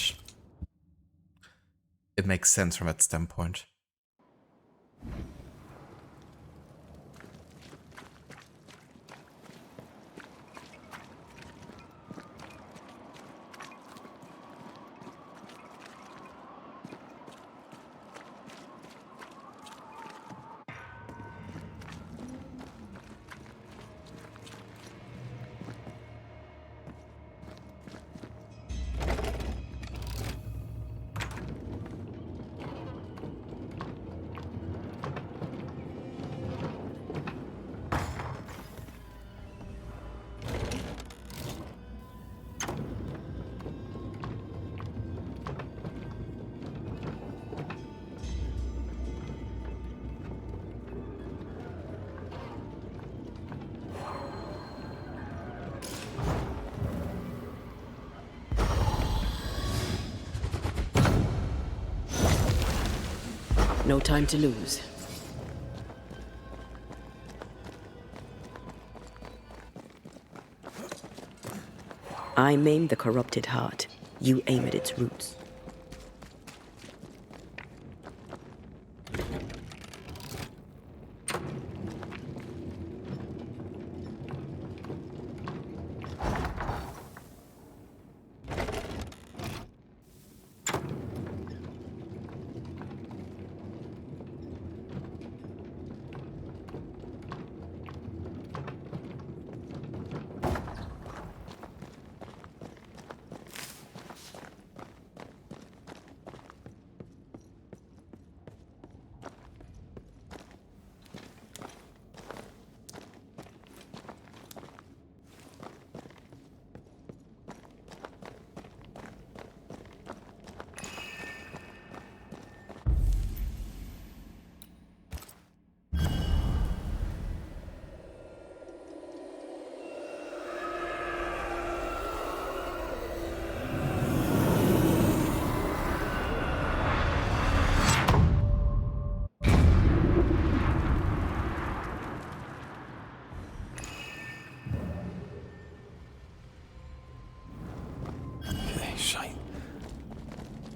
[SPEAKER 1] it makes sense from that standpoint.
[SPEAKER 7] No time to lose. I maim the corrupted heart. You aim at its roots.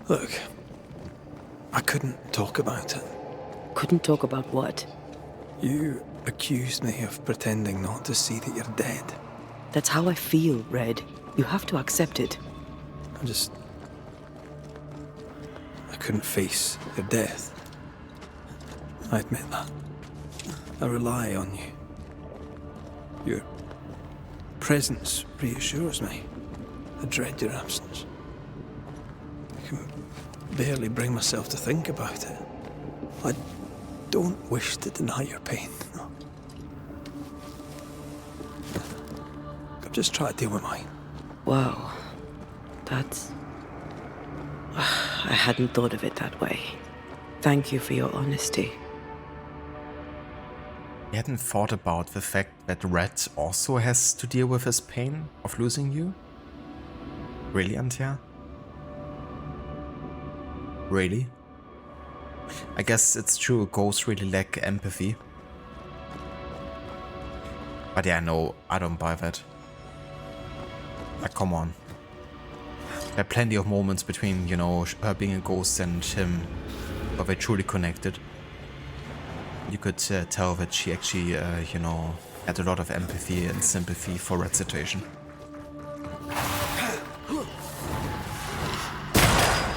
[SPEAKER 12] Look, I couldn't talk about it.
[SPEAKER 7] Couldn't talk about what?
[SPEAKER 12] You accused me of pretending not to see that you're dead.
[SPEAKER 7] That's how I feel, Red. You have to accept it.
[SPEAKER 12] I couldn't face your death. I admit that. I rely on you. Your presence reassures me. I dread your absence.
[SPEAKER 5] barely bring myself to think about it. I don't wish to deny your pain. No. I've just tried to deal with mine.
[SPEAKER 7] Wow. That's... I hadn't thought of it that way. Thank you for your honesty.
[SPEAKER 1] You hadn't thought about the fact that Red also has to deal with his pain of losing you? Really, Antia? Really? I guess it's true, ghosts really lack empathy. But yeah, no, I don't buy that. Like, come on. There are plenty of moments between, you know, her being a ghost and him where they truly connected. You could tell that she actually, you know, had a lot of empathy and sympathy for Red's situation.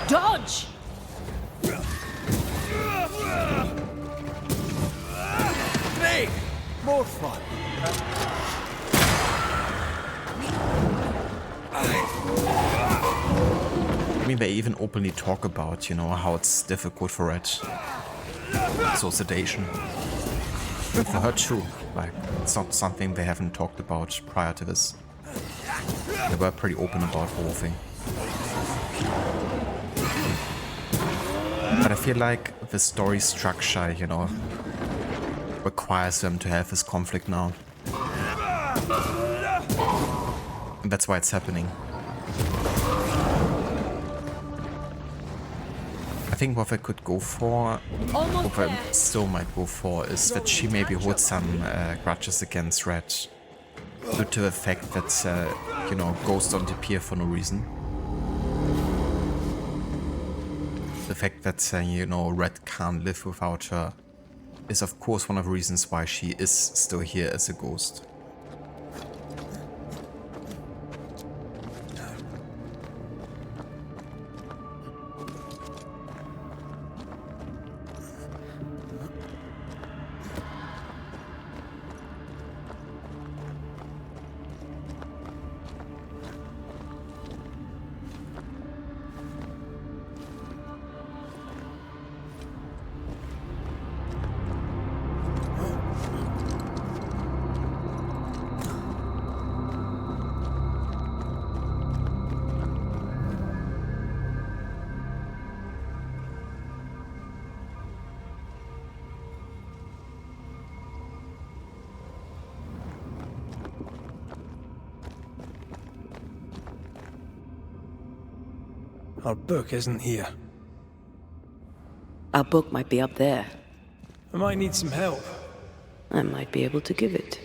[SPEAKER 11] Dodge!
[SPEAKER 3] Great! More fun!
[SPEAKER 1] I mean, they even openly talk about, you know, how it's difficult for Red. So sedation. And for her too. Like, it's not something they haven't talked about prior to this. They were pretty open about the whole thing. But I feel like the story structure, you know, requires them to have this conflict now. And that's why it's happening. I think what they could go for, what they still might go for, is that she maybe holds some grudges against Red due to the fact that, you know, ghosts don't appear for no reason. The fact that, you know, Red can't live without her is of course one of the reasons why she is still here as a ghost.
[SPEAKER 5] Our book isn't here.
[SPEAKER 7] Our book might be up there.
[SPEAKER 5] I might need some help.
[SPEAKER 7] I might be able to give it.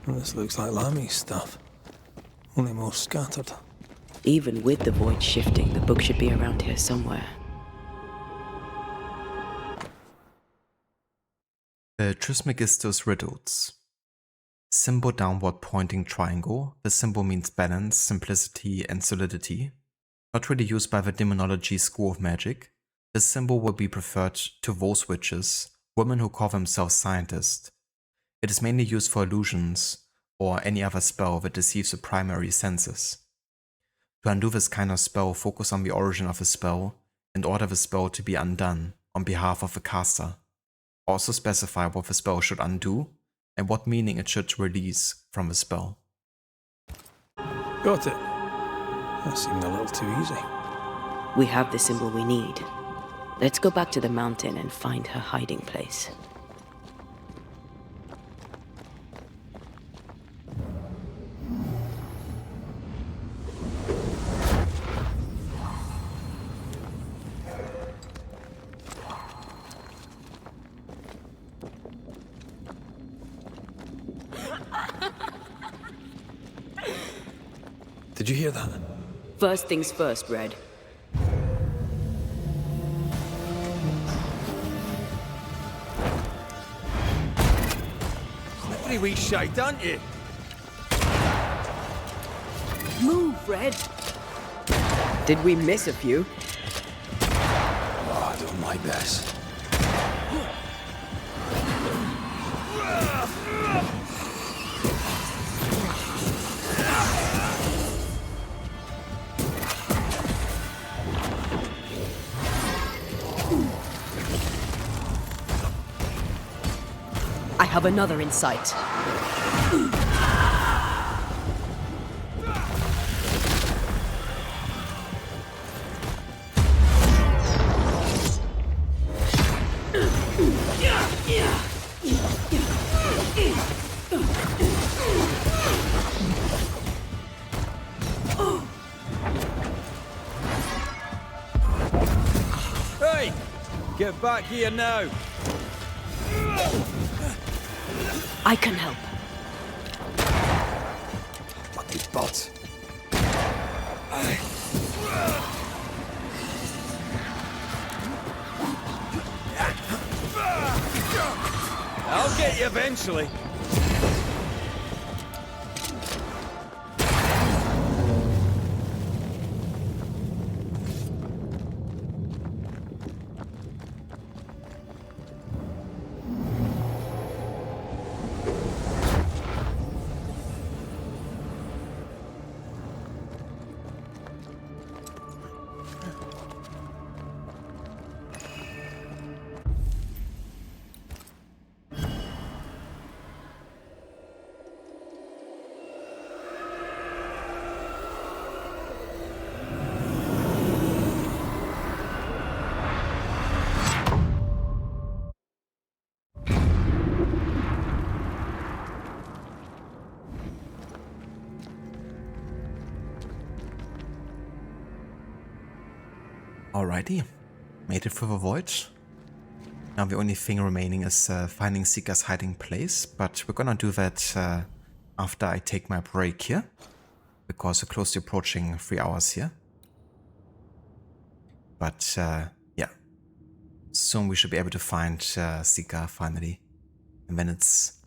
[SPEAKER 5] This looks like Lami's stuff, only more scattered.
[SPEAKER 7] Even with the void shifting, the book should be around here somewhere.
[SPEAKER 1] The Trismegistus Riddles. Symbol downward pointing triangle. The symbol means balance, simplicity, and solidity. Not really used by the demonology school of magic. This symbol will be preferred to those witches, women who call themselves scientists. It is mainly used for illusions or any other spell that deceives the primary senses. To undo this kind of spell, focus on the origin of the spell and order the spell to be undone on behalf of the caster. Also specify what the spell should undo and what meaning it should release from the spell.
[SPEAKER 5] Got it. That seemed a little too easy.
[SPEAKER 7] We have the symbol we need. Let's go back to the mountain and find her hiding place.
[SPEAKER 5] Did you hear that?
[SPEAKER 7] First things first, Red.
[SPEAKER 3] Slippery wee shite, aren't you?
[SPEAKER 6] bread? Did we miss a few?
[SPEAKER 17] Oh, I done my best.
[SPEAKER 6] I have another in sight.
[SPEAKER 17] Hey! Get back here now!
[SPEAKER 6] I can help.
[SPEAKER 17] Lucky bot. I'll get you eventually.
[SPEAKER 1] Alrighty, made it through the void. Now the only thing remaining is finding Seeker's hiding place, but we're gonna do that after I take my break here, because we're close to approaching 3 hours here. But yeah, soon we should be able to find Seeker finally, and then it's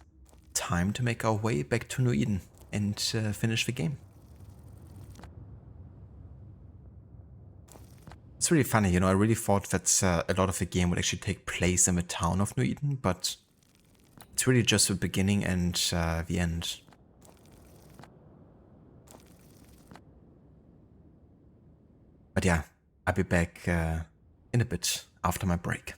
[SPEAKER 1] time to make our way back to New Eden and finish the game. It's really funny, you know, I really thought that a lot of the game would actually take place in the town of New Eden, but it's really just the beginning and the end. But yeah, I'll be back in a bit after my break.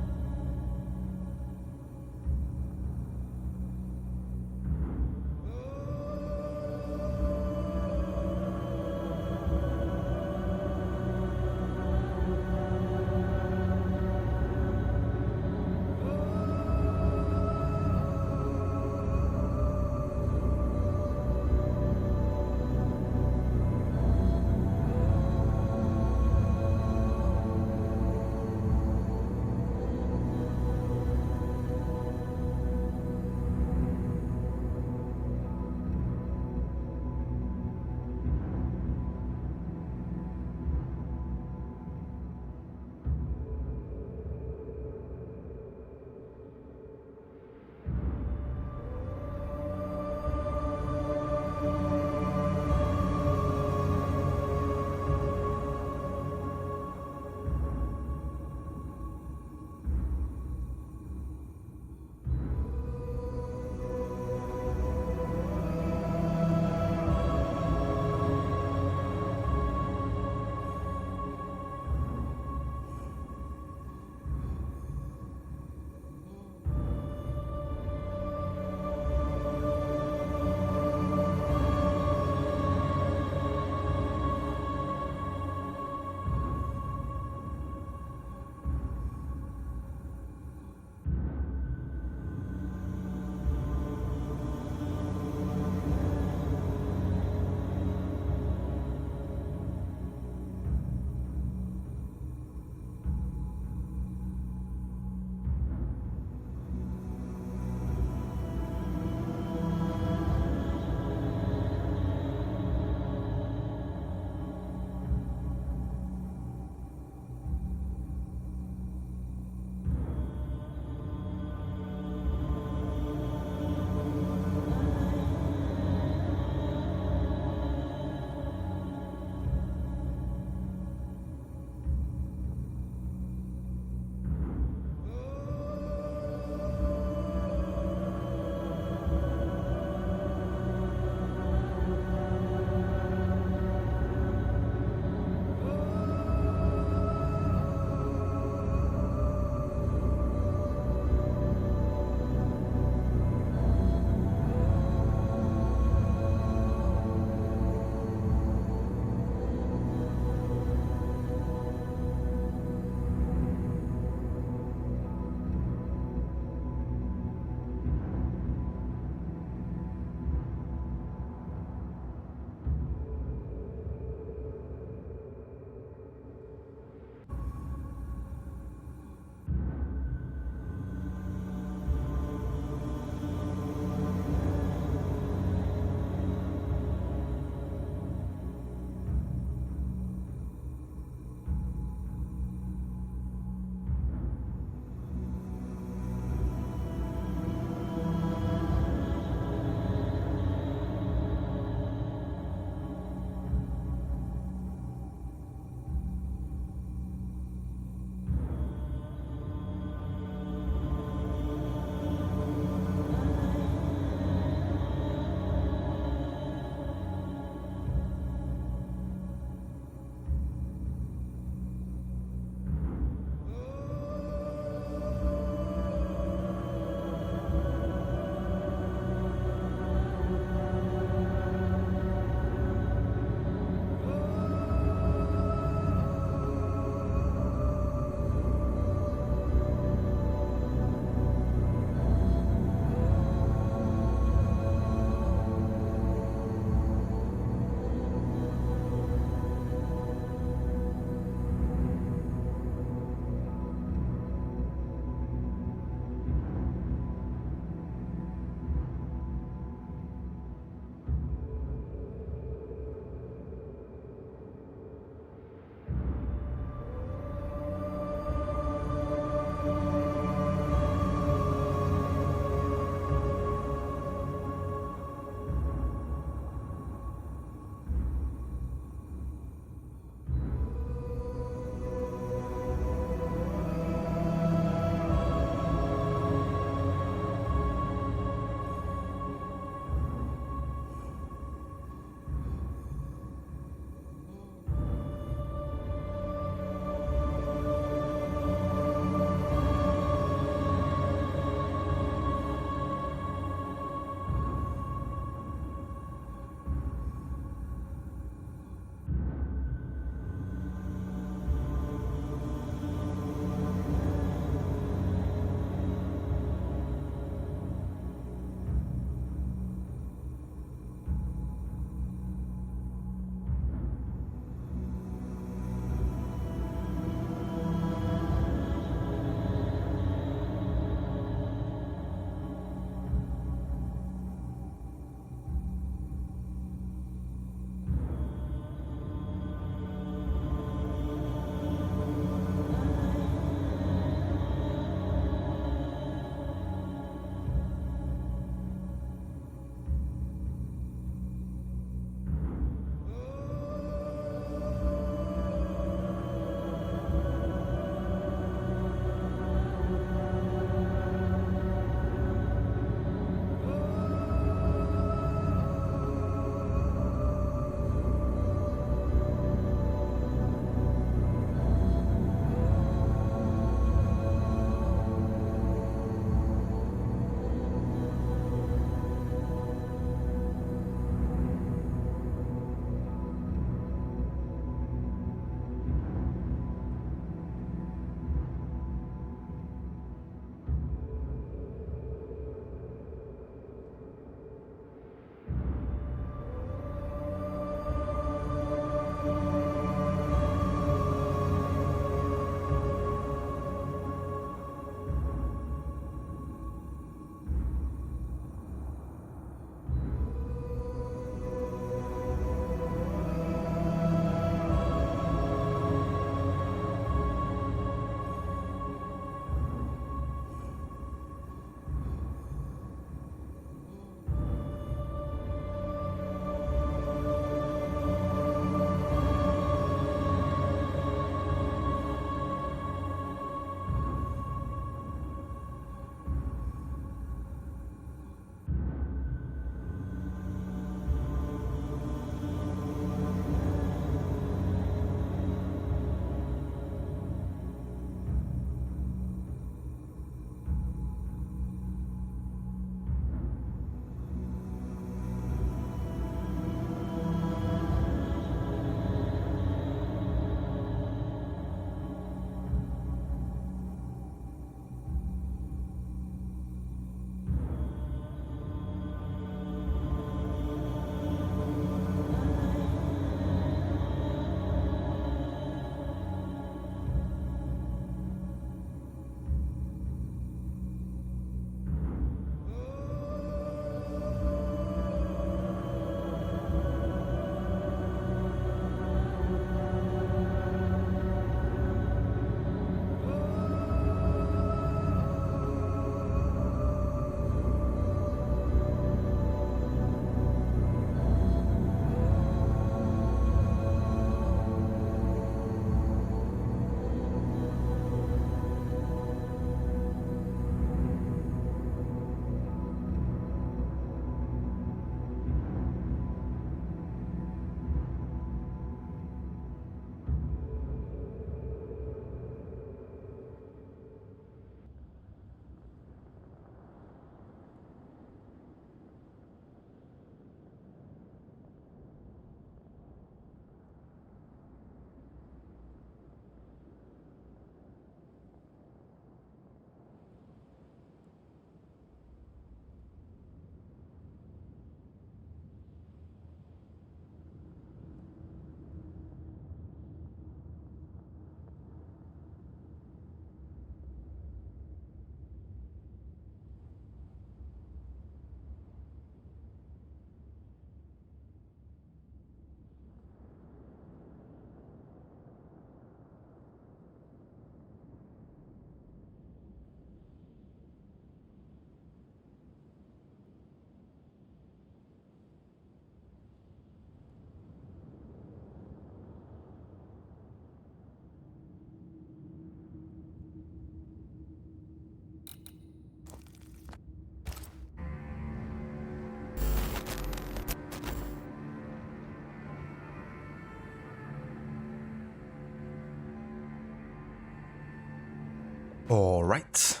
[SPEAKER 1] Alright,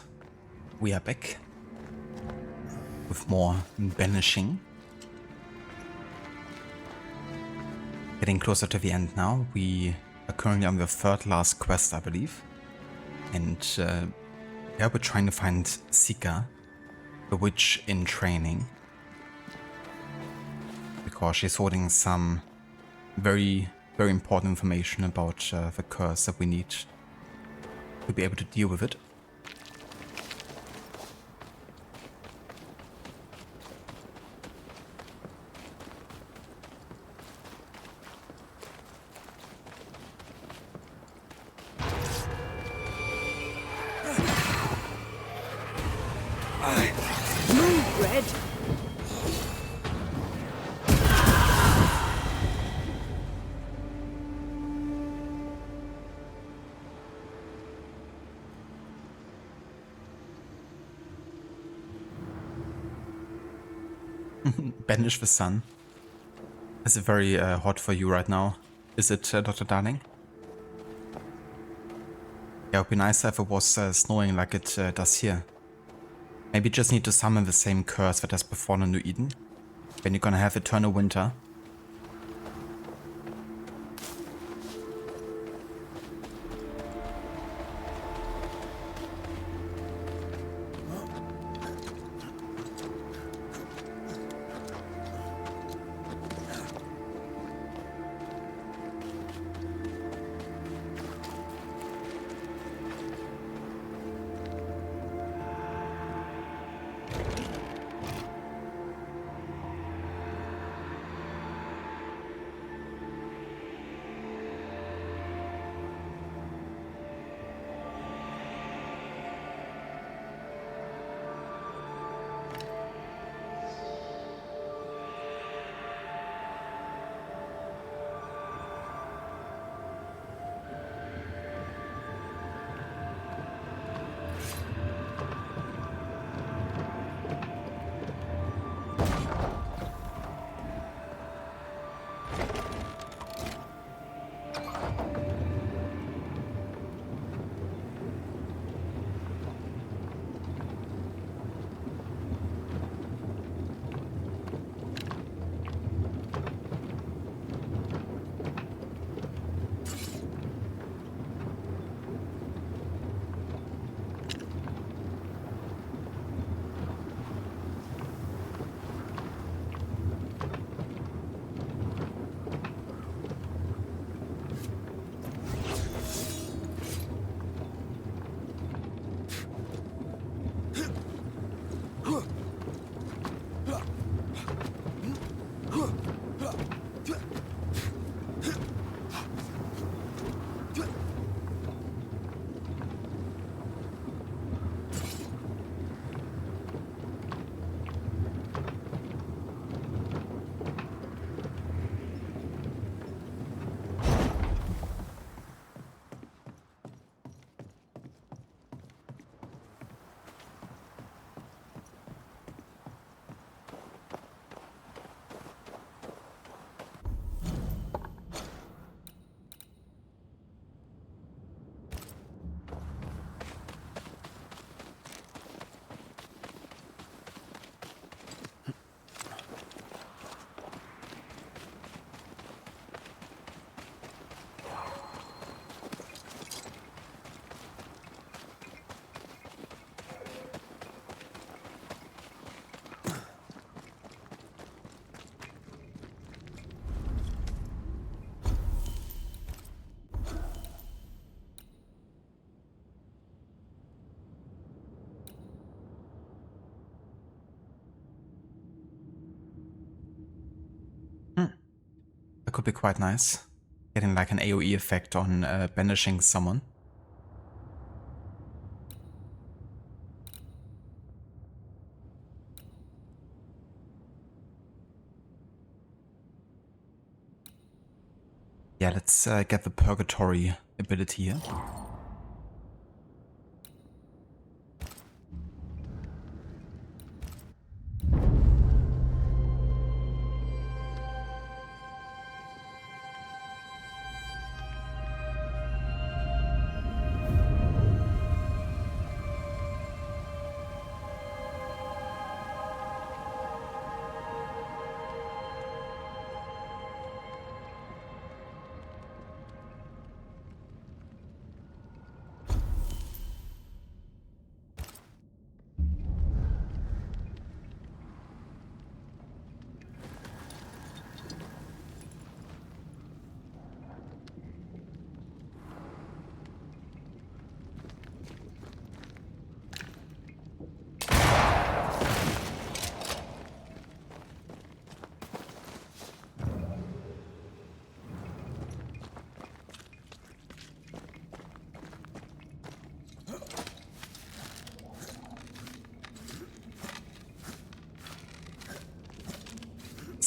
[SPEAKER 1] we are back with more banishing. Getting closer to the end now. We are currently on the third last quest, I believe. And yeah, we're trying to find Sika, the witch in training. Because she's holding some very, very important information about the curse that we need to be able to deal with it.
[SPEAKER 7] Move, Red!
[SPEAKER 1] Banish the sun. Is it very hot for you right now? Is it, Dr. Darling? Yeah, it would be nice if it was snowing like it does here. Maybe just need to summon the same curse that has befallen New Eden. Then you're gonna have eternal winter. That could be quite nice. Getting like an AoE effect on banishing someone. Yeah, let's get the Purgatory ability here.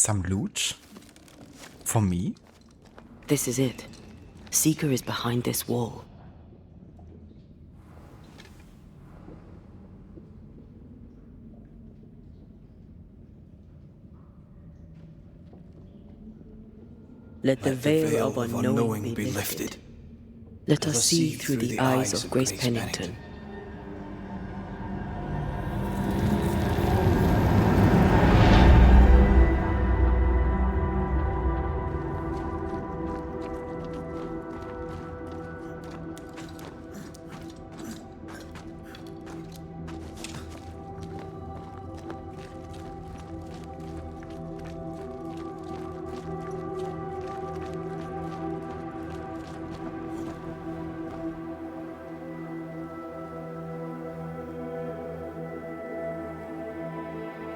[SPEAKER 1] some loot? For me?
[SPEAKER 7] This is it. Seeker is behind this wall. Let the veil of unknowing be lifted. Let us see through the eyes of Grace Pennington.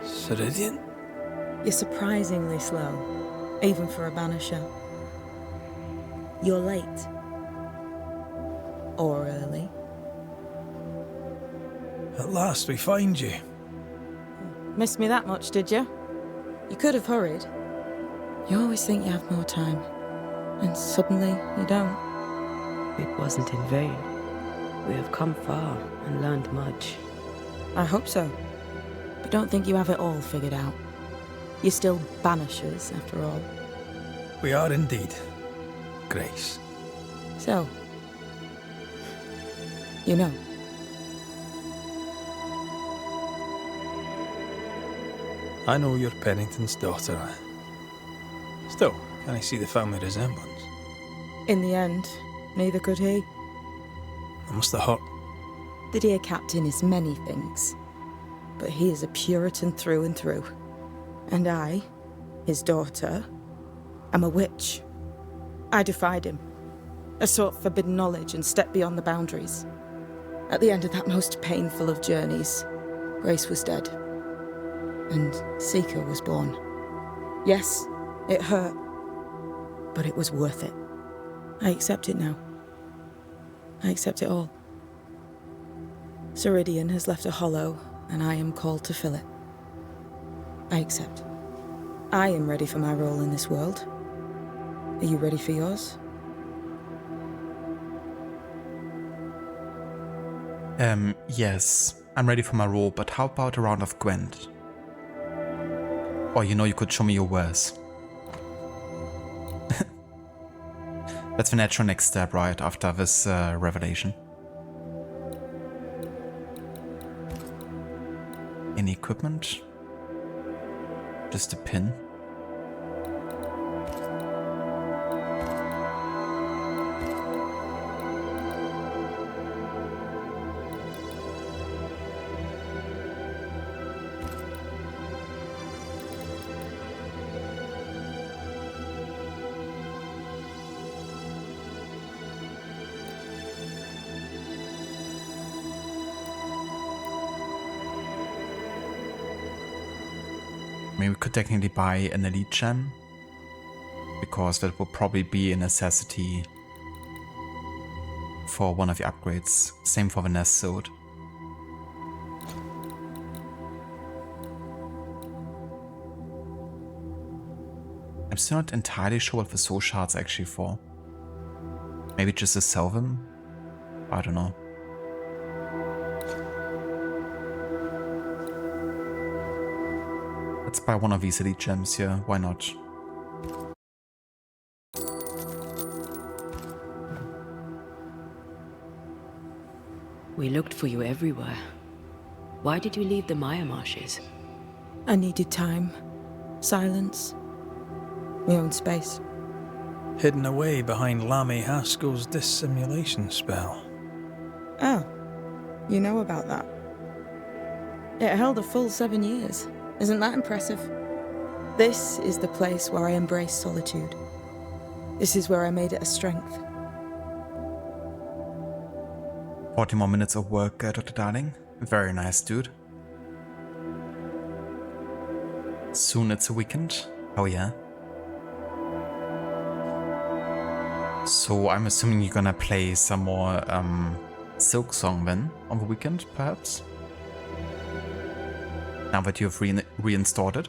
[SPEAKER 12] Ceridian?
[SPEAKER 19] You're surprisingly slow, even for a Banisher. You're late. Or early.
[SPEAKER 12] At last we find you.
[SPEAKER 19] Missed me that much, did you? You could have hurried. You always think you have more time, and suddenly you don't.
[SPEAKER 7] It wasn't in vain. We have come far and learned much.
[SPEAKER 19] I hope so. But don't think you have it all figured out. You're still Banishers, after all.
[SPEAKER 12] We are indeed. Grace.
[SPEAKER 19] So, you know.
[SPEAKER 12] I know you're Pennington's daughter. Still, can I see the family resemblance?
[SPEAKER 19] In the end, neither could he.
[SPEAKER 12] It must have hurt.
[SPEAKER 19] The dear captain is many things, but he is a Puritan through and through. And I, his daughter, am a witch. I defied him. I sought forbidden knowledge and stepped beyond the boundaries. At the end of that most painful of journeys, Grace was dead. And Seeker was born. Yes, it hurt, but it was worth it. I accept it now. I accept it all. Ceridian has left a hollow, and I am called to fill it. I accept. I am ready for my role in this world. Are you ready for yours?
[SPEAKER 1] Yes, I'm ready for my role, but how about a round of Gwent? Or you could show me your wares. That's the natural next step, right, after this revelation. Any equipment? Just a pin. Maybe we could technically buy an elite gem, because that would probably be a necessity for one of the upgrades. Same for the Nest Sword. I'm still not entirely sure what the soul shards are actually for. Maybe just to sell them? I don't know. Let's buy one of these elite gems here, why not?
[SPEAKER 7] We looked for you everywhere. Why did you leave the Maya marshes?
[SPEAKER 19] I needed time, silence, my own space.
[SPEAKER 12] Hidden away behind Lammy Haskell's dissimulation spell.
[SPEAKER 19] Oh, you know about that? It held a full 7 years. Isn't that impressive? This is the place where I embraced solitude. This is where I made it a strength.
[SPEAKER 1] 40 more minutes of work, Dr. Darling. Very nice, dude. Soon it's a weekend. Oh yeah. So I'm assuming you're gonna play some more Silk Song then on the weekend, perhaps? Now that you've reinstalled it?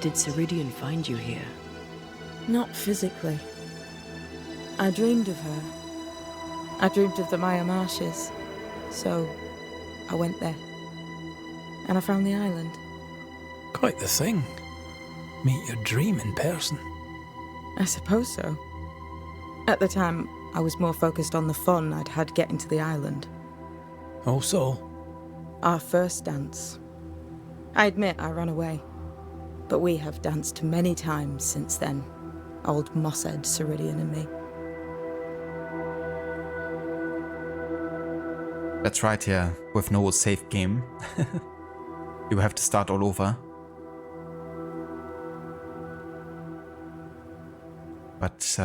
[SPEAKER 7] Did Ceridian find you here?
[SPEAKER 19] Not physically. I dreamed of her. I dreamed of the Maya marshes. So, I went there. And I found the island.
[SPEAKER 5] Quite the thing. Meet your dream in person.
[SPEAKER 19] I suppose so. At the time, I was more focused on the fun I'd had getting to the island.
[SPEAKER 5] Oh, so?
[SPEAKER 19] Our first dance. I admit I ran away. But we have danced many times since then. Old Mosshead, Ceridian and me.
[SPEAKER 1] That's right, yeah. With no save game. You have to start all over. But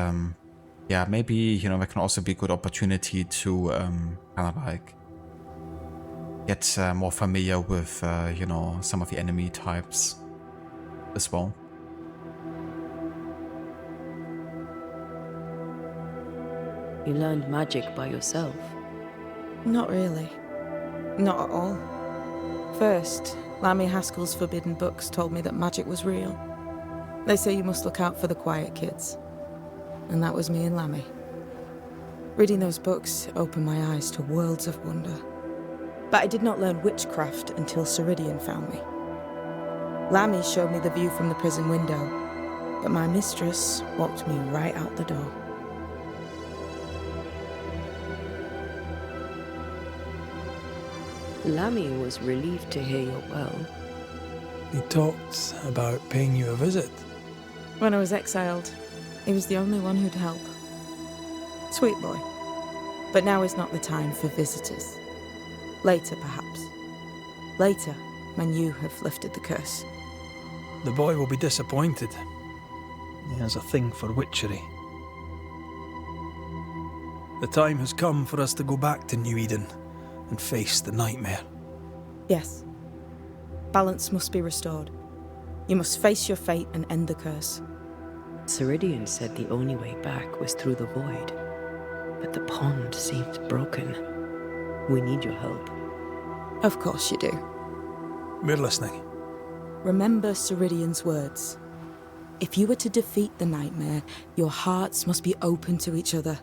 [SPEAKER 1] yeah, maybe, you know, there can also be a good opportunity to kind of like get more familiar with, you know, some of the enemy types as well.
[SPEAKER 7] You learned magic by yourself?
[SPEAKER 19] Not really. Not at all. First, Lammy Haskell's forbidden books told me that magic was real. They say you must look out for the quiet kids. And that was me and Lammy. Reading those books opened my eyes to worlds of wonder. But I did not learn witchcraft until Ceridian found me. Lammy showed me the view from the prison window, but my mistress walked me right out the door.
[SPEAKER 7] Lammy was relieved to hear you're well.
[SPEAKER 5] He talked about paying you a visit.
[SPEAKER 19] When I was exiled, he was the only one who'd help. Sweet boy. But now is not the time for visitors. Later, perhaps. Later, when you have lifted the curse.
[SPEAKER 5] The boy will be disappointed. He has a thing for witchery. The time has come for us to go back to New Eden and face the nightmare.
[SPEAKER 19] Yes. Balance must be restored. You must face your fate and end the curse.
[SPEAKER 7] Ceridian said the only way back was through the void. But the pond seems broken. We need your help.
[SPEAKER 19] Of course you do.
[SPEAKER 5] We're listening.
[SPEAKER 19] Remember Ceridian's words. If you were to defeat the nightmare, your hearts must be open to each other.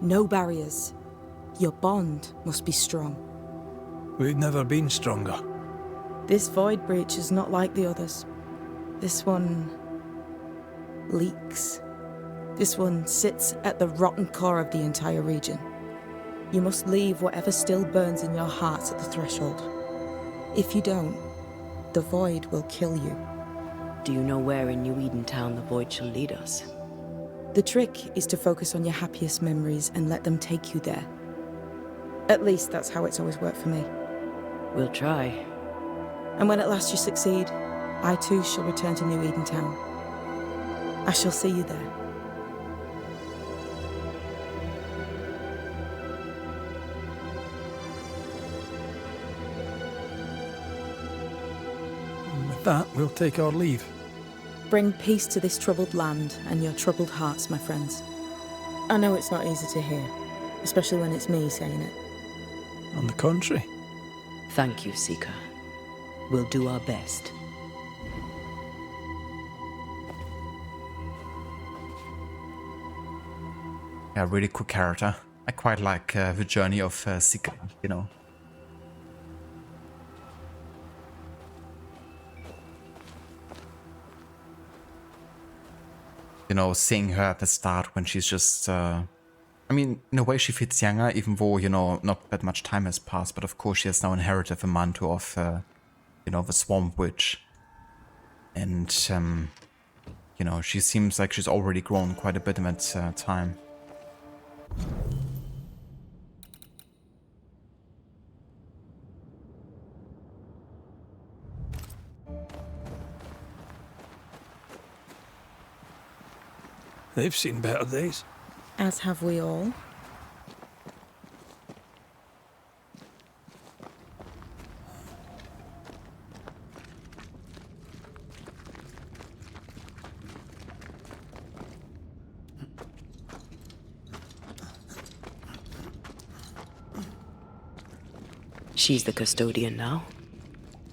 [SPEAKER 19] No barriers. Your bond must be strong.
[SPEAKER 5] We've never been stronger.
[SPEAKER 19] This void breach is not like the others. This one leaks. This one sits at the rotten core of the entire region. You must leave whatever still burns in your hearts at the threshold. If you don't, the void will kill you.
[SPEAKER 7] Do you know where in New Eden town the void shall lead us?
[SPEAKER 19] The trick is to focus on your happiest memories and let them take you there. At least that's how it's always worked for me.
[SPEAKER 7] We'll try.
[SPEAKER 19] And when at last you succeed, I too shall return to New Eden town. I shall see you there.
[SPEAKER 5] And with that, we'll take our leave.
[SPEAKER 19] Bring peace to this troubled land and your troubled hearts, my friends. I know it's not easy to hear, especially when it's me saying it.
[SPEAKER 5] On the contrary.
[SPEAKER 7] Thank you, Seeker. We'll do our best.
[SPEAKER 1] Yeah, really cool character. I quite like the journey of Seeker, you know. You know, seeing her at the start when she's just, I mean, in a way she feels younger, even though, you know, not that much time has passed, but of course she has now inherited the mantle of, you know, the Swamp Witch. And, you know, she seems like she's already grown quite a bit in that time.
[SPEAKER 5] They've seen better days.
[SPEAKER 19] As have we all.
[SPEAKER 7] She's the custodian now.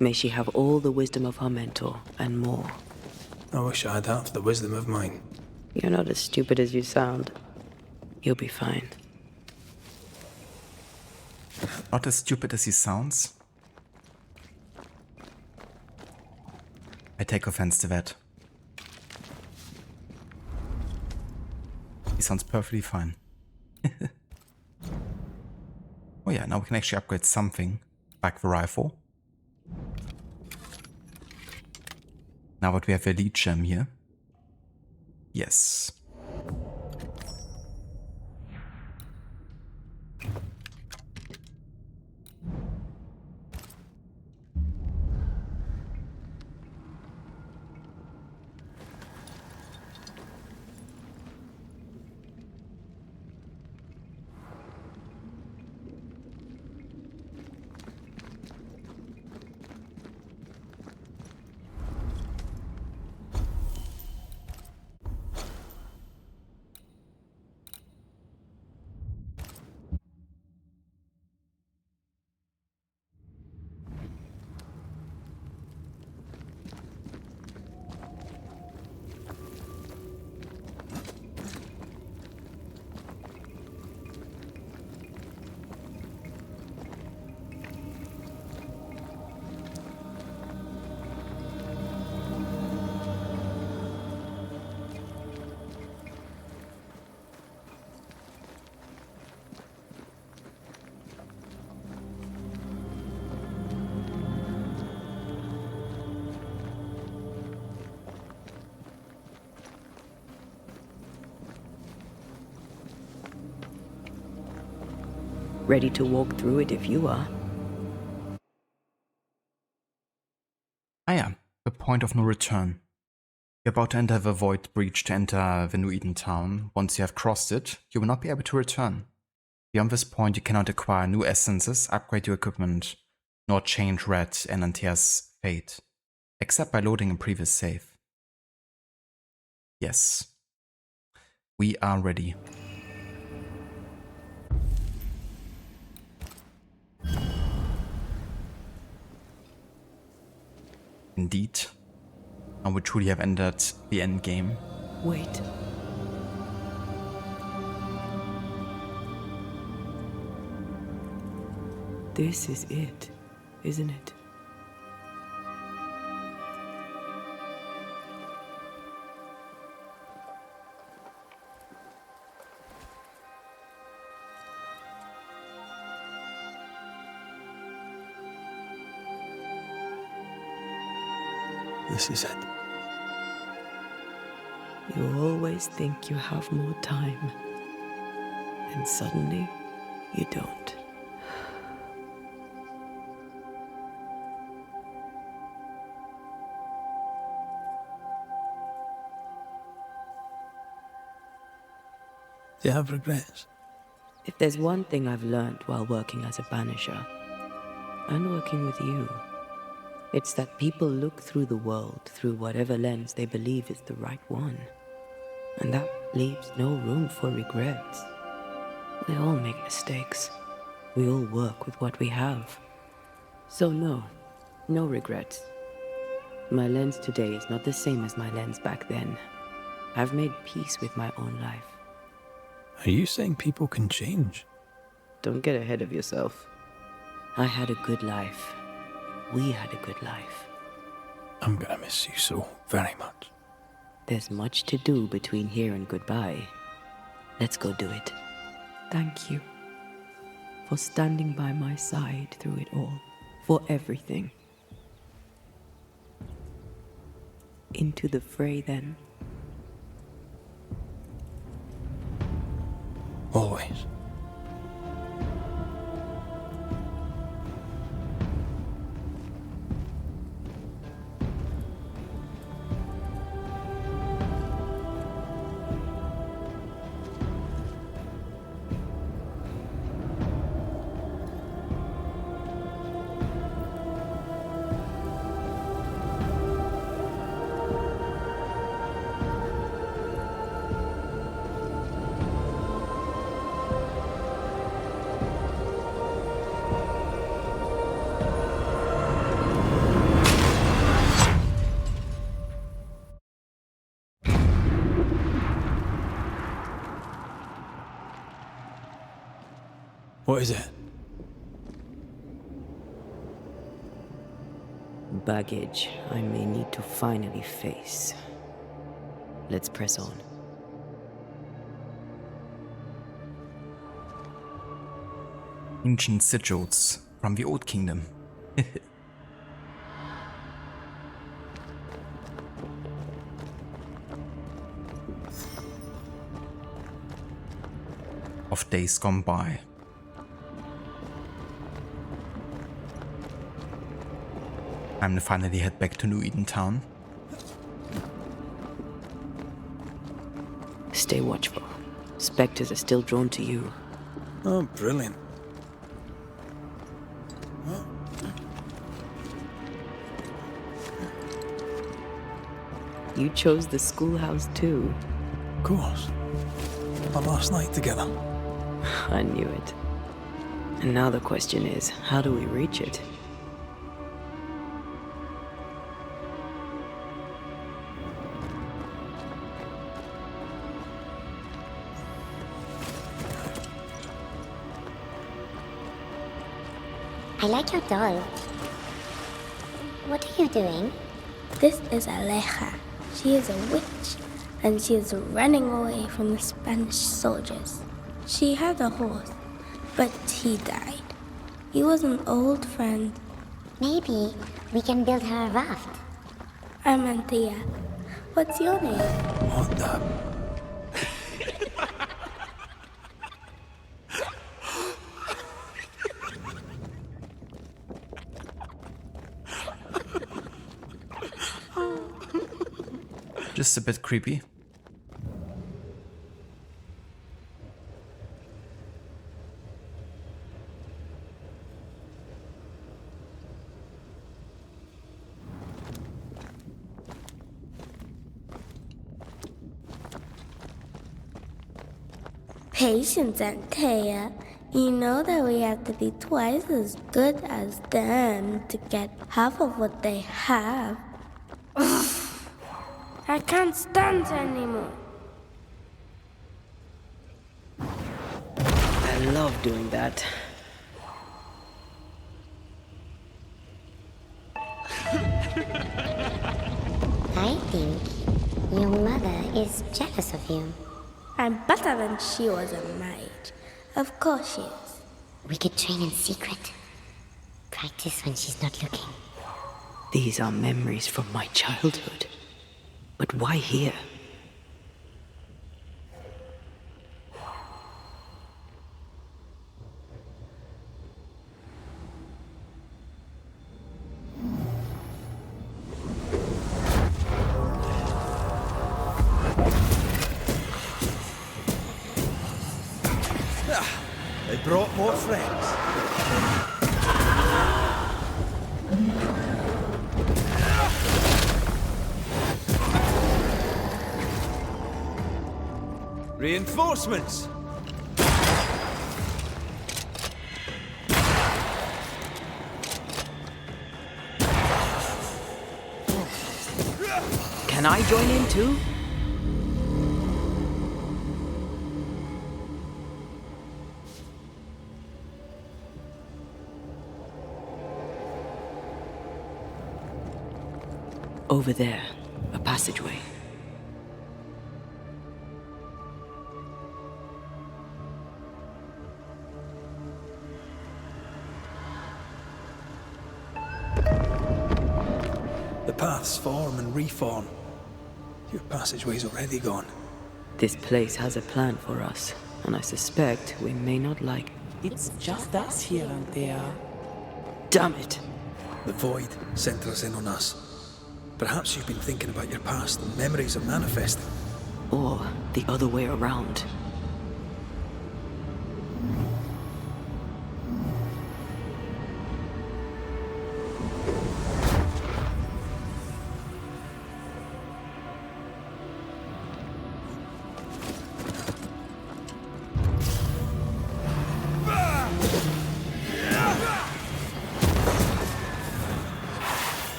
[SPEAKER 7] May she have all the wisdom of her mentor and more.
[SPEAKER 12] I wish I'd half the wisdom of mine.
[SPEAKER 7] You're not as stupid as you sound. You'll be fine.
[SPEAKER 1] Not as stupid as he sounds. I take offense to that. He sounds perfectly fine. Oh yeah, now we can actually upgrade something. Back the rifle. Now that we have a lead gem here. Yes.
[SPEAKER 7] Ready to walk through it if you are.
[SPEAKER 1] Ah yeah, the point of no return. You're about to enter the Void Breach to enter the New Eden town. Once you have crossed it, you will not be able to return. Beyond this point, you cannot acquire new essences, upgrade your equipment, nor change Red and Antia's fate, except by loading a previous save. Yes. We are ready. Indeed. Now we truly have entered the end game.
[SPEAKER 7] Wait. This is it, isn't it?
[SPEAKER 12] This is it.
[SPEAKER 7] You always think you have more time, and suddenly you don't.
[SPEAKER 12] Do you have regrets?
[SPEAKER 7] If there's one thing I've learned while working as a Banisher, and working with you, it's that people look through the world through whatever lens they believe is the right one. And that leaves no room for regrets. We all make mistakes. We all work with what we have. So no regrets. My lens today is not the same as my lens back then. I've made peace with my own life.
[SPEAKER 12] Are you saying people can change?
[SPEAKER 7] Don't get ahead of yourself. I had a good life. We had a good life.
[SPEAKER 12] I'm gonna miss you so very much.
[SPEAKER 7] There's much to do between here and goodbye. Let's go do it. Thank you for standing by my side through it all, for everything. Into the fray, then.
[SPEAKER 12] Always.
[SPEAKER 5] What is it?
[SPEAKER 7] Baggage I may need to finally face. Let's press on.
[SPEAKER 1] Ancient sigils from the Old Kingdom. Of days gone by. Time to finally head back to New Eden Town.
[SPEAKER 7] Stay watchful. Spectres are still drawn to you.
[SPEAKER 5] Oh, brilliant.
[SPEAKER 7] You chose the schoolhouse too.
[SPEAKER 5] Of course. Our last night together.
[SPEAKER 7] I knew it. And now the question is, how do we reach it?
[SPEAKER 20] I like your doll. What are you doing?
[SPEAKER 21] This is Aleja. She is a witch, and she is running away from the Spanish soldiers. She had a horse, but he died. He was an old friend.
[SPEAKER 20] Maybe we can build her a raft.
[SPEAKER 21] I'm Anthea. What's your name?
[SPEAKER 5] What the?
[SPEAKER 1] Just a bit creepy.
[SPEAKER 21] Patience, Anthea. You know that we have to be twice as good as them to get half of what they have. I can't stand anymore.
[SPEAKER 7] I love doing that.
[SPEAKER 20] I think your mother is jealous of you.
[SPEAKER 21] I'm better than she was at my age. Of course she is.
[SPEAKER 20] We could train in secret. Practice when she's not looking.
[SPEAKER 7] These are memories from my childhood. But why here?
[SPEAKER 5] They brought more friends. Reinforcements!
[SPEAKER 7] Can I join in too? Over there, a passageway.
[SPEAKER 5] The paths form and reform. Your passageway's already gone.
[SPEAKER 7] This place has a plan for us, and I suspect we may not like it.
[SPEAKER 22] It's just us here, Anthea.
[SPEAKER 7] Damn it!
[SPEAKER 5] The void centers in on us. Perhaps you've been thinking about your past and memories are manifesting.
[SPEAKER 7] Or the other way around.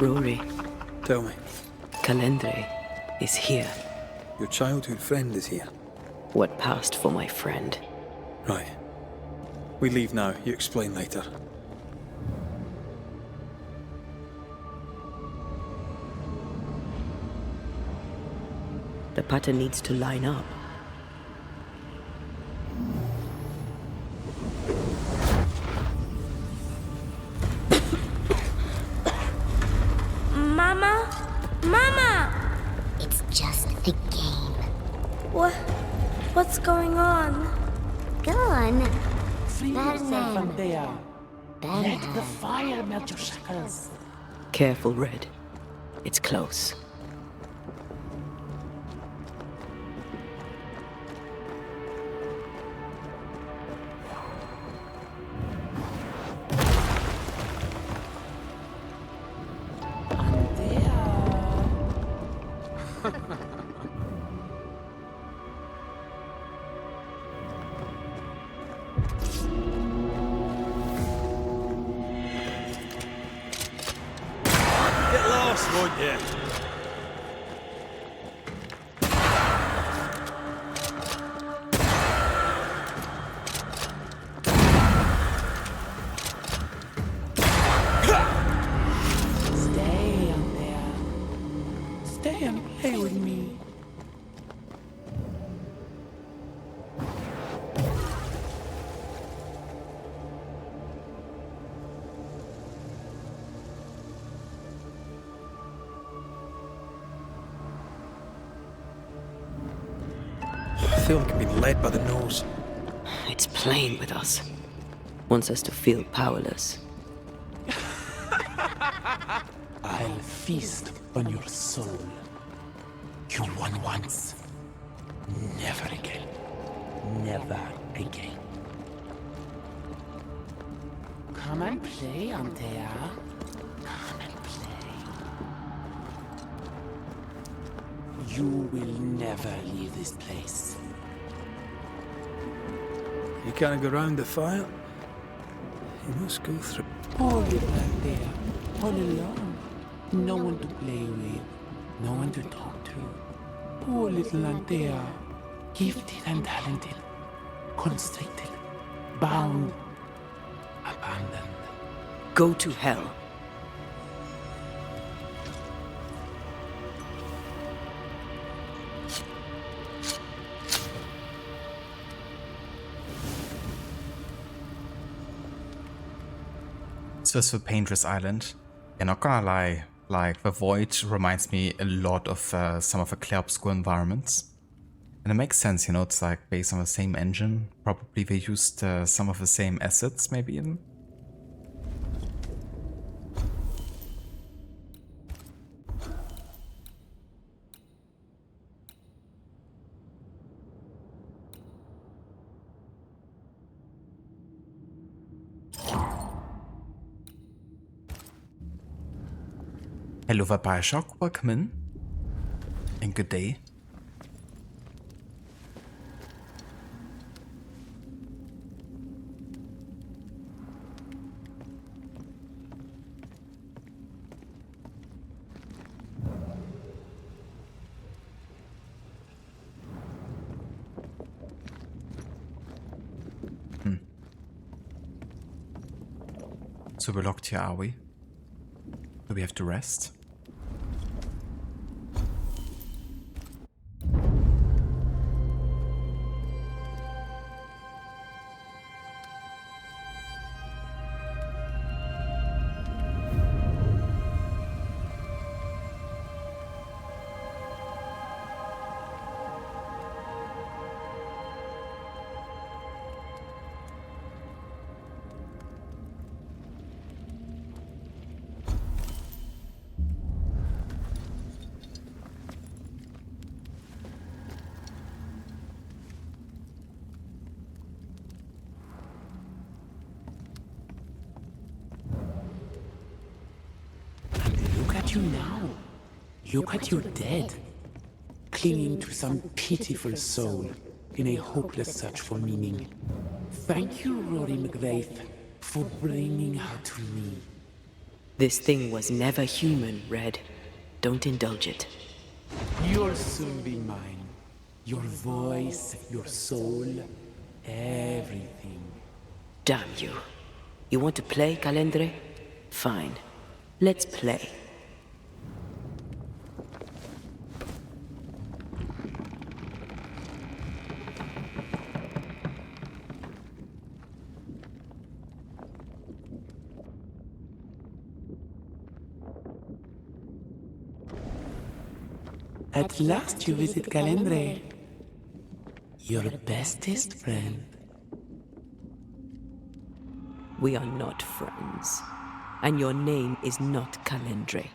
[SPEAKER 7] Rory,
[SPEAKER 12] Tell me.
[SPEAKER 7] Calendre is here.
[SPEAKER 12] Your childhood friend is here.
[SPEAKER 7] What passed for my friend?
[SPEAKER 12] Right. We leave now. You explain later.
[SPEAKER 7] The pattern needs to line up.
[SPEAKER 21] Mama? Mama!
[SPEAKER 20] It's just a game.
[SPEAKER 21] What's going on?
[SPEAKER 20] Go on.
[SPEAKER 22] Free yourself from
[SPEAKER 20] Batman.
[SPEAKER 22] there.
[SPEAKER 20] Batman.
[SPEAKER 22] Let the fire melt your shackles.
[SPEAKER 7] Careful, Red. It's close.
[SPEAKER 5] Get lost, won't you?
[SPEAKER 22] Stay on there. Stay and play with me.
[SPEAKER 5] I feel like I'm being led by the nose.
[SPEAKER 7] It's playing with us. Wants us to feel powerless.
[SPEAKER 22] I'll feast on your soul. You won once. Never again. Never again. Come and play, Antea. Come and play. You will never leave this place.
[SPEAKER 12] You can't go round the fire. You must go through.
[SPEAKER 22] Poor little Antea. All alone. No one to play with. No one to talk to. Poor little Antea. Gifted and talented. Constricted. Bound. Abandoned.
[SPEAKER 7] Go to hell.
[SPEAKER 1] So it's for Painter's Island. And not gonna lie, like the Void reminds me a lot of some of the Clair Obscur environments. And it makes sense, you know, it's like based on the same engine. Probably they used some of the same assets, maybe even. Hello, Vampire Shock, welcome in. And good day. So we're locked here, are we? Do we have to rest?
[SPEAKER 22] Look at you now. Look at you dead. Clinging to some pitiful soul in a hopeless search for meaning. Thank you, Rory McGrath, for bringing her to me.
[SPEAKER 7] This thing was never human, Red. Don't indulge it.
[SPEAKER 22] You'll soon be mine. Your voice, your soul, everything.
[SPEAKER 7] Damn you. You want to play, Calendre? Fine. Let's play.
[SPEAKER 22] At last you visit Calendre. Your bestest friend.
[SPEAKER 7] We are not friends. And your name is not Calendre.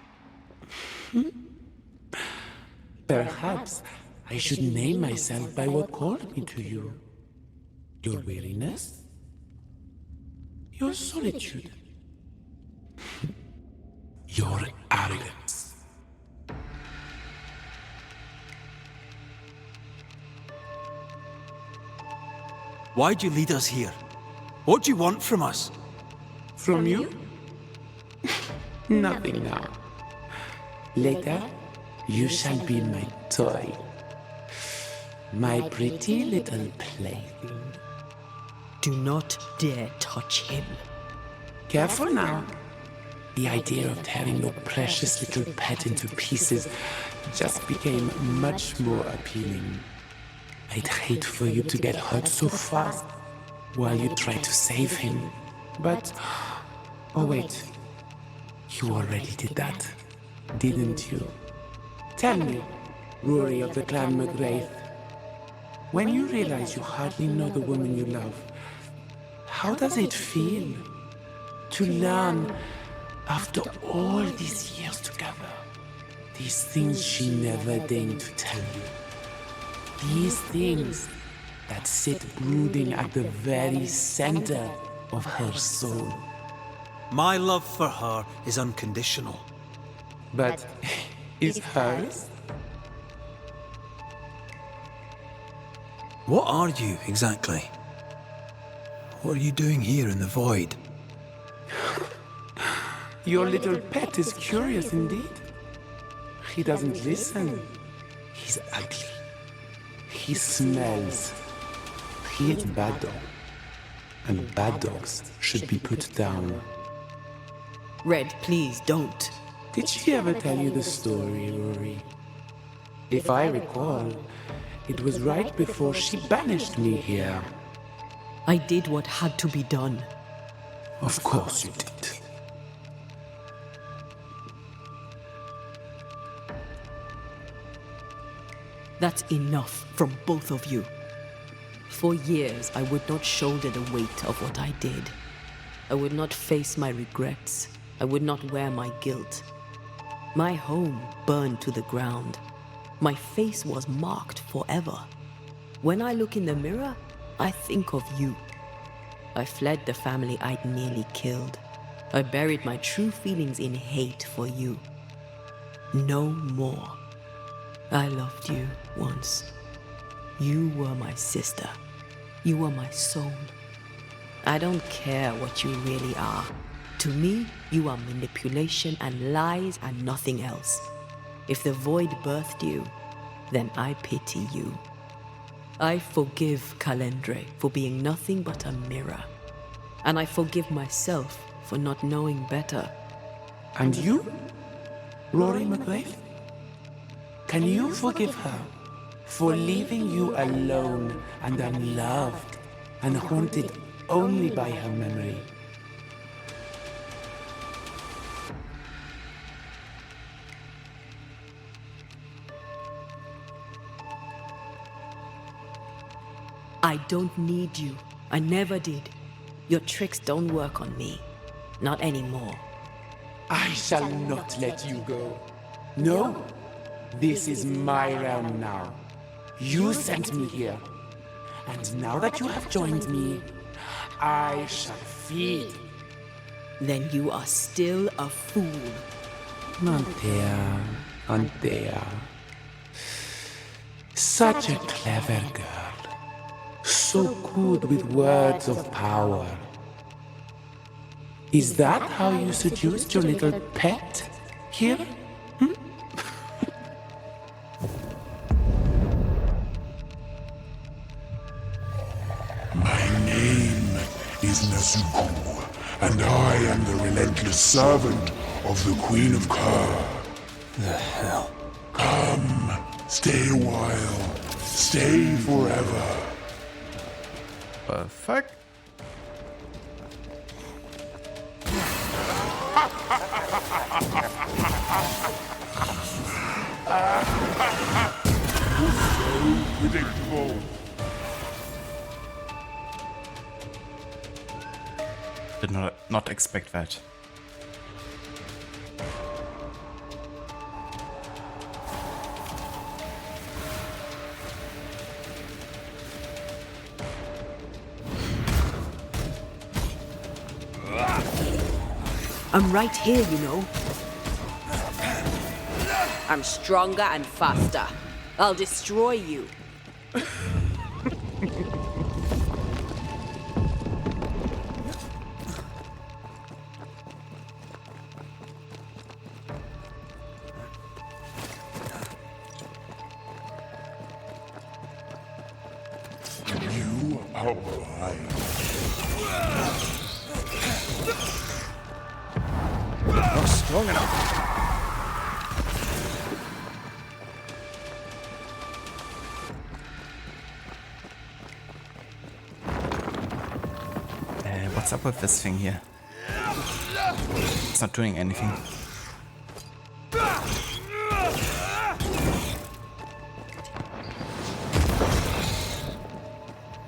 [SPEAKER 22] Perhaps I should name myself by what called me to you. Your weariness? Your solitude? Your arrogance?
[SPEAKER 5] Why'd you lead us here? What do you want from us?
[SPEAKER 22] From you? Nothing now. Later, you shall be my toy. My pretty little plaything.
[SPEAKER 7] Do not dare touch him.
[SPEAKER 22] Careful now. The idea of tearing your precious little pet into pieces just became much more appealing. I'd hate for you to get hurt so fast while you try to save him. But... oh wait. You already did that, didn't you? Tell me, Rory of the Clan McGrath, when you realize you hardly know the woman you love, how does it feel to learn, after all these years together, these things she never deigned to tell you? These things that sit brooding at the very center of her soul.
[SPEAKER 5] My love for her is unconditional.
[SPEAKER 22] But is hers?
[SPEAKER 5] What are you, exactly? What are you doing here in the void?
[SPEAKER 22] Your little pet is curious indeed. He doesn't listen. He's ugly. He smells. He is bad dog. And bad dogs should be put down.
[SPEAKER 7] Red, please don't.
[SPEAKER 22] Did she ever tell you the story, Rory? If I recall, it was right before she banished me here.
[SPEAKER 7] I did what had to be done.
[SPEAKER 22] Of course you did.
[SPEAKER 7] That's enough from both of you. For years, I would not shoulder the weight of what I did. I would not face my regrets. I would not wear my guilt. My home burned to the ground. My face was marked forever. When I look in the mirror, I think of you. I fled the family I'd nearly killed. I buried my true feelings in hate for you. No more. I loved you once. You were my sister. You were my soul. I don't care what you really are. To me, you are manipulation and lies and nothing else. If the void birthed you, then I pity you. I forgive Calendre for being nothing but a mirror. And I forgive myself for not knowing better.
[SPEAKER 22] And you? Rory McGrath? Can you forgive her for leaving you alone and unloved and haunted only by her memory?
[SPEAKER 7] I don't need you. I never did. Your tricks don't work on me. Not anymore.
[SPEAKER 22] I shall not let you go. No, this is my realm now. You sent me here. And now that you have joined me, I shall feed.
[SPEAKER 7] Then you are still a fool.
[SPEAKER 22] Antea, Antea. Such a clever girl. So good with words of power. Is that how you seduced your little pet here?
[SPEAKER 2] My name is Nezuko, and I am the relentless servant of the Queen of Kher.
[SPEAKER 22] The hell?
[SPEAKER 2] Come, stay a while, stay forever.
[SPEAKER 1] Fuck?
[SPEAKER 2] So predictable.
[SPEAKER 1] Did not expect that.
[SPEAKER 7] I'm right here, you know. I'm stronger and faster. I'll destroy you.
[SPEAKER 2] You are mine.
[SPEAKER 3] Not strong enough.
[SPEAKER 1] What's up with this thing here? It's not doing anything.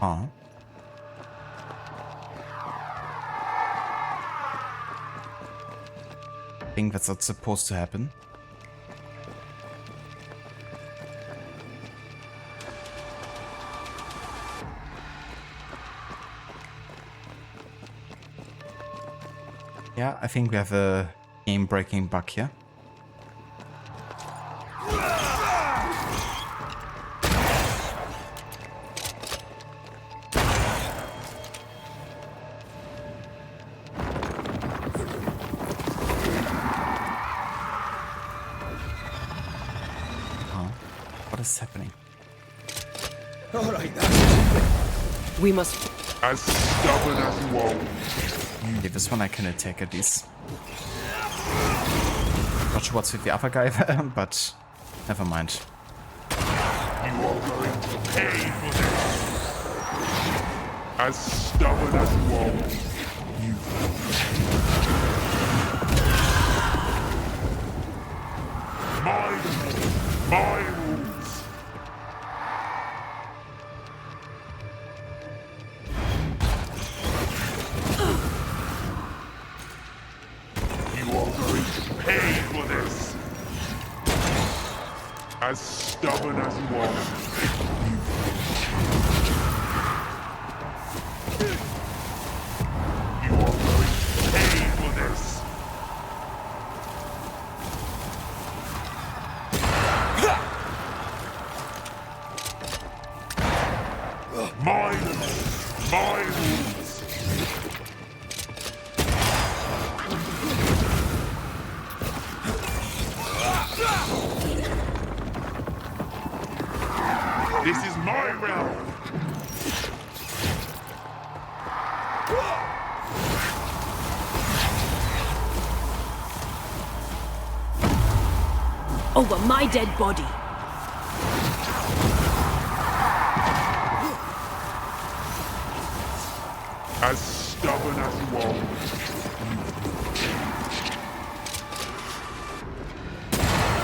[SPEAKER 1] Oh. I think that's not supposed to happen. Yeah, I think we have a game-breaking bug here. What is happening?
[SPEAKER 3] All right, that's
[SPEAKER 7] We must.
[SPEAKER 2] As stubborn as you are.
[SPEAKER 1] Okay, this one I can attack at least. Not sure what's with the other guy, but never mind.
[SPEAKER 2] You are going to pay for this. As stubborn as you are. You. My rules. You are going to pay for this. As stubborn as you are. You are going to pay for this. My rules. This is my realm.
[SPEAKER 7] Over my dead body.
[SPEAKER 2] As stubborn as you are.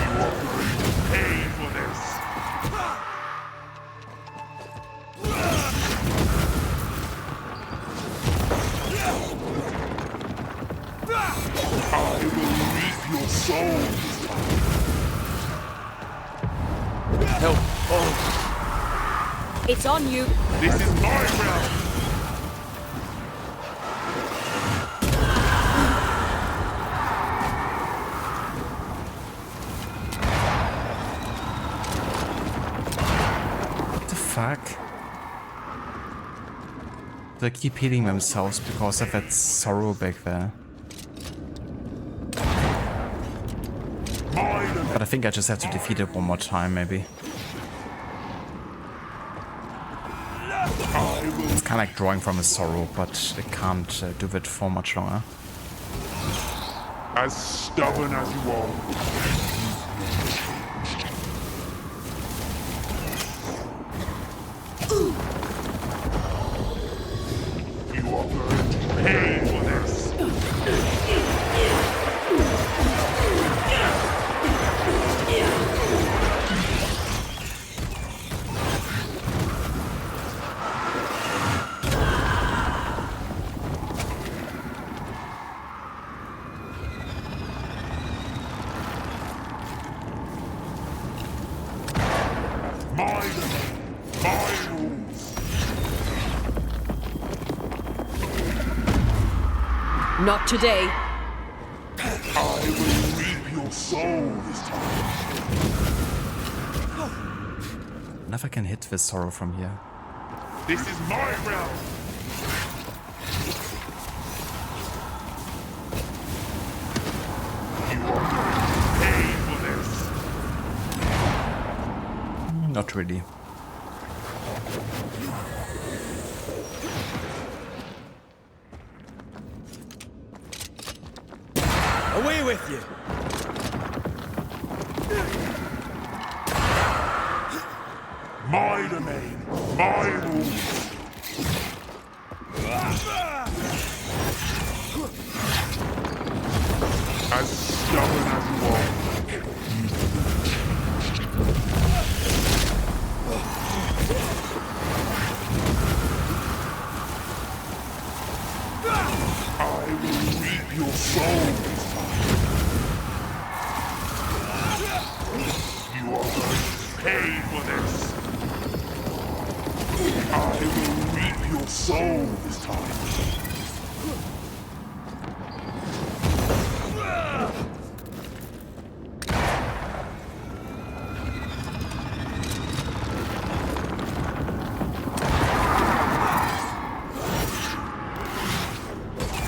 [SPEAKER 2] You are going to pay for this. I will reap your souls.
[SPEAKER 3] help. Oh.
[SPEAKER 7] It's on you.
[SPEAKER 2] This is my realm.
[SPEAKER 1] What the fuck? They keep healing themselves because of that sorrow back there. But I think I just have to defeat it one more time, maybe. It's kind of like drawing from his sorrow, but it can't do it for much longer.
[SPEAKER 2] As stubborn as you are. You are going to pay for this.
[SPEAKER 7] Not today.
[SPEAKER 2] I will reap your soul this time.
[SPEAKER 1] I wonder if I can hit this sorrow from here.
[SPEAKER 2] This is my realm. You are going to pay for this.
[SPEAKER 1] Not really.
[SPEAKER 3] Away with you!
[SPEAKER 2] My domain, my rules. As stubborn as you are. I will reap your soul this time. You are going to pay for this. I will reap your soul this time.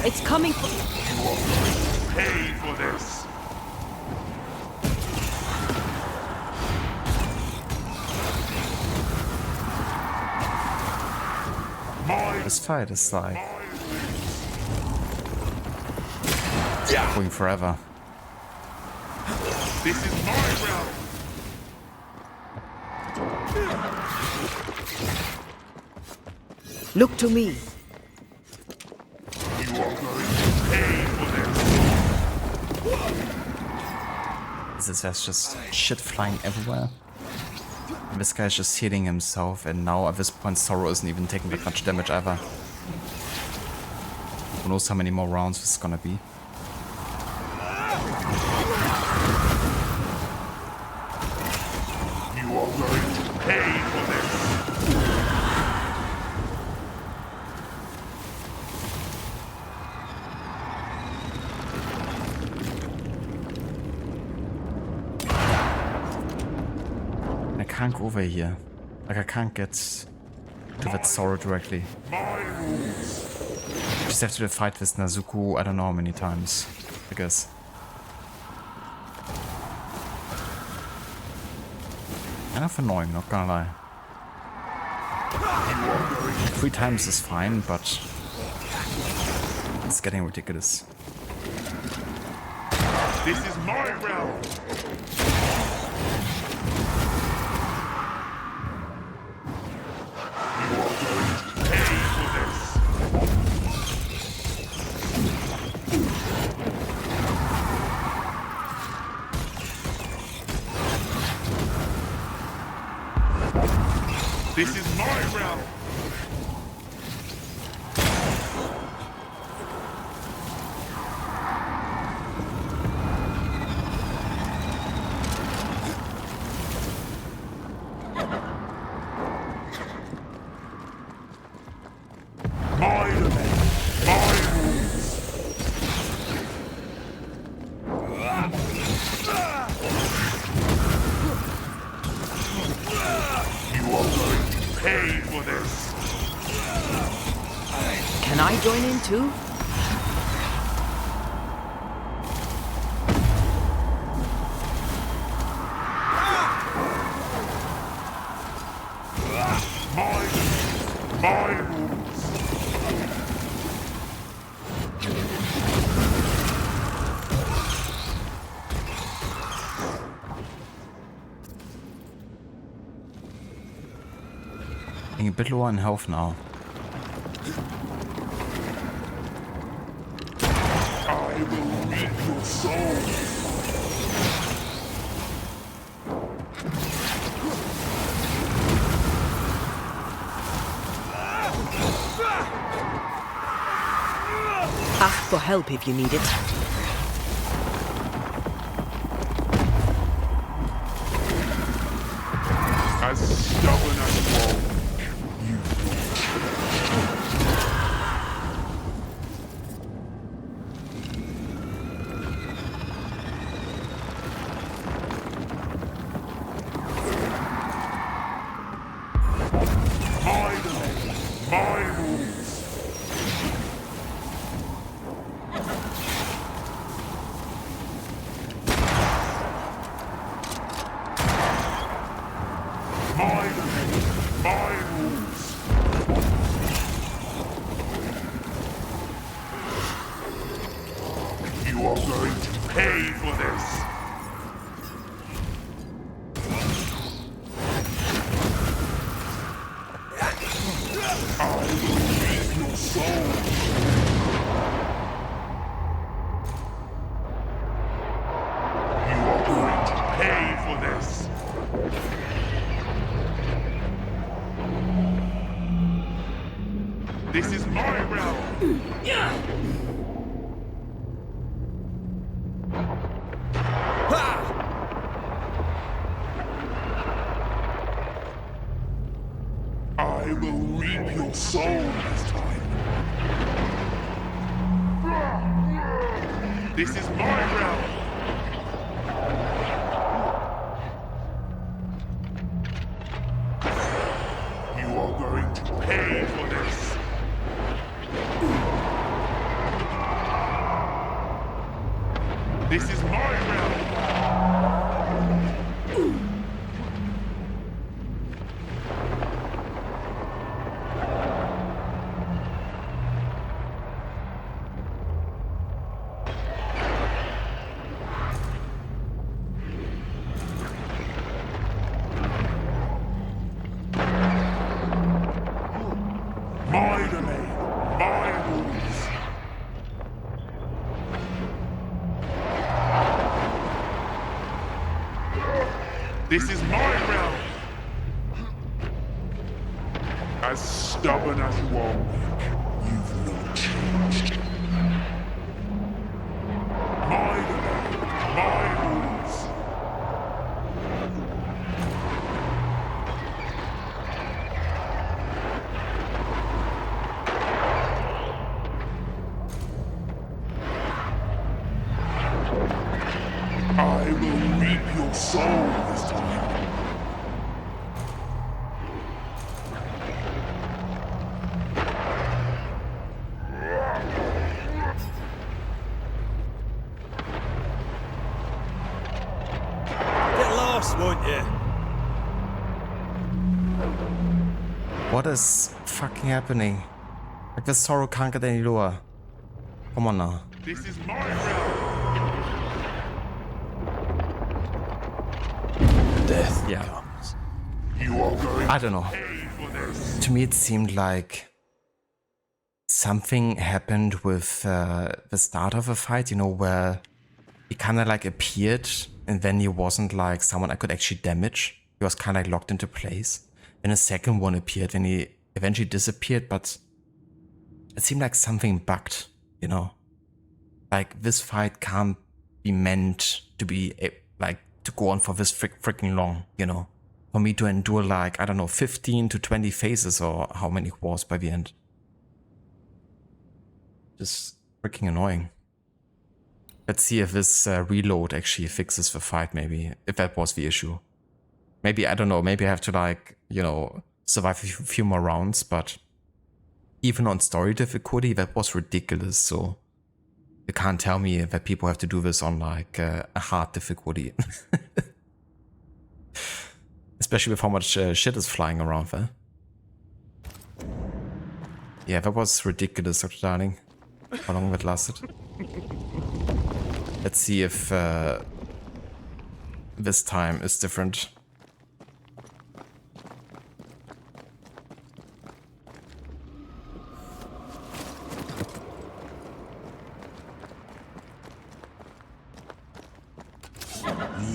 [SPEAKER 7] It's coming for...
[SPEAKER 2] You are going to pay for this.
[SPEAKER 1] This fight is like going forever.
[SPEAKER 2] This is my realm.
[SPEAKER 7] Look to me.
[SPEAKER 2] You are going to pay for this.
[SPEAKER 1] There's just shit flying everywhere. And this guy's just healing himself, and now at this point Sorrow isn't even taking that much damage ever. Who knows how many more rounds this is gonna be.
[SPEAKER 2] You are going to pay for this.
[SPEAKER 1] I can't go over here. Like I can't get to that Sorrow directly. Just have to fight this Nezuko I don't know how many times, I guess. Kind of annoying, not gonna lie. 3 times is fine, but it's getting ridiculous.
[SPEAKER 2] This is my realm. You are going to pay for this. This is my realm. My domain, my rules. You are going to pay for this.
[SPEAKER 7] Can I join in too?
[SPEAKER 1] Getting a bit lower in health now.
[SPEAKER 2] I will reap your soul.
[SPEAKER 7] Ask for help if you need it.
[SPEAKER 2] As stubborn as wrong, you my rules. My rules. You are going to pay for this. I will reap your soul. You are going to pay for this. This is my realm! I will reap your soul this time. This is my realm! You are going to pay for this. This is my realm! My domain, my rules. This is my realm! As stubborn as you are weak, you've not changed. My domain, my rules. I will reap your soul this time.
[SPEAKER 3] Get lost, won't you?
[SPEAKER 1] What is fucking happening? Like the sorrow can't get any lower. Come on now.
[SPEAKER 2] This is my realm.
[SPEAKER 1] Death
[SPEAKER 2] comes. You are going
[SPEAKER 1] I don't know.
[SPEAKER 2] to pay for this.
[SPEAKER 1] To me it seemed like something happened with the start of a fight, you know, where he kind of like appeared and then he wasn't like someone I could actually damage. He was kind of like locked into place. Then a second one appeared and he eventually disappeared, but it seemed like something bugged, you know? Like this fight can't be meant to be like to go on for this freaking long, you know? For me to endure like, I don't know, 15 to 20 phases or how many it was by the end. Just freaking annoying. Let's see if this reload actually fixes the fight, maybe, if that was the issue. Maybe, I don't know, maybe I have to like, you know, survive a few more rounds, but even on story difficulty, that was ridiculous, so you can't tell me that people have to do this on like a hard difficulty. Especially with how much shit is flying around there. Yeah, that was ridiculous, Dr. Darling. How long that lasted? Let's see if this time is different.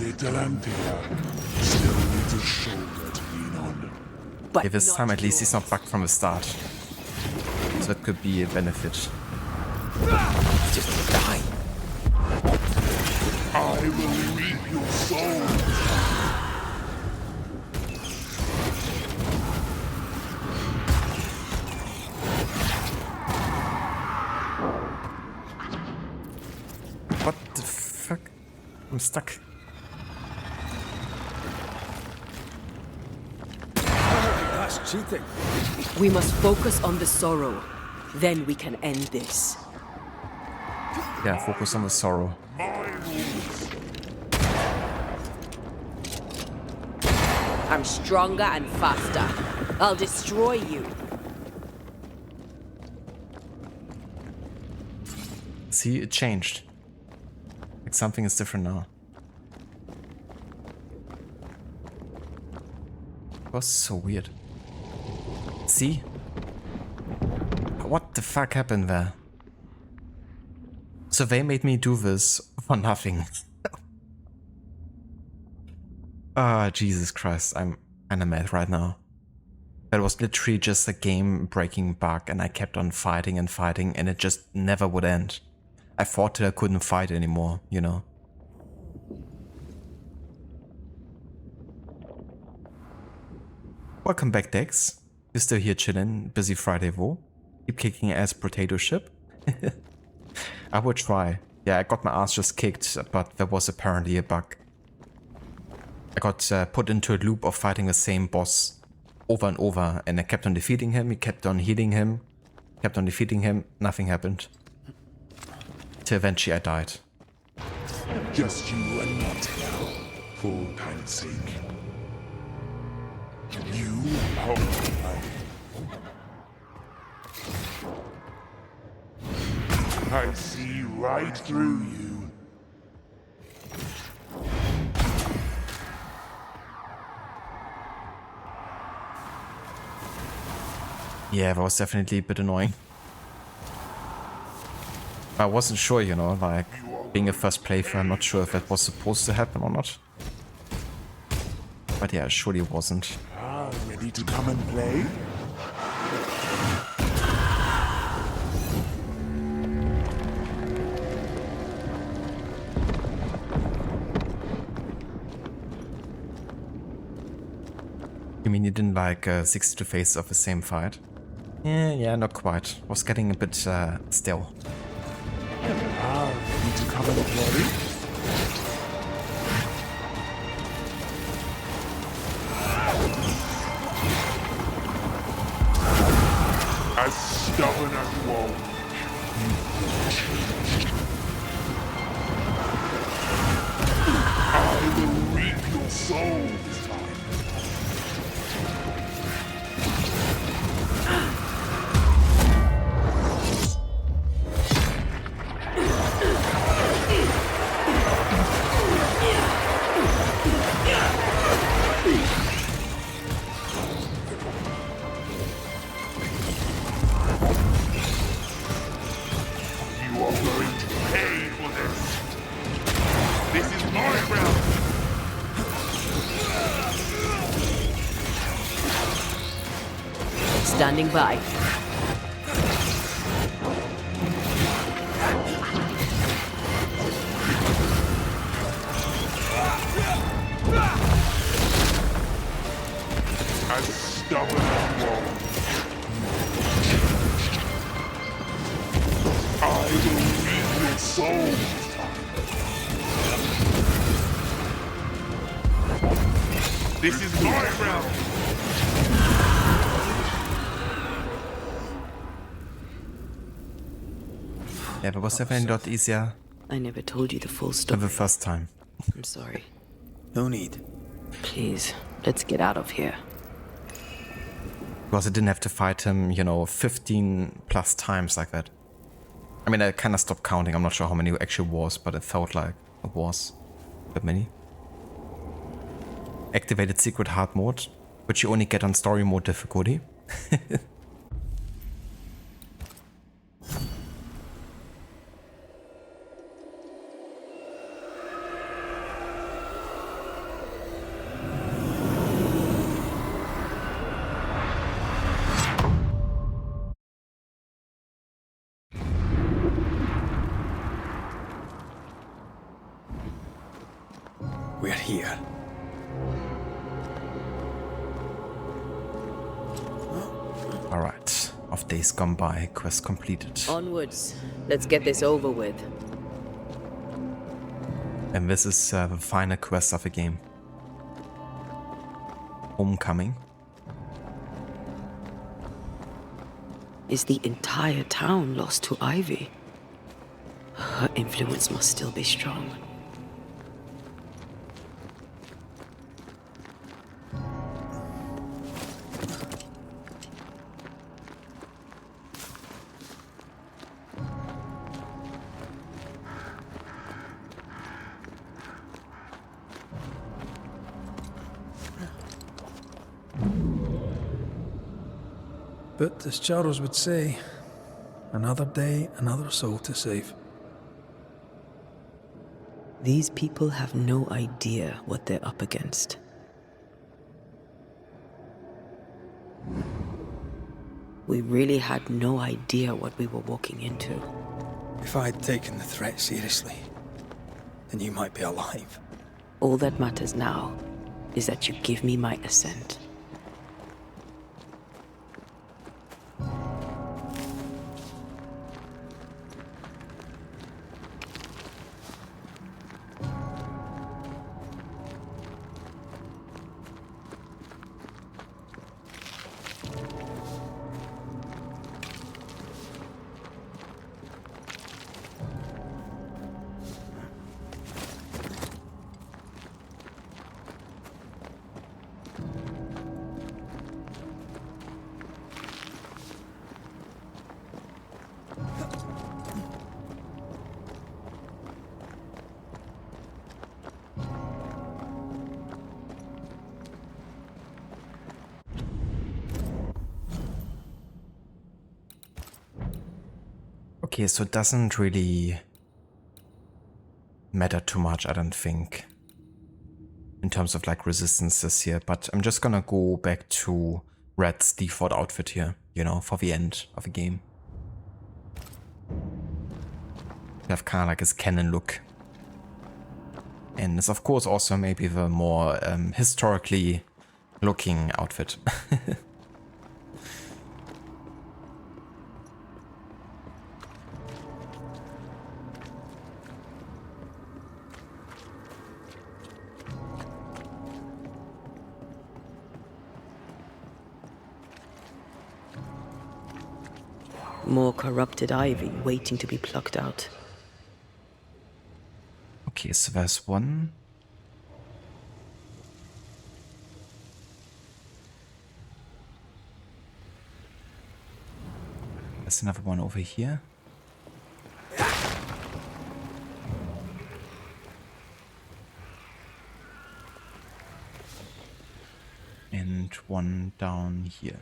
[SPEAKER 2] Little Antea still needs a shoulder to lean on.
[SPEAKER 1] Yeah, this time at least he's not bugged from the start. So that could be a benefit.
[SPEAKER 4] Just die.
[SPEAKER 2] I will reap your soul.
[SPEAKER 1] What the fuck? I'm stuck.
[SPEAKER 5] That's cheating.
[SPEAKER 7] We must focus on the sorrow. Then we can end this.
[SPEAKER 1] Yeah, focus on the sorrow.
[SPEAKER 7] I'm stronger and faster. I'll destroy you.
[SPEAKER 1] See, it changed. Like something is different now. It was so weird. See? What the fuck happened there? So they made me do this for nothing. Ah, Jesus Christ, I'm kinda mad right now. That was literally just a game-breaking bug and I kept on fighting and fighting and it just never would end. I thought that I couldn't fight anymore, you know. Welcome back, Dex. You're still here chilling, busy Friday Vo. Keep kicking ass potato chip. I would try. Yeah, I got my ass just kicked, but there was apparently a bug. I got put into a loop of fighting the same boss over and over, and I kept on defeating him, he kept on healing him, kept on defeating him, nothing happened. Till eventually I died.
[SPEAKER 2] Just you and not now, for time's sake. You are I see right through you.
[SPEAKER 1] Yeah, that was definitely a bit annoying. I wasn't sure, you know, like, being a first playthrough, I'm not sure if that was supposed to happen or not. But yeah, it surely wasn't.
[SPEAKER 2] Ready to come and play?
[SPEAKER 1] You mean you didn't like 62 phases of the same fight? Yeah, not quite. Was getting a bit still.
[SPEAKER 2] Ready to come and play? As stubborn as wall. I will reap your soul this time.
[SPEAKER 7] Standing by.
[SPEAKER 2] As stubborn as wall. I will reap your soul this time. This is my realm.
[SPEAKER 1] Yeah, but was definitely a lot easier.
[SPEAKER 7] I never told you the full story.
[SPEAKER 1] The first time.
[SPEAKER 7] I'm sorry.
[SPEAKER 17] No need.
[SPEAKER 7] Please, let's get out of here.
[SPEAKER 1] Because I didn't have to fight him, you know, 15 plus times like that. I mean, I kind of stopped counting. I'm not sure how many it actually was, but it felt like it was a bit many. Activated secret hard mode, which you only get on story mode difficulty.
[SPEAKER 5] We're here.
[SPEAKER 1] Alright. Of days gone by, quest completed.
[SPEAKER 7] Onwards. Let's get this over with.
[SPEAKER 1] And this is the final quest of the game. Homecoming.
[SPEAKER 7] Is the entire town lost to Ivy? Her influence must still be strong.
[SPEAKER 5] But as Charles would say, another day, another soul to save.
[SPEAKER 7] These people have no idea what they're up against. We really had no idea what we were walking into.
[SPEAKER 5] If I had taken the threat seriously, then you might be alive.
[SPEAKER 7] All that matters now is that you give me my assent.
[SPEAKER 1] Okay, so it doesn't really matter too much, I don't think, in terms of like resistances here, but I'm just gonna go back to Red's default outfit here, you know, for the end of the game. Have kind of like his canon look. And it's of course also maybe the more historically looking outfit.
[SPEAKER 7] More corrupted ivy waiting to be plucked out.
[SPEAKER 1] Okay, so there's one. There's another one over here. And one down here.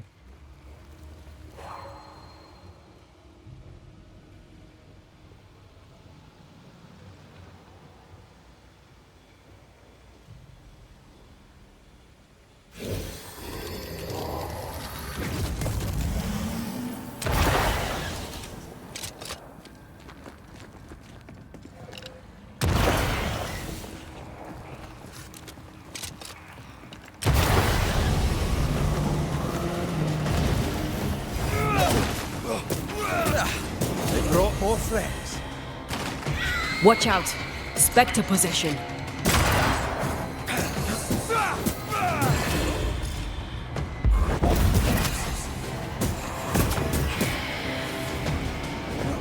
[SPEAKER 5] More threats.
[SPEAKER 6] Watch out! Spectre possession.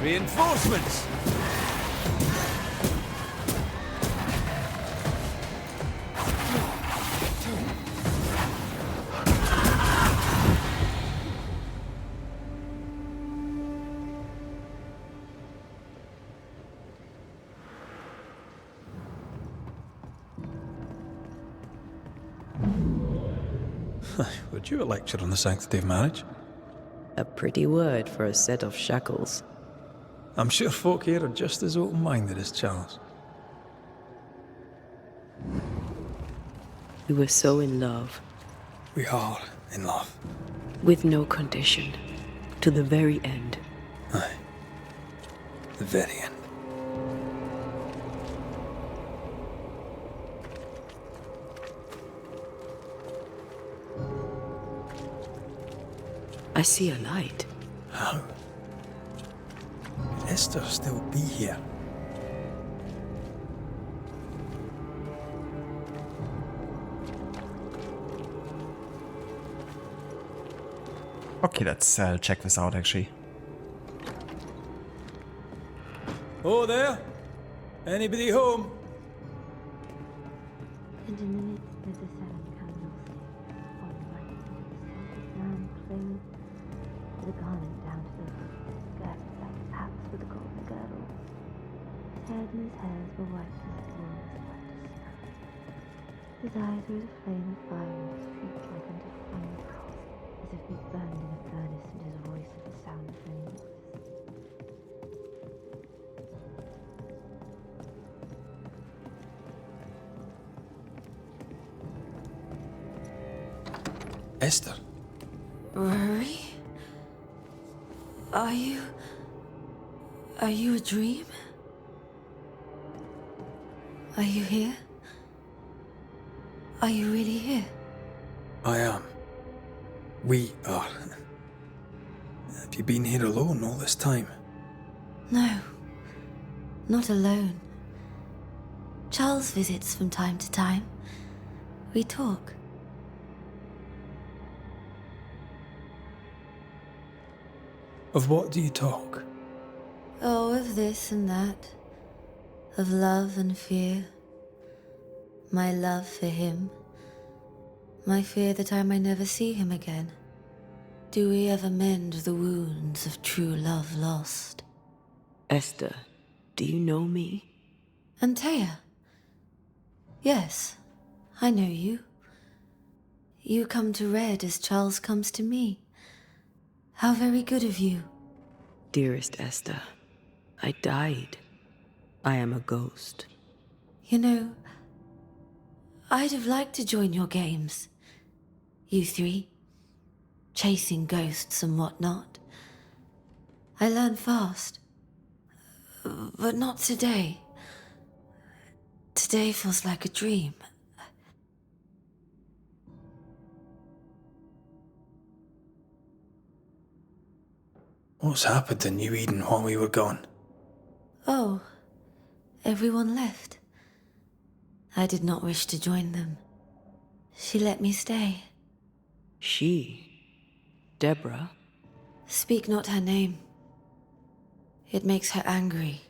[SPEAKER 5] Reinforcements! Would you a lecture on the sanctity of marriage?
[SPEAKER 7] A pretty word for a set of shackles.
[SPEAKER 5] I'm sure folk here are just as open-minded as Charles.
[SPEAKER 7] We were so in love.
[SPEAKER 5] We are in love.
[SPEAKER 7] With no condition. To the very end.
[SPEAKER 5] Aye. The very end.
[SPEAKER 7] I see a light.
[SPEAKER 5] How? Could Esther still be here?
[SPEAKER 1] Okay, let's check this out actually.
[SPEAKER 5] Oh, there? Anybody home?
[SPEAKER 8] And in the midst of the seven candlesticks, one light his man clothed with a garment down to the roof, girded like paps with a golden girdle. His head and his hairs were white like wool, as white as snow. His eyes were as a flame of fire, and his feet like unto flaming coals, as if he burned in a furnace, and his voice like the sound of many waters.
[SPEAKER 5] Esther?
[SPEAKER 19] Rory? Are you a dream? Are you here? Are you really here?
[SPEAKER 5] I am. We are. Have you been here alone all this time?
[SPEAKER 19] No, not alone. Charles visits from time to time. We talk.
[SPEAKER 5] Of what do you talk?
[SPEAKER 19] Oh, of this and that. Of love and fear. My love for him. My fear that I may never see him again. Do we ever mend the wounds of true love lost?
[SPEAKER 7] Esther, do you know me?
[SPEAKER 19] Antea? Yes, I know you. You come to Red as Charles comes to me. How very good of you.
[SPEAKER 7] Dearest Esther, I died. I am a ghost.
[SPEAKER 19] You know, I'd have liked to join your games. You three. Chasing ghosts and whatnot. I learn fast. But not today. Today feels like a dream.
[SPEAKER 5] What's happened to New Eden while we were gone?
[SPEAKER 19] Oh, everyone left. I did not wish to join them. She let me stay.
[SPEAKER 7] She? Deborah?
[SPEAKER 19] Speak not her name. It makes her angry.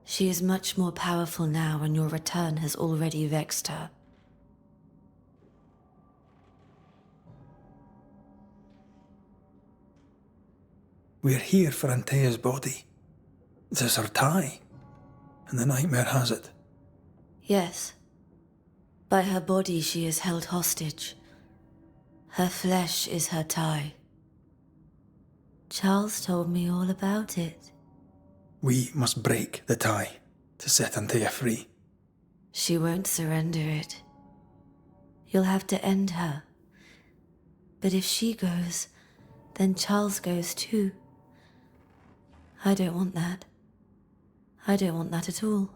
[SPEAKER 19] She is much more powerful now, and your return has already vexed her.
[SPEAKER 5] We're here for Antea's body. This is her tie. And the nightmare has it.
[SPEAKER 19] Yes. By her body she is held hostage. Her flesh is her tie. Charles told me all about it.
[SPEAKER 5] We must break the tie to set Antea free.
[SPEAKER 19] She won't surrender it. You'll have to end her. But if she goes, then Charles goes too. I don't want that. I don't want that at all.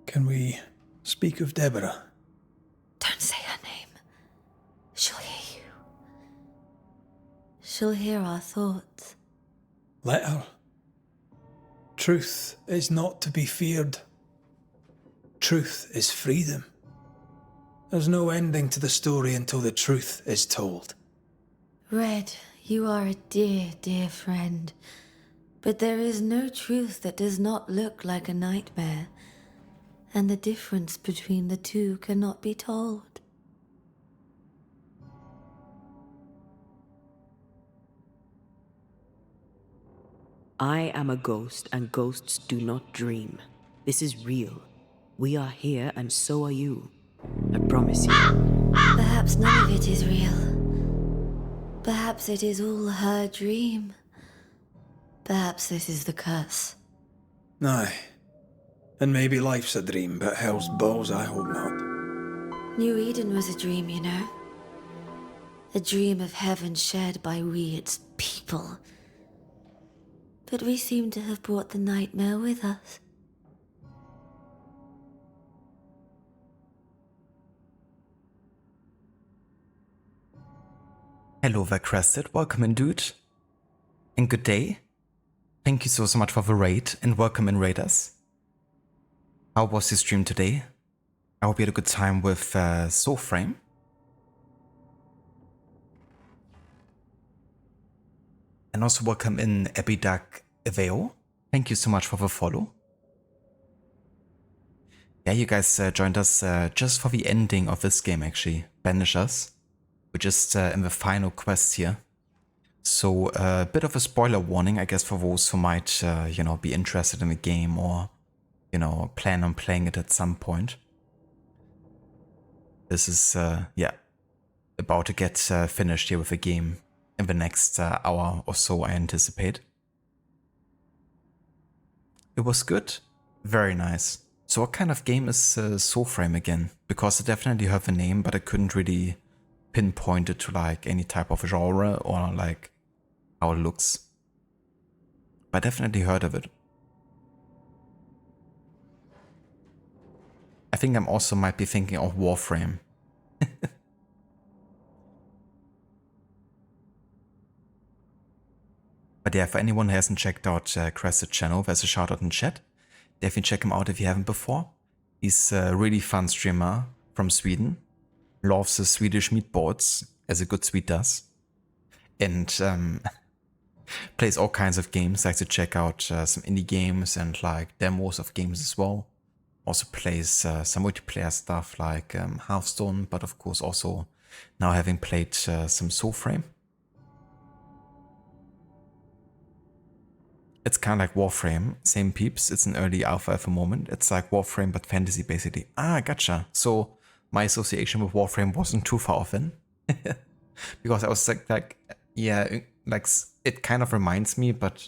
[SPEAKER 5] Can we speak of Deborah?
[SPEAKER 19] Don't say her name. She'll hear you. She'll hear our thoughts.
[SPEAKER 5] Let her. Truth is not to be feared. Truth is freedom. There's no ending to the story until the truth is told.
[SPEAKER 19] Red, you are a dear, dear friend. But there is no truth that does not look like a nightmare. And the difference between the two cannot be told.
[SPEAKER 7] I am a ghost, and ghosts do not dream. This is real. We are here, and so are you. I promise you.
[SPEAKER 19] Perhaps none of it is real. Perhaps it is all her dream. Perhaps this is the curse.
[SPEAKER 5] Aye. And maybe life's a dream, but hell's balls, I hope not.
[SPEAKER 19] New Eden was a dream, you know. A dream of heaven shared by we, its people. But we seem to have brought the nightmare with us.
[SPEAKER 1] Hello there, Crested. Welcome in, dude. And good day. Thank you so much for the raid and welcome in, raiders. How was your stream today? I hope you had a good time with Soulframe. And also welcome in Ebidak Eveo. Thank you so much for the follow. Yeah, you guys joined us just for the ending of this game actually, Banishers. We're just in the final quest here. So a bit of a spoiler warning, I guess, for those who might, you know, be interested in the game or, you know, plan on playing it at some point. This is, yeah, about to get finished here with the game in the next hour or so, I anticipate. It was good. Very nice. So what kind of game is Soulframe again? Because I definitely heard the name, but I couldn't really pinpoint it to like any type of genre or like how it looks. But I definitely heard of it. I think I'm also might be thinking of Warframe. But yeah, for anyone who hasn't checked out Crested channel, there's a shout out in chat. Definitely check him out if you haven't before. He's a really fun streamer from Sweden. Loves the Swedish meatballs, as a good Swede does. And plays all kinds of games. Likes to check out some indie games and like demos of games as well. Also plays some multiplayer stuff like Hearthstone, but of course also now having played some Soulframe. It's kind of like Warframe, same peeps. It's an early alpha at the moment. It's like Warframe but fantasy basically. Ah, gotcha. So my association with Warframe wasn't too far off in. Because I was like, yeah, like it kind of reminds me, but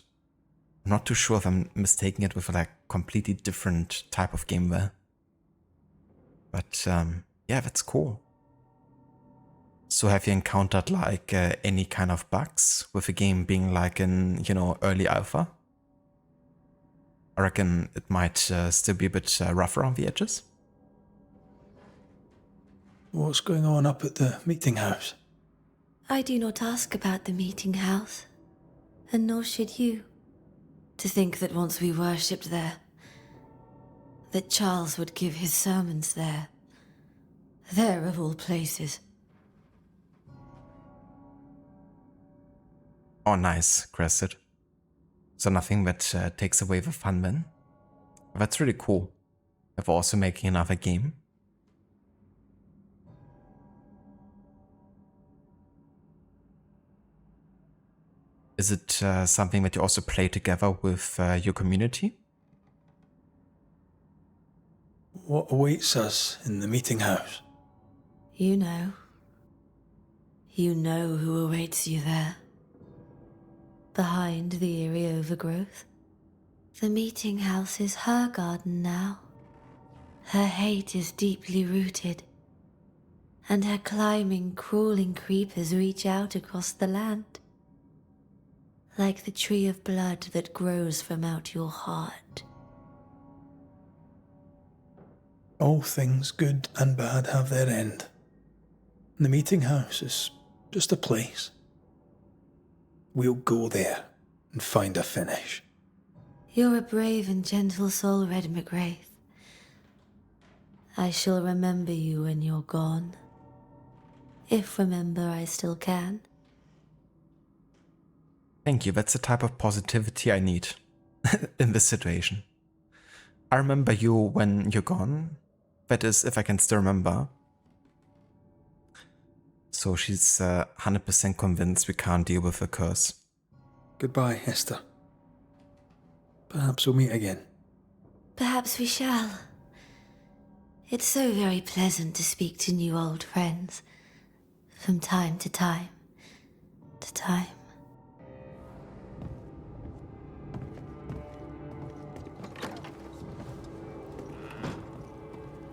[SPEAKER 1] I'm not too sure if I'm mistaking it with like completely different type of game there. But yeah, that's cool. So have you encountered like any kind of bugs with the game being like in, you know, early alpha? I reckon it might still be a bit rougher on the edges.
[SPEAKER 5] What's going on up at the meeting house?
[SPEAKER 8] I do not ask about the meeting house, and nor should you.
[SPEAKER 11] To think that once we worshipped there, that Charles would give his sermons there. There of all places.
[SPEAKER 1] Oh, nice, Crested. So nothing that takes away the fun then. That's really cool. Of also making another game. Is it something that you also play together with your community?
[SPEAKER 5] What awaits us in the meeting house?
[SPEAKER 11] You know. You know who awaits you there. Behind the eerie overgrowth.
[SPEAKER 8] The meeting house is her garden now. Her hate is deeply rooted, and her climbing, crawling creepers reach out across the land. Like the tree of blood that grows from out your heart.
[SPEAKER 5] All things good and bad have their end. The meeting house is just a place. We'll go there and find a finish.
[SPEAKER 8] You're a brave and gentle soul, Red McGrath. I shall remember you when you're gone. If remember I still can.
[SPEAKER 1] Thank you, that's the type of positivity I need in this situation. I remember you when you're gone. That is, if I can still remember. So she's 100% convinced we can't deal with the curse.
[SPEAKER 5] Goodbye, Esther. Perhaps we'll meet again.
[SPEAKER 8] Perhaps we shall. It's so very pleasant to speak to new old friends. From time to time. To time.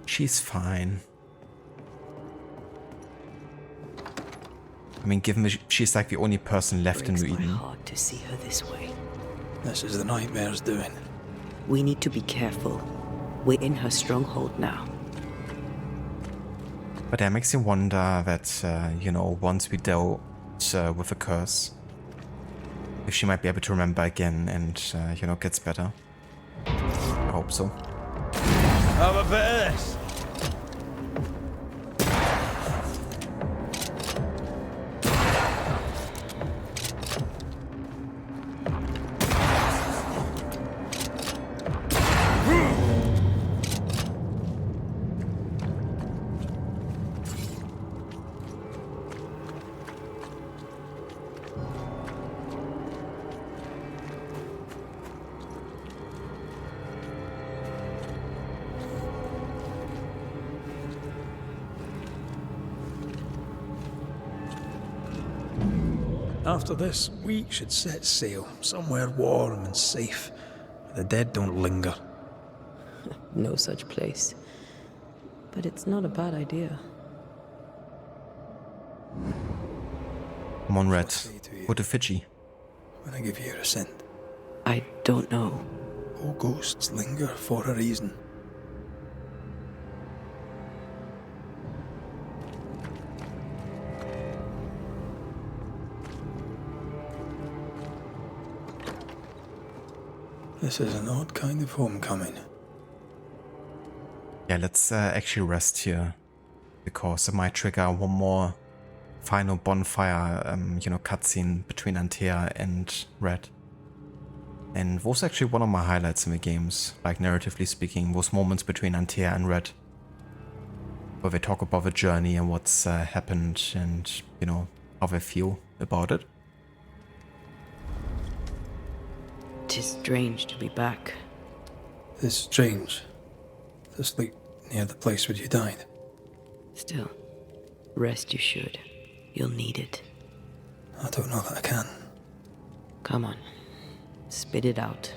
[SPEAKER 1] She's fine. I mean, given that she's like the only person left in Eden.
[SPEAKER 7] Hard to see her this way.
[SPEAKER 5] This is the nightmare's doing.
[SPEAKER 7] We need to be careful. We're in her stronghold now.
[SPEAKER 1] But that makes you wonder that, you know, once we with a curse. If she might be able to remember again and, you know, gets better. I hope so.
[SPEAKER 4] Have a bit of this.
[SPEAKER 5] After this, we should set sail somewhere warm and safe, where the dead don't linger.
[SPEAKER 7] No such place. But it's not a bad idea.
[SPEAKER 1] Come on, Red. Go to Fiji.
[SPEAKER 5] When I give you your assent.
[SPEAKER 7] I don't know.
[SPEAKER 5] All ghosts linger for a reason. This is an odd kind of homecoming.
[SPEAKER 1] Yeah, let's actually rest here, because it might trigger one more final bonfire, you know, cutscene between Antea and Red. And was actually one of my highlights in the games, like narratively speaking, those moments between Antea and Red, where they talk about the journey and what's happened and, you know, how they feel about it.
[SPEAKER 7] 'Tis strange to be back.
[SPEAKER 5] It's strange to sleep near the place where you died.
[SPEAKER 7] Still, rest you should. You'll need it.
[SPEAKER 5] I don't know that I can.
[SPEAKER 7] Come on. Spit it out.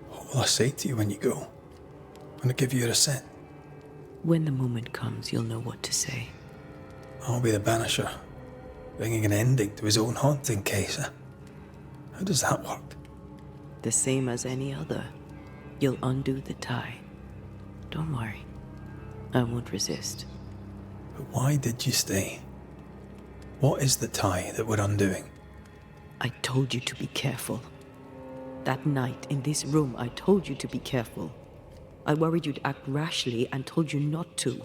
[SPEAKER 5] What will I say to you when you go? When I give you your assent?
[SPEAKER 7] When the moment comes, you'll know what to say.
[SPEAKER 5] I'll be the Banisher, bringing an ending to his own haunting case. How does that work?
[SPEAKER 7] The same as any other. You'll undo the tie. Don't worry. I won't resist.
[SPEAKER 5] But why did you stay? What is the tie that we're undoing?
[SPEAKER 7] I told you to be careful. That night in this room, I told you to be careful. I worried you'd act rashly and told you not to.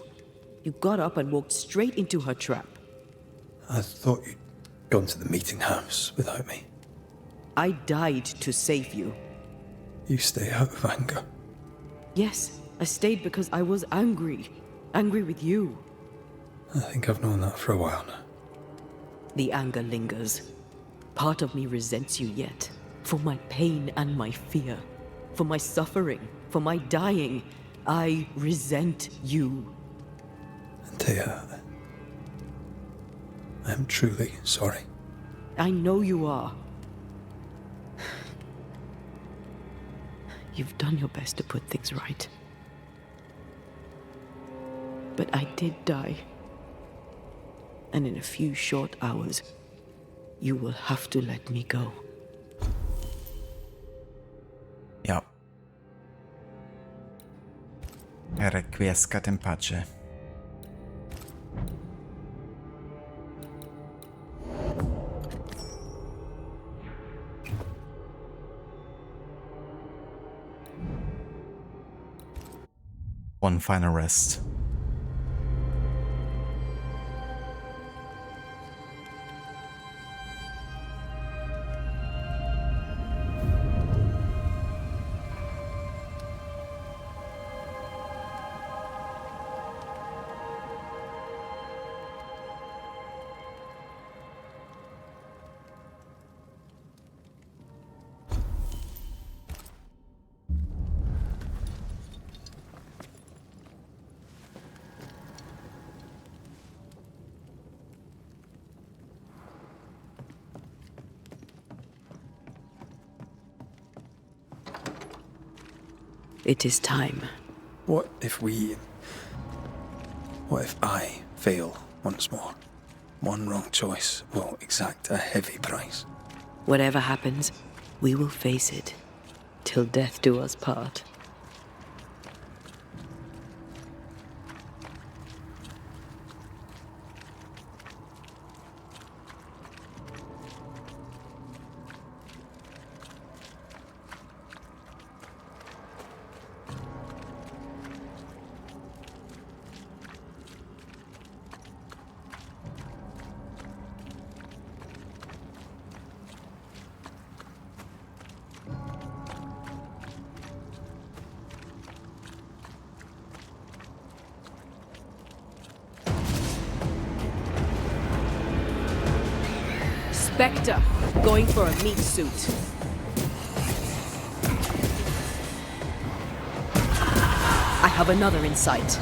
[SPEAKER 7] You got up and walked straight into her trap.
[SPEAKER 5] I thought you'd gone to the meeting house without me.
[SPEAKER 7] I died to save you.
[SPEAKER 5] You stay out of anger.
[SPEAKER 7] Yes, I stayed because I was angry. Angry with you.
[SPEAKER 5] I think I've known that for a while now.
[SPEAKER 7] The anger lingers. Part of me resents you yet. For my pain and my fear. For my suffering. For my dying. I resent you.
[SPEAKER 5] Antea, I'm truly sorry.
[SPEAKER 7] I know you are. You've done your best to put things right. But I did die. And in a few short hours, you will have to let me go.
[SPEAKER 1] Ja. Requiescat in pace. One final rest.
[SPEAKER 7] It is time.
[SPEAKER 5] What if I fail once more? One wrong choice will exact a heavy price.
[SPEAKER 7] Whatever happens, we will face it. Till death do us part. Spectre, going for a meat suit. I have another in sight.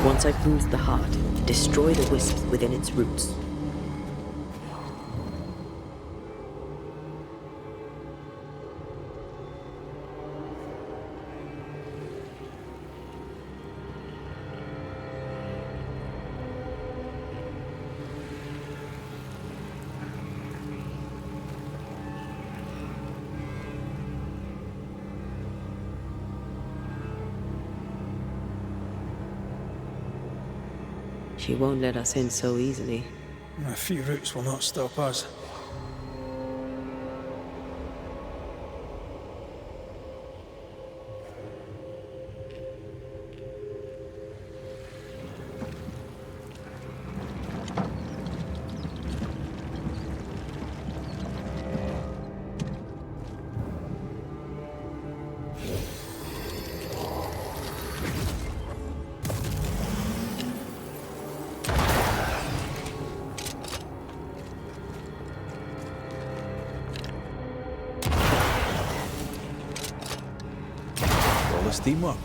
[SPEAKER 7] Once I've bruised the heart, destroy the wisps within its roots. She won't let us in so easily.
[SPEAKER 5] A few roots will not stop us.
[SPEAKER 17] Teamwork.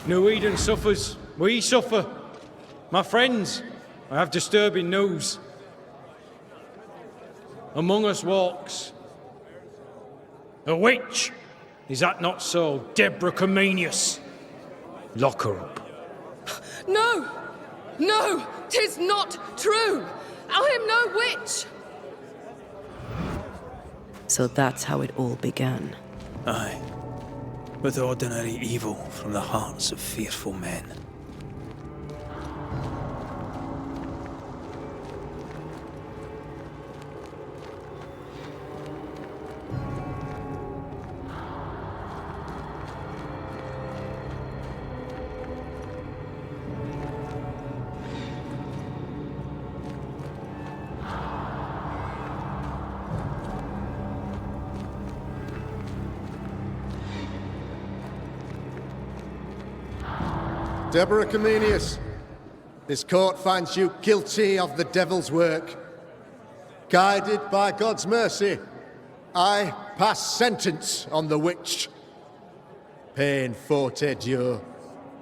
[SPEAKER 4] New Eden suffers. We suffer. My friends, I have disturbing news. Among us walks a witch. Is that not so, Deborah Comenius? Lock her up.
[SPEAKER 6] No! No! 'Tis not true! I am no witch!
[SPEAKER 7] So that's how it all began.
[SPEAKER 5] Aye. With ordinary evil from the hearts of fearful men.
[SPEAKER 9] Deborah Comenius, this court finds you guilty of the devil's work. Guided by God's mercy, I pass sentence on the witch. Pain forte Dieu.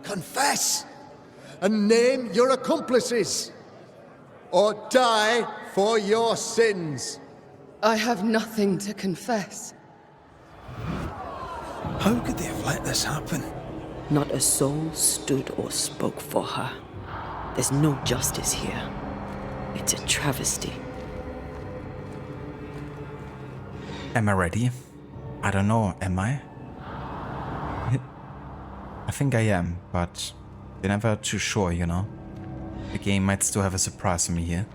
[SPEAKER 9] Confess and name your accomplices, or die for your sins.
[SPEAKER 6] I have nothing to confess.
[SPEAKER 5] How could they have let this happen?
[SPEAKER 7] Not a soul stood or spoke for her. There's no justice here. It's a travesty.
[SPEAKER 1] Am I ready? I don't know, am I? I think I am, but you're never too sure, you know? The game might still have a surprise for me here.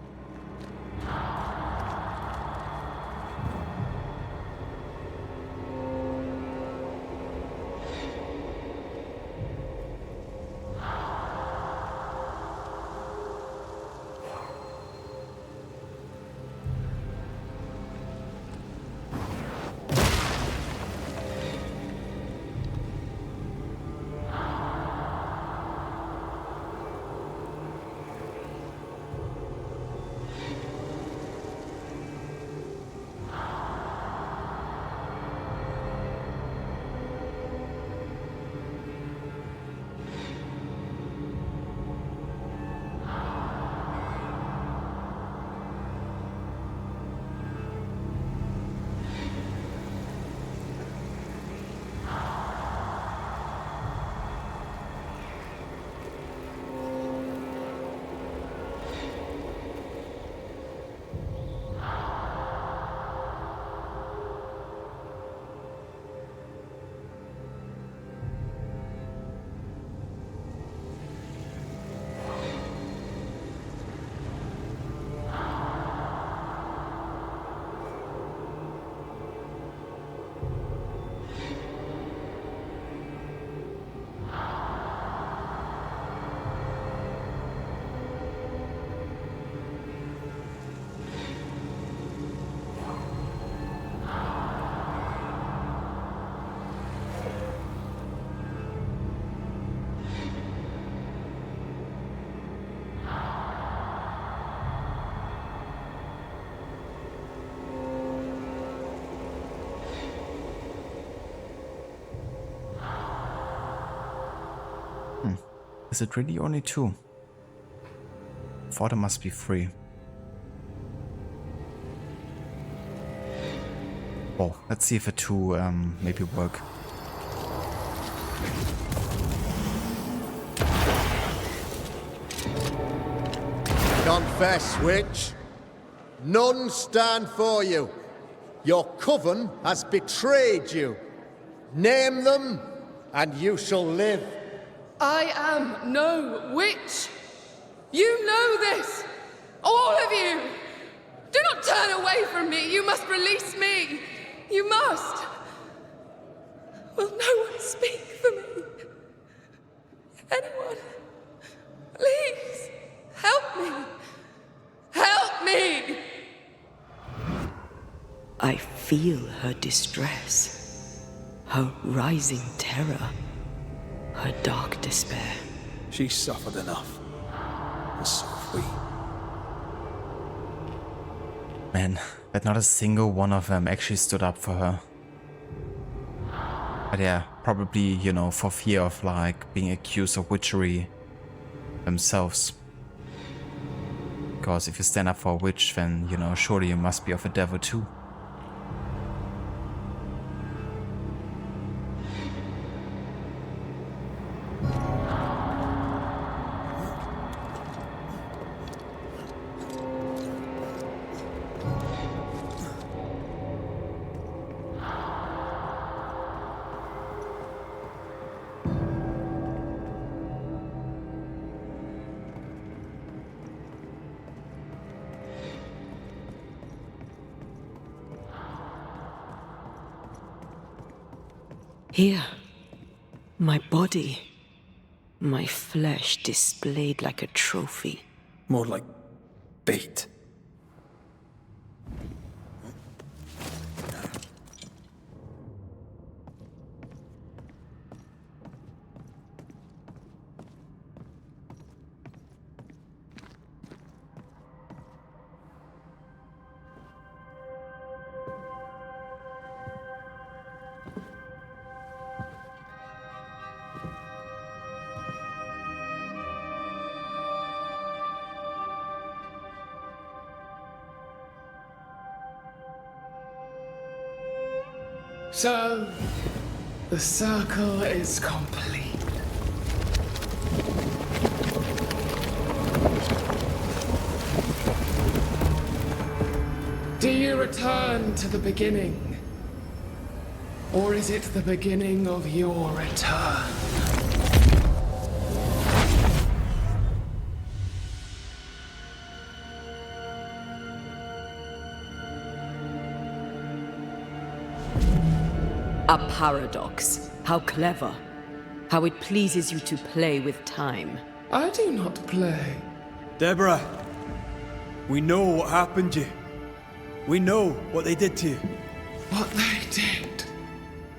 [SPEAKER 1] Is it really only 2? Thought it must be 3. Oh, let's see if a 2 maybe work.
[SPEAKER 9] Confess, witch. None stand for you. Your coven has betrayed you. Name them, and you shall live.
[SPEAKER 6] I am no witch. You know this. All of you. Do not turn away from me. You must release me. You must. Will no one speak for me? Anyone? Please, help me. Help me!
[SPEAKER 7] I feel her distress, her rising terror, her dark despair.
[SPEAKER 5] She's suffered enough. And so have we.
[SPEAKER 1] Man, that not a single one of them actually stood up for her. But yeah, probably, you know, for fear of like being accused of witchery themselves. Because if you stand up for a witch, then, you know, surely you must be of a devil too.
[SPEAKER 7] Here, my body, my flesh displayed like a trophy.
[SPEAKER 5] More like bait.
[SPEAKER 10] So, the circle is complete. Do you return to the beginning? Or is it the beginning of your return?
[SPEAKER 7] A paradox. How clever. How it pleases you to play with time.
[SPEAKER 10] I do not play.
[SPEAKER 5] Deborah, we know what happened to you. We know what they did to you.
[SPEAKER 10] What they did.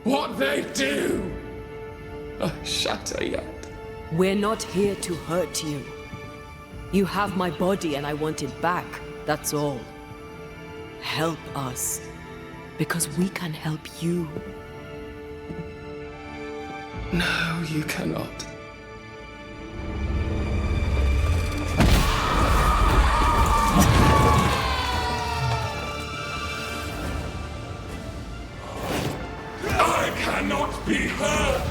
[SPEAKER 10] What they do. I shatter yet.
[SPEAKER 7] We're not here to hurt you. You have my body and I want it back. That's all. Help us. Because we can help you.
[SPEAKER 10] No, you cannot.
[SPEAKER 3] I cannot be hurt!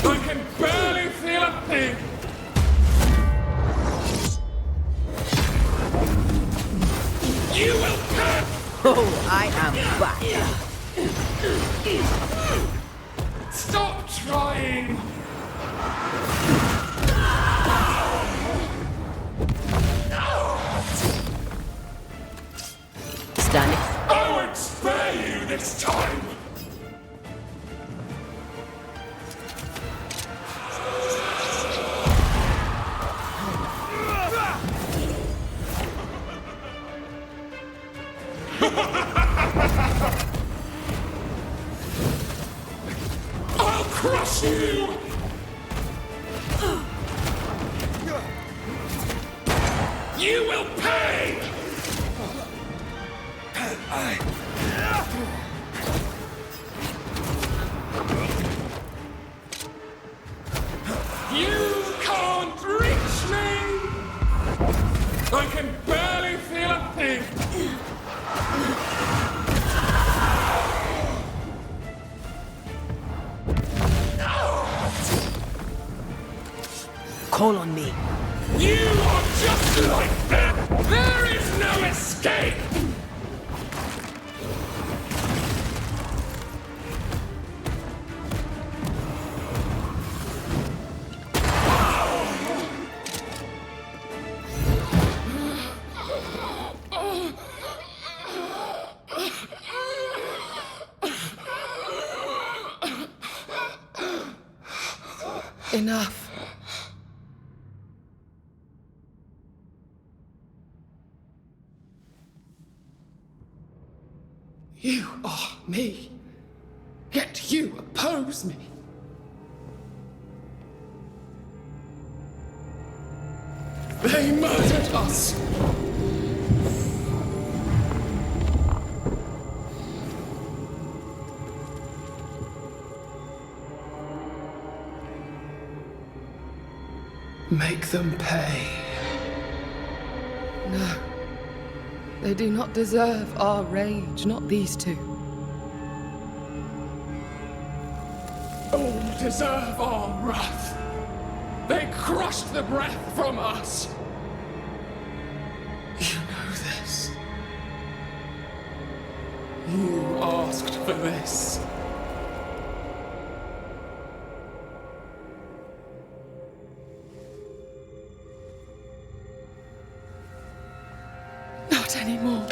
[SPEAKER 3] I can barely feel a thing! You will pay!
[SPEAKER 7] Oh, I am back.
[SPEAKER 3] Stop trying!
[SPEAKER 7] Standing.
[SPEAKER 3] I won't spare you this time! I'll crush you! You will pay! You
[SPEAKER 7] call on me.
[SPEAKER 10] You are just like them! There is no escape!
[SPEAKER 6] Enough.
[SPEAKER 10] You are me, yet you oppose me. They murdered us. Make them pay.
[SPEAKER 6] No. They do not deserve our rage, not these two.
[SPEAKER 10] All deserve our wrath. They crushed the breath from us. You know this. You asked for this.
[SPEAKER 6] Not anymore.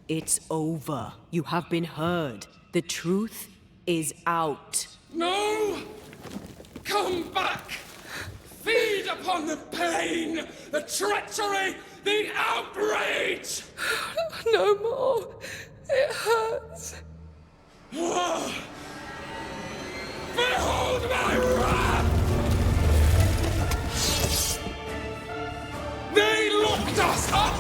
[SPEAKER 7] It's over. You have been heard. The truth is out.
[SPEAKER 10] No! Come back! Feed upon the pain, the treachery, the outrage!
[SPEAKER 6] No more. It hurts.
[SPEAKER 10] Behold my wrath! They locked us up!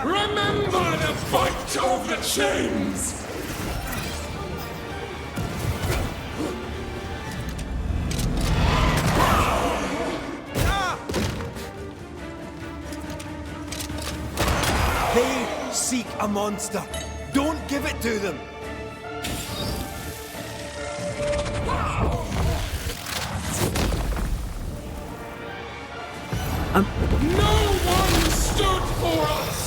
[SPEAKER 10] Remember the fight of the chains!
[SPEAKER 14] They seek a monster. Don't give it to them.
[SPEAKER 10] No one stood for us!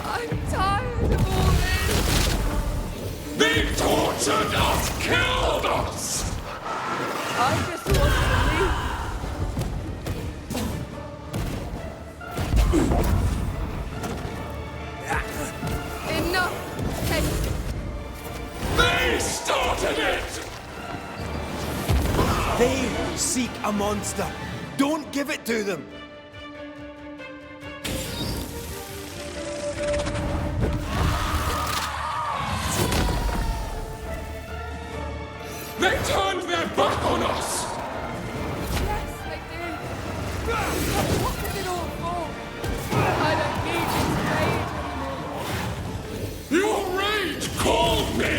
[SPEAKER 6] I'm tired of all this.
[SPEAKER 10] They tortured us, killed us!
[SPEAKER 6] I just want to leave. Enough! Take.
[SPEAKER 10] They started it!
[SPEAKER 14] They seek a monster. Don't give it to them.
[SPEAKER 10] They turned their back on us!
[SPEAKER 6] Yes, they did. But what was it all for? I don't need this rage anymore.
[SPEAKER 10] Your rage called me!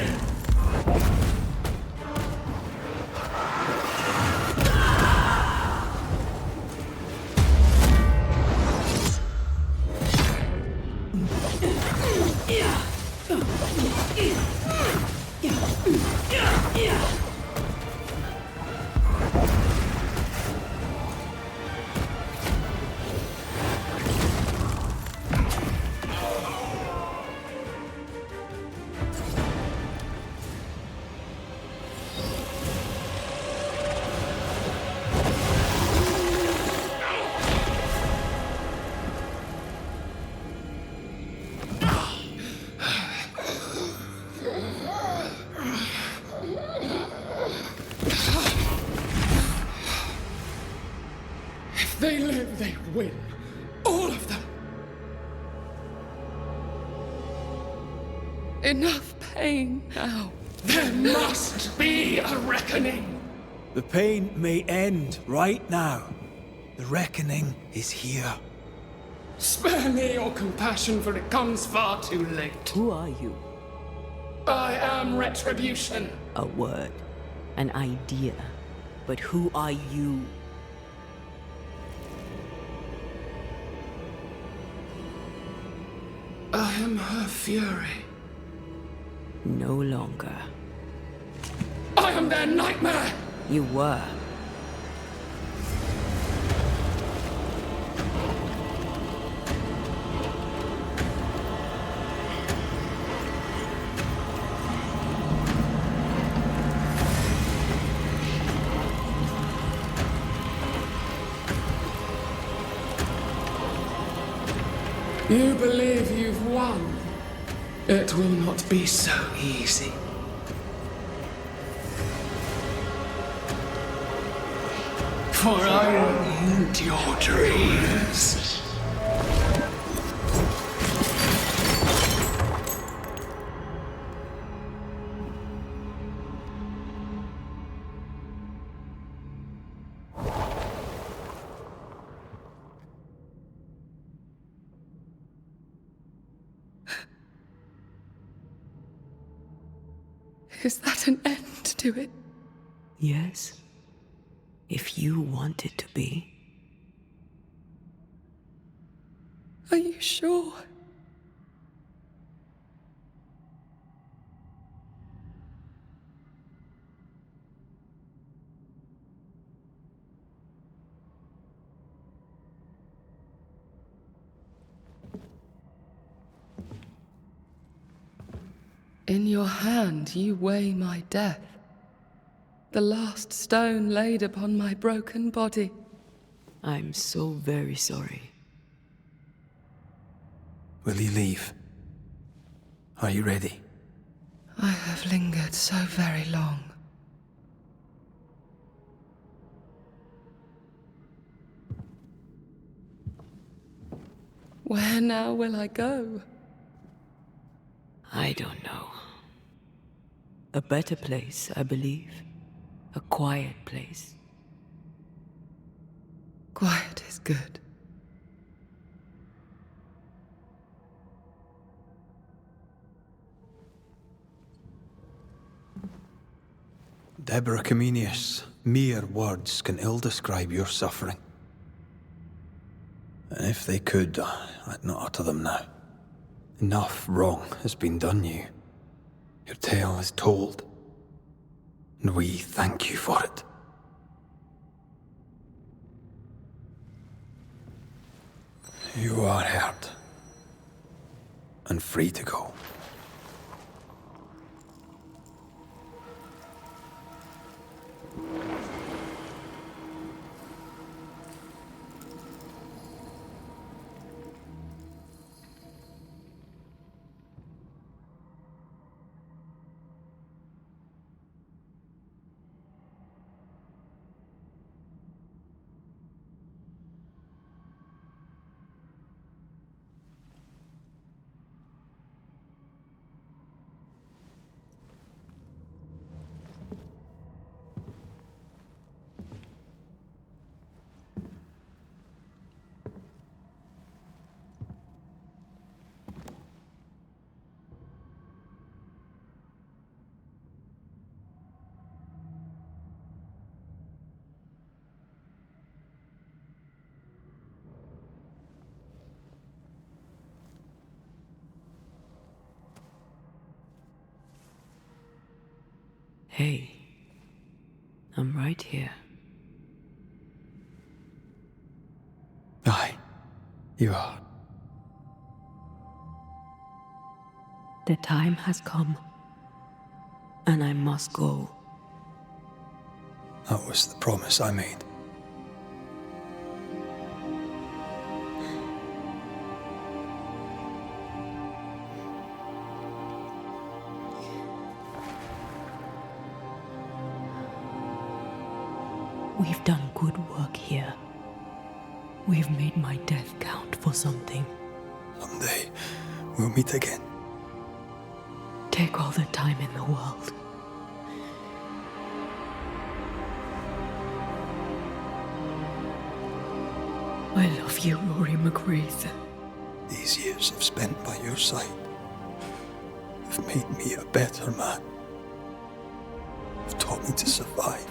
[SPEAKER 10] If they live, they win. All of them. enough pain now. There must be a reckoning.
[SPEAKER 5] The pain may end right now. The reckoning is here.
[SPEAKER 10] Spare me your compassion, for it comes far too late.
[SPEAKER 7] Who are you?
[SPEAKER 10] I am Retribution.
[SPEAKER 7] A word. An idea. But who are you?
[SPEAKER 10] I am her fury.
[SPEAKER 7] No longer.
[SPEAKER 10] I am their nightmare!
[SPEAKER 7] You were.
[SPEAKER 10] You believe you've won? It will not be so easy. For I will end your dreams. Is that an end to it?
[SPEAKER 7] Yes. If you want it to be.
[SPEAKER 10] Are you sure? In your hand you weigh my death, the last stone laid upon my broken body.
[SPEAKER 7] I'm so very sorry.
[SPEAKER 5] Will you leave? Are you ready?
[SPEAKER 10] I have lingered so very long. Where now will I go?
[SPEAKER 7] I don't know. A better place, I believe. A quiet place.
[SPEAKER 10] Quiet is good.
[SPEAKER 5] Deborah Comenius, mere words can ill describe your suffering. And if they could, I'd not utter them now. Enough wrong has been done you. Your tale is told, and we thank you for it. You are heard, and free to go.
[SPEAKER 7] Hey, I'm right here.
[SPEAKER 5] Aye, you are.
[SPEAKER 7] The time has come, and I must go.
[SPEAKER 5] That was the promise I made.
[SPEAKER 7] We've done good work here. We've made my death count for something.
[SPEAKER 5] Someday, we'll meet again.
[SPEAKER 7] take all the time in the world. I love you, Rory McGrath.
[SPEAKER 5] These years I've spent by your side have made me a better man. You've taught me to survive.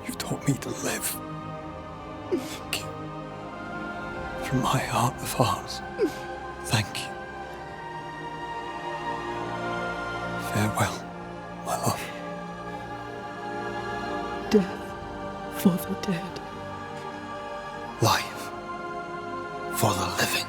[SPEAKER 5] You've taught me to live. Thank you. From my heart of hearts, thank you. Farewell, my love.
[SPEAKER 7] Death for the dead.
[SPEAKER 5] Life for the living.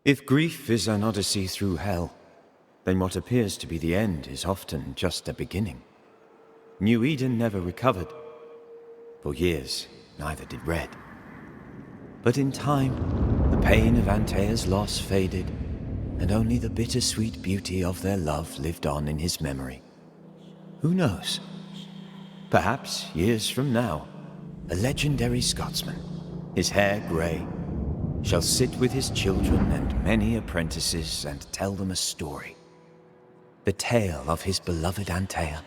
[SPEAKER 15] If grief is an odyssey through hell, then what appears to be the end is often just a beginning. New Eden never recovered. For years, neither did Red. But in time, the pain of Antaea's loss faded, and only the bittersweet beauty of their love lived on in his memory. Who knows? Perhaps, years from now, a legendary Scotsman, his hair grey, shall sit with his children and many apprentices and tell them a story. The tale of his beloved Antaea.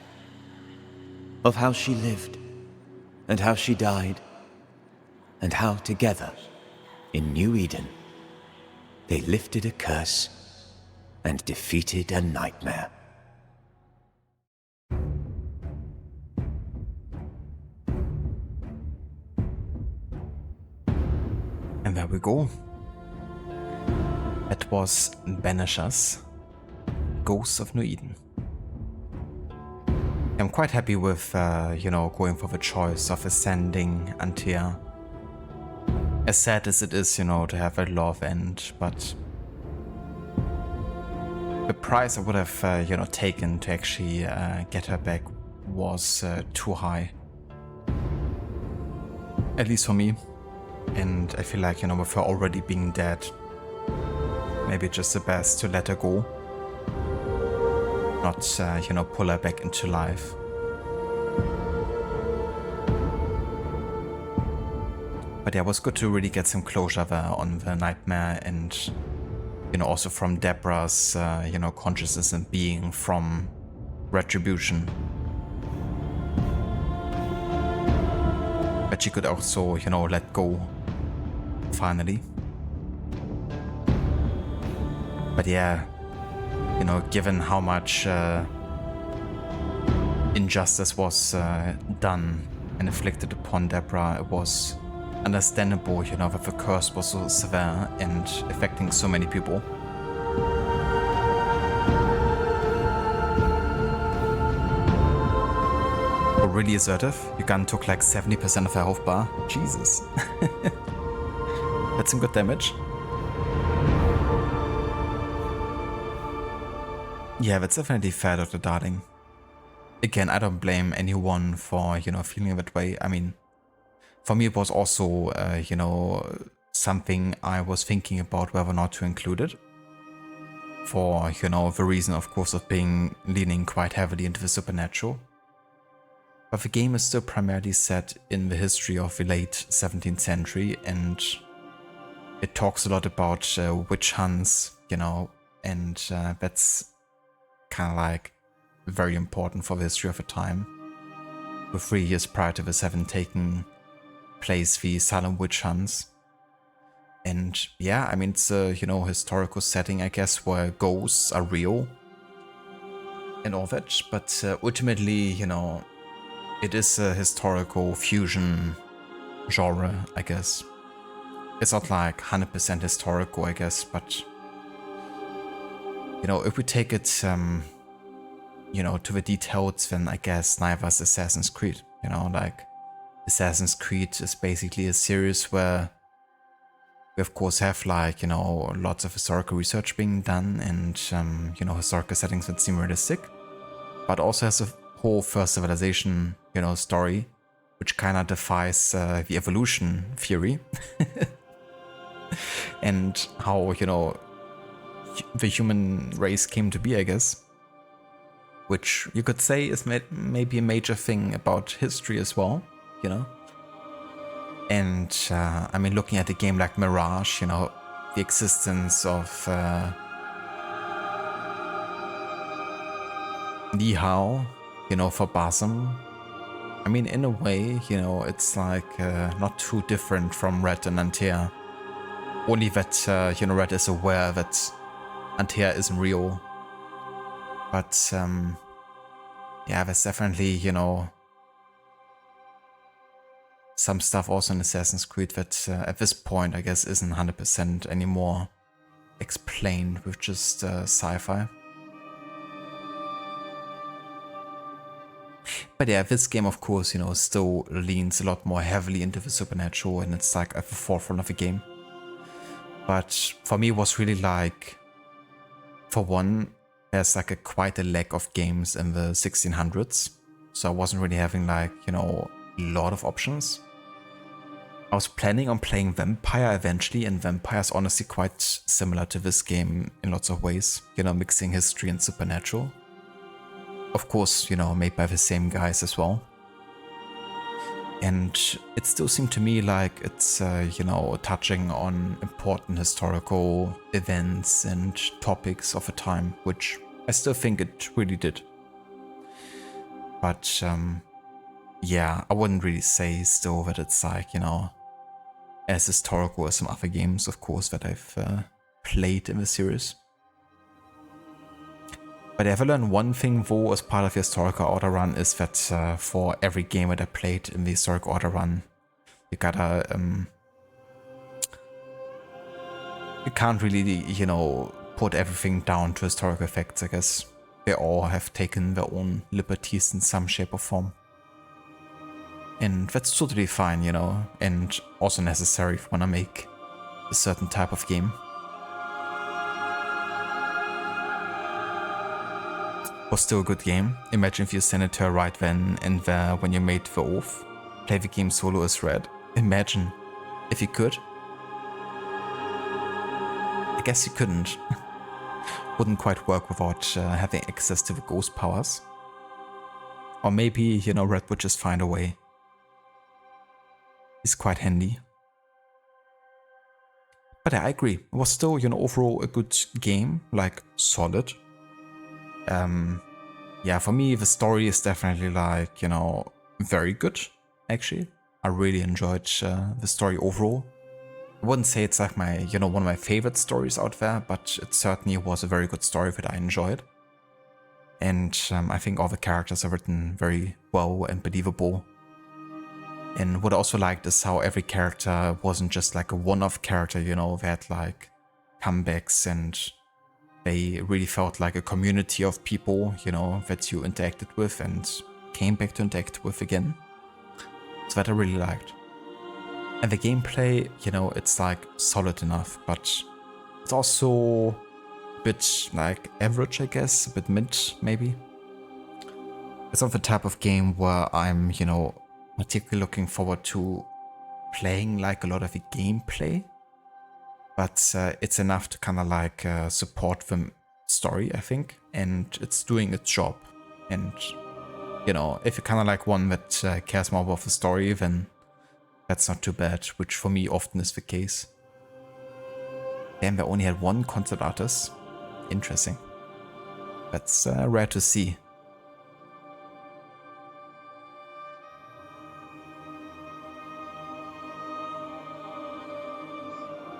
[SPEAKER 15] Of how she lived, and how she died, and how together, in New Eden, they lifted a curse and defeated a nightmare.
[SPEAKER 1] And there we go. It was Banishers, Ghosts of New Eden. I'm quite happy with, going for the choice of ascending Antaea. As sad as it is, to have a love end, but the price I would have, taken to actually get her back was too high. At least for me. And I feel like, with her already being dead, maybe it's just the best to let her go. Not, pull her back into life. But yeah, it was good to really get some closure there on the nightmare and, also from Deborah's, consciousness and being from Retribution. But she could also, let go. Finally. But yeah, given how much injustice was done and inflicted upon Deborah, it was understandable, that the curse was so severe and affecting so many people. Who really assertive. Your gun took like 70% of her health bar. Jesus. That's some good damage. Yeah, that's definitely fair, Dr. Darling. Again, I don't blame anyone for, feeling that way. I mean, for me it was also, something I was thinking about whether or not to include it. For, the reason, of course, of leaning quite heavily into the supernatural. But the game is still primarily set in the history of the late 17th century, and it talks a lot about witch hunts, and that's kind of like very important for the history of the time. With 3 years prior to this having taken place, the Salem witch hunts. And yeah, I mean, it's a, historical setting, I guess, where ghosts are real and all that. But ultimately, it is a historical fusion genre, I guess. It's not like 100% historical, I guess, but if we take it, to the details, then I guess neither is Assassin's Creed. Like Assassin's Creed is basically a series where we of course have like, lots of historical research being done and, historical settings that seem realistic, but also has a whole first civilization, story, which kind of defies the evolution theory and how, the human race came to be, I guess. Which you could say is maybe a major thing about history as well, And, I mean, looking at a game like Mirage, the existence of Nihao, for Basim. I mean, in a way, it's like not too different from Red and Antea. Only that, Red is aware that Antea isn't real. But, yeah, there's definitely, some stuff also in Assassin's Creed that at this point, I guess, isn't 100% anymore explained with just sci-fi. But yeah, this game, of course, still leans a lot more heavily into the supernatural, and it's like at the forefront of the game. But for me, it was really like, for one, there's like quite a lack of games in the 1600s. So I wasn't really having like, a lot of options. I was planning on playing Vampire eventually, and Vampire is honestly quite similar to this game in lots of ways, mixing history and supernatural. Of course, made by the same guys as well. And it still seemed to me like it's, touching on important historical events and topics of a time, which I still think it really did. But, yeah, I wouldn't really say still that it's like, as historical as some other games, of course, that I've played in the series. But I've learned one thing though as part of the historical auto run is that for every game that I played in the historical auto run, you gotta, you can't really, put everything down to historical effects, I guess. They all have taken their own liberties in some shape or form. And that's totally fine, and also necessary if you wanna make a certain type of game. Was still a good game. Imagine if you send it to her right then and there when you made the oath. Play the game solo as Red. Imagine if you could. I guess you couldn't. Wouldn't quite work without having access to the ghost powers. Or maybe, Red would just find a way. It's quite handy. But I agree. It was still, overall a good game, like solid. Yeah, for me, the story is definitely like, very good, actually. I really enjoyed the story overall. I wouldn't say it's like my, one of my favorite stories out there, but it certainly was a very good story that I enjoyed. And I think all the characters are written very well and believable. And what I also liked is how every character wasn't just like a one-off character, they had like comebacks, and they really felt like a community of people, that you interacted with, and came back to interact with again. So that I really liked. And the gameplay, you know, it's like solid enough, but it's also a bit like average, I guess, a bit mid, maybe. It's not the type of game where I'm, you know, particularly looking forward to playing like a lot of the gameplay, but it's enough to kind of like support the story, I think, and it's doing its job. And, you know, if you're kind of like one that cares more about the story, then that's not too bad, which for me often is the case. Damn, they only had one concept artist. Interesting. That's rare to see.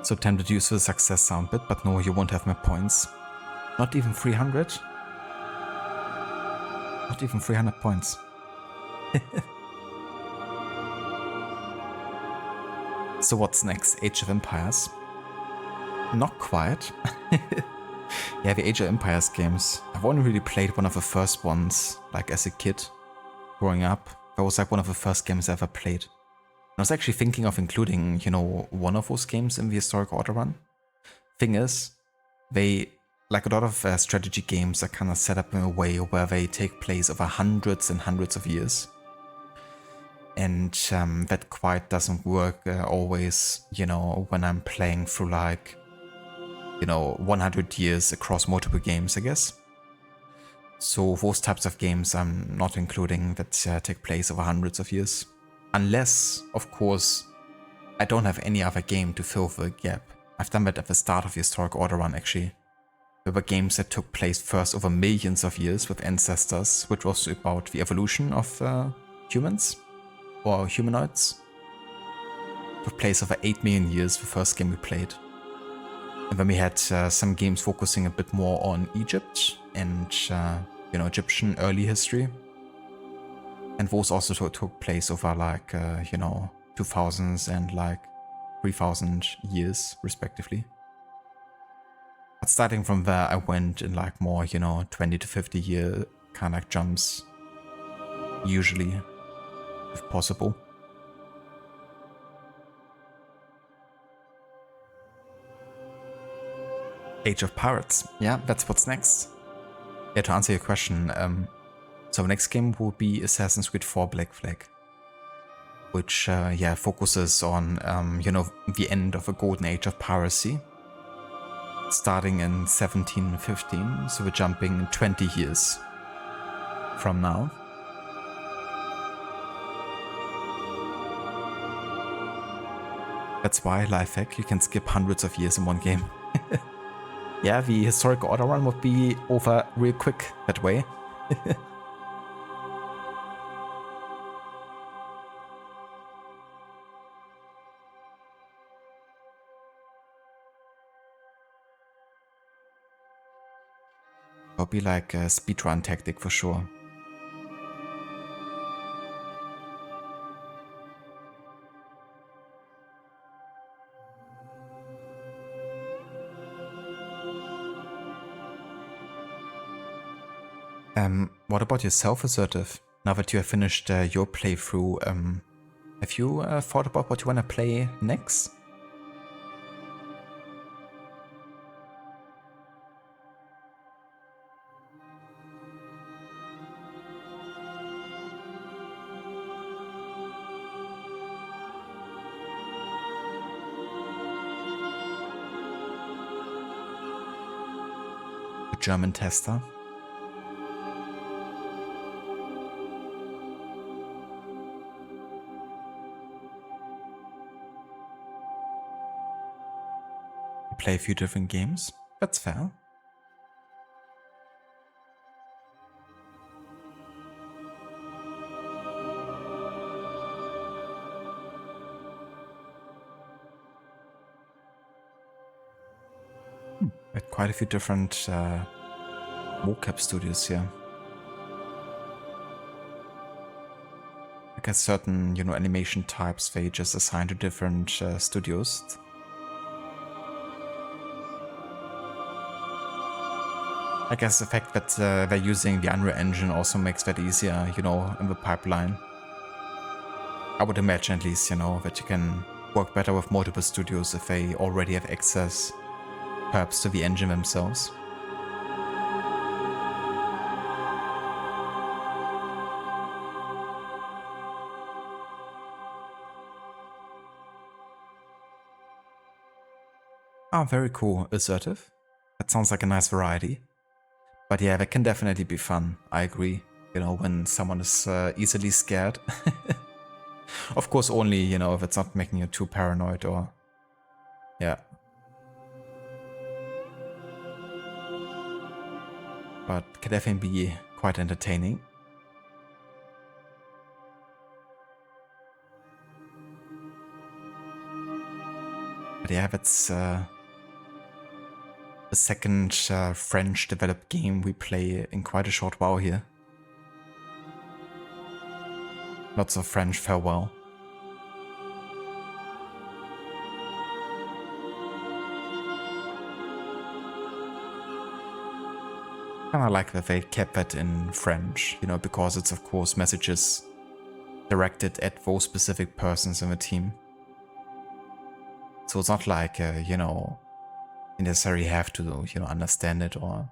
[SPEAKER 1] So tempted to use the success sound bit, but no, you won't have my points. Not even 300? Not even 300 points. So what's next? Age of Empires? Not quite. Yeah, the Age of Empires games. I've only really played one of the first ones, like as a kid, growing up. That was like one of the first games I ever played. I was actually thinking of including, you know, one of those games in the historic order run. Thing is, they, like a lot of strategy games, are kind of set up in a way where they take place over hundreds and hundreds of years. And that quite doesn't work always, you know, when I'm playing through like, you know, 100 years across multiple games, I guess. So those types of games I'm not including that take place over hundreds of years. Unless, of course, I don't have any other game to fill the gap. I've done that at the start of the historic order run, actually. There were games that took place first over millions of years with ancestors, which was about the evolution of humans, or humanoids. Took place over 8 million years, the first game we played. And then we had some games focusing a bit more on Egypt and, you know, Egyptian early history. And those also took place over like, you know, 2000s and like 3000 years, respectively. But starting from there, I went in like more, you know, 20 to 50 year kind of jumps, usually, if possible. Age of Pirates. Yeah, that's what's next. Yeah, to answer your question, so the next game will be Assassin's Creed 4 Black Flag, which, yeah, focuses on, you know, the end of a golden age of piracy, starting in 1715, so we're jumping 20 years from now. That's why, life hack, you can skip hundreds of years in one game. Yeah, the historic order run would be over real quick that way. It'll be like a speedrun tactic for sure. What about yourself, Assertive? Now that you have finished your playthrough, have you thought about what you want to play next? The German tester. Play a few different games. That's fair. At quite a few different mocap studios here. I guess certain, you know, animation types they just assign to different studios. I guess the fact that they're using the Unreal Engine also makes that easier, you know, in the pipeline. I would imagine at least, you know, that you can work better with multiple studios if they already have access, perhaps, to the engine themselves. Ah, very cool. Assertive. That sounds like a nice variety. But yeah, that can definitely be fun. I agree. You know, when someone is easily scared. Of course, only, you know, if it's not making you too paranoid or... Yeah. But can definitely be quite entertaining. But yeah, that's the second French-developed game we play in quite a short while here. Lots of French farewell. Kinda like that they kept that in French, you know, because it's of course messages directed at those specific persons in the team. So it's not like, you know, you necessarily have to, you know, understand it or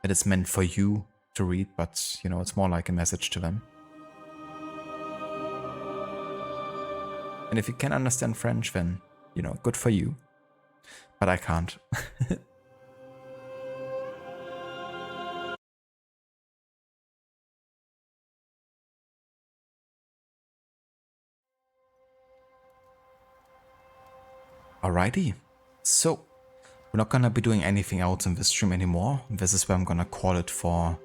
[SPEAKER 1] that it's meant for you to read, but, you know, it's more like a message to them. And if you can understand French, then, you know, good for you. But I can't. Alrighty. So, we're not gonna be doing anything else in this stream anymore. This is where I'm gonna call it for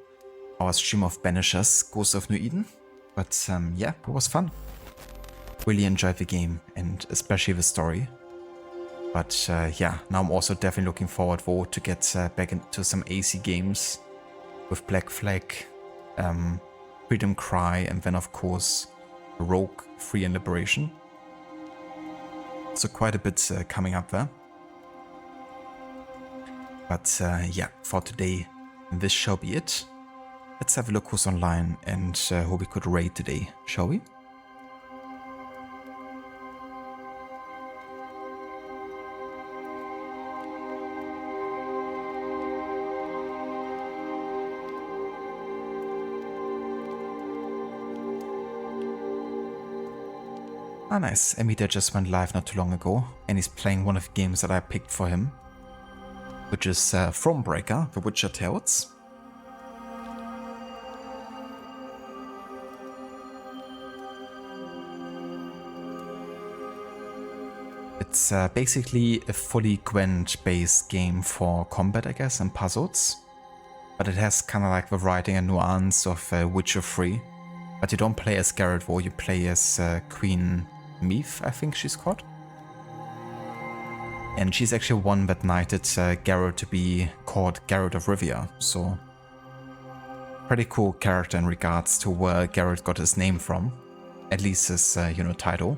[SPEAKER 1] our stream of Banishers, Ghosts of New Eden. But yeah, it was fun. Really enjoyed the game and especially the story. But yeah, now I'm also definitely looking forward to get back into some AC games with Black Flag, Freedom Cry, and then of course Rogue, Free and Liberation. So quite a bit coming up there. But yeah, for today, this shall be it. Let's have a look who's online and who we could raid today, shall we? Ah, nice. Emita just went live not too long ago, and he's playing one of the games that I picked for him, which is Thronebreaker, The Witcher Tales. It's basically a fully Gwent-based game for combat, I guess, and puzzles. But it has kind of like the writing and nuance of Witcher 3. But you don't play as Geralt, though, you play as Queen Meath, I think she's called. And she's actually one that knighted Geralt to be called Geralt of Rivia, so pretty cool character in regards to where Geralt got his name from, at least his, you know, title.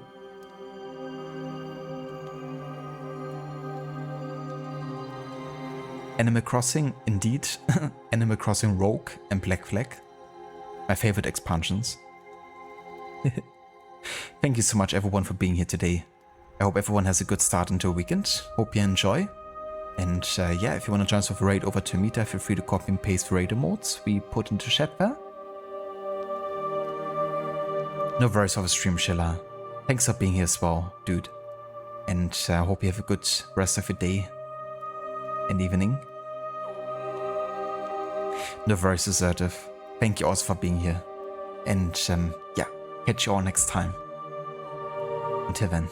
[SPEAKER 1] Animal Crossing, indeed. Animal Crossing Rogue and Black Flag, my favorite expansions. Thank you so much everyone for being here today. I hope everyone has a good start into a weekend. Hope you enjoy. And yeah, if you want to join us with a raid over to Meta, feel free to copy and paste the raid emotes we put into chat there. No worries for the stream, Shilla. Thanks for being here as well, dude. And I hope you have a good rest of your day and evening. No worries, Assertive. Thank you also for being here. And yeah, catch you all next time. Until then.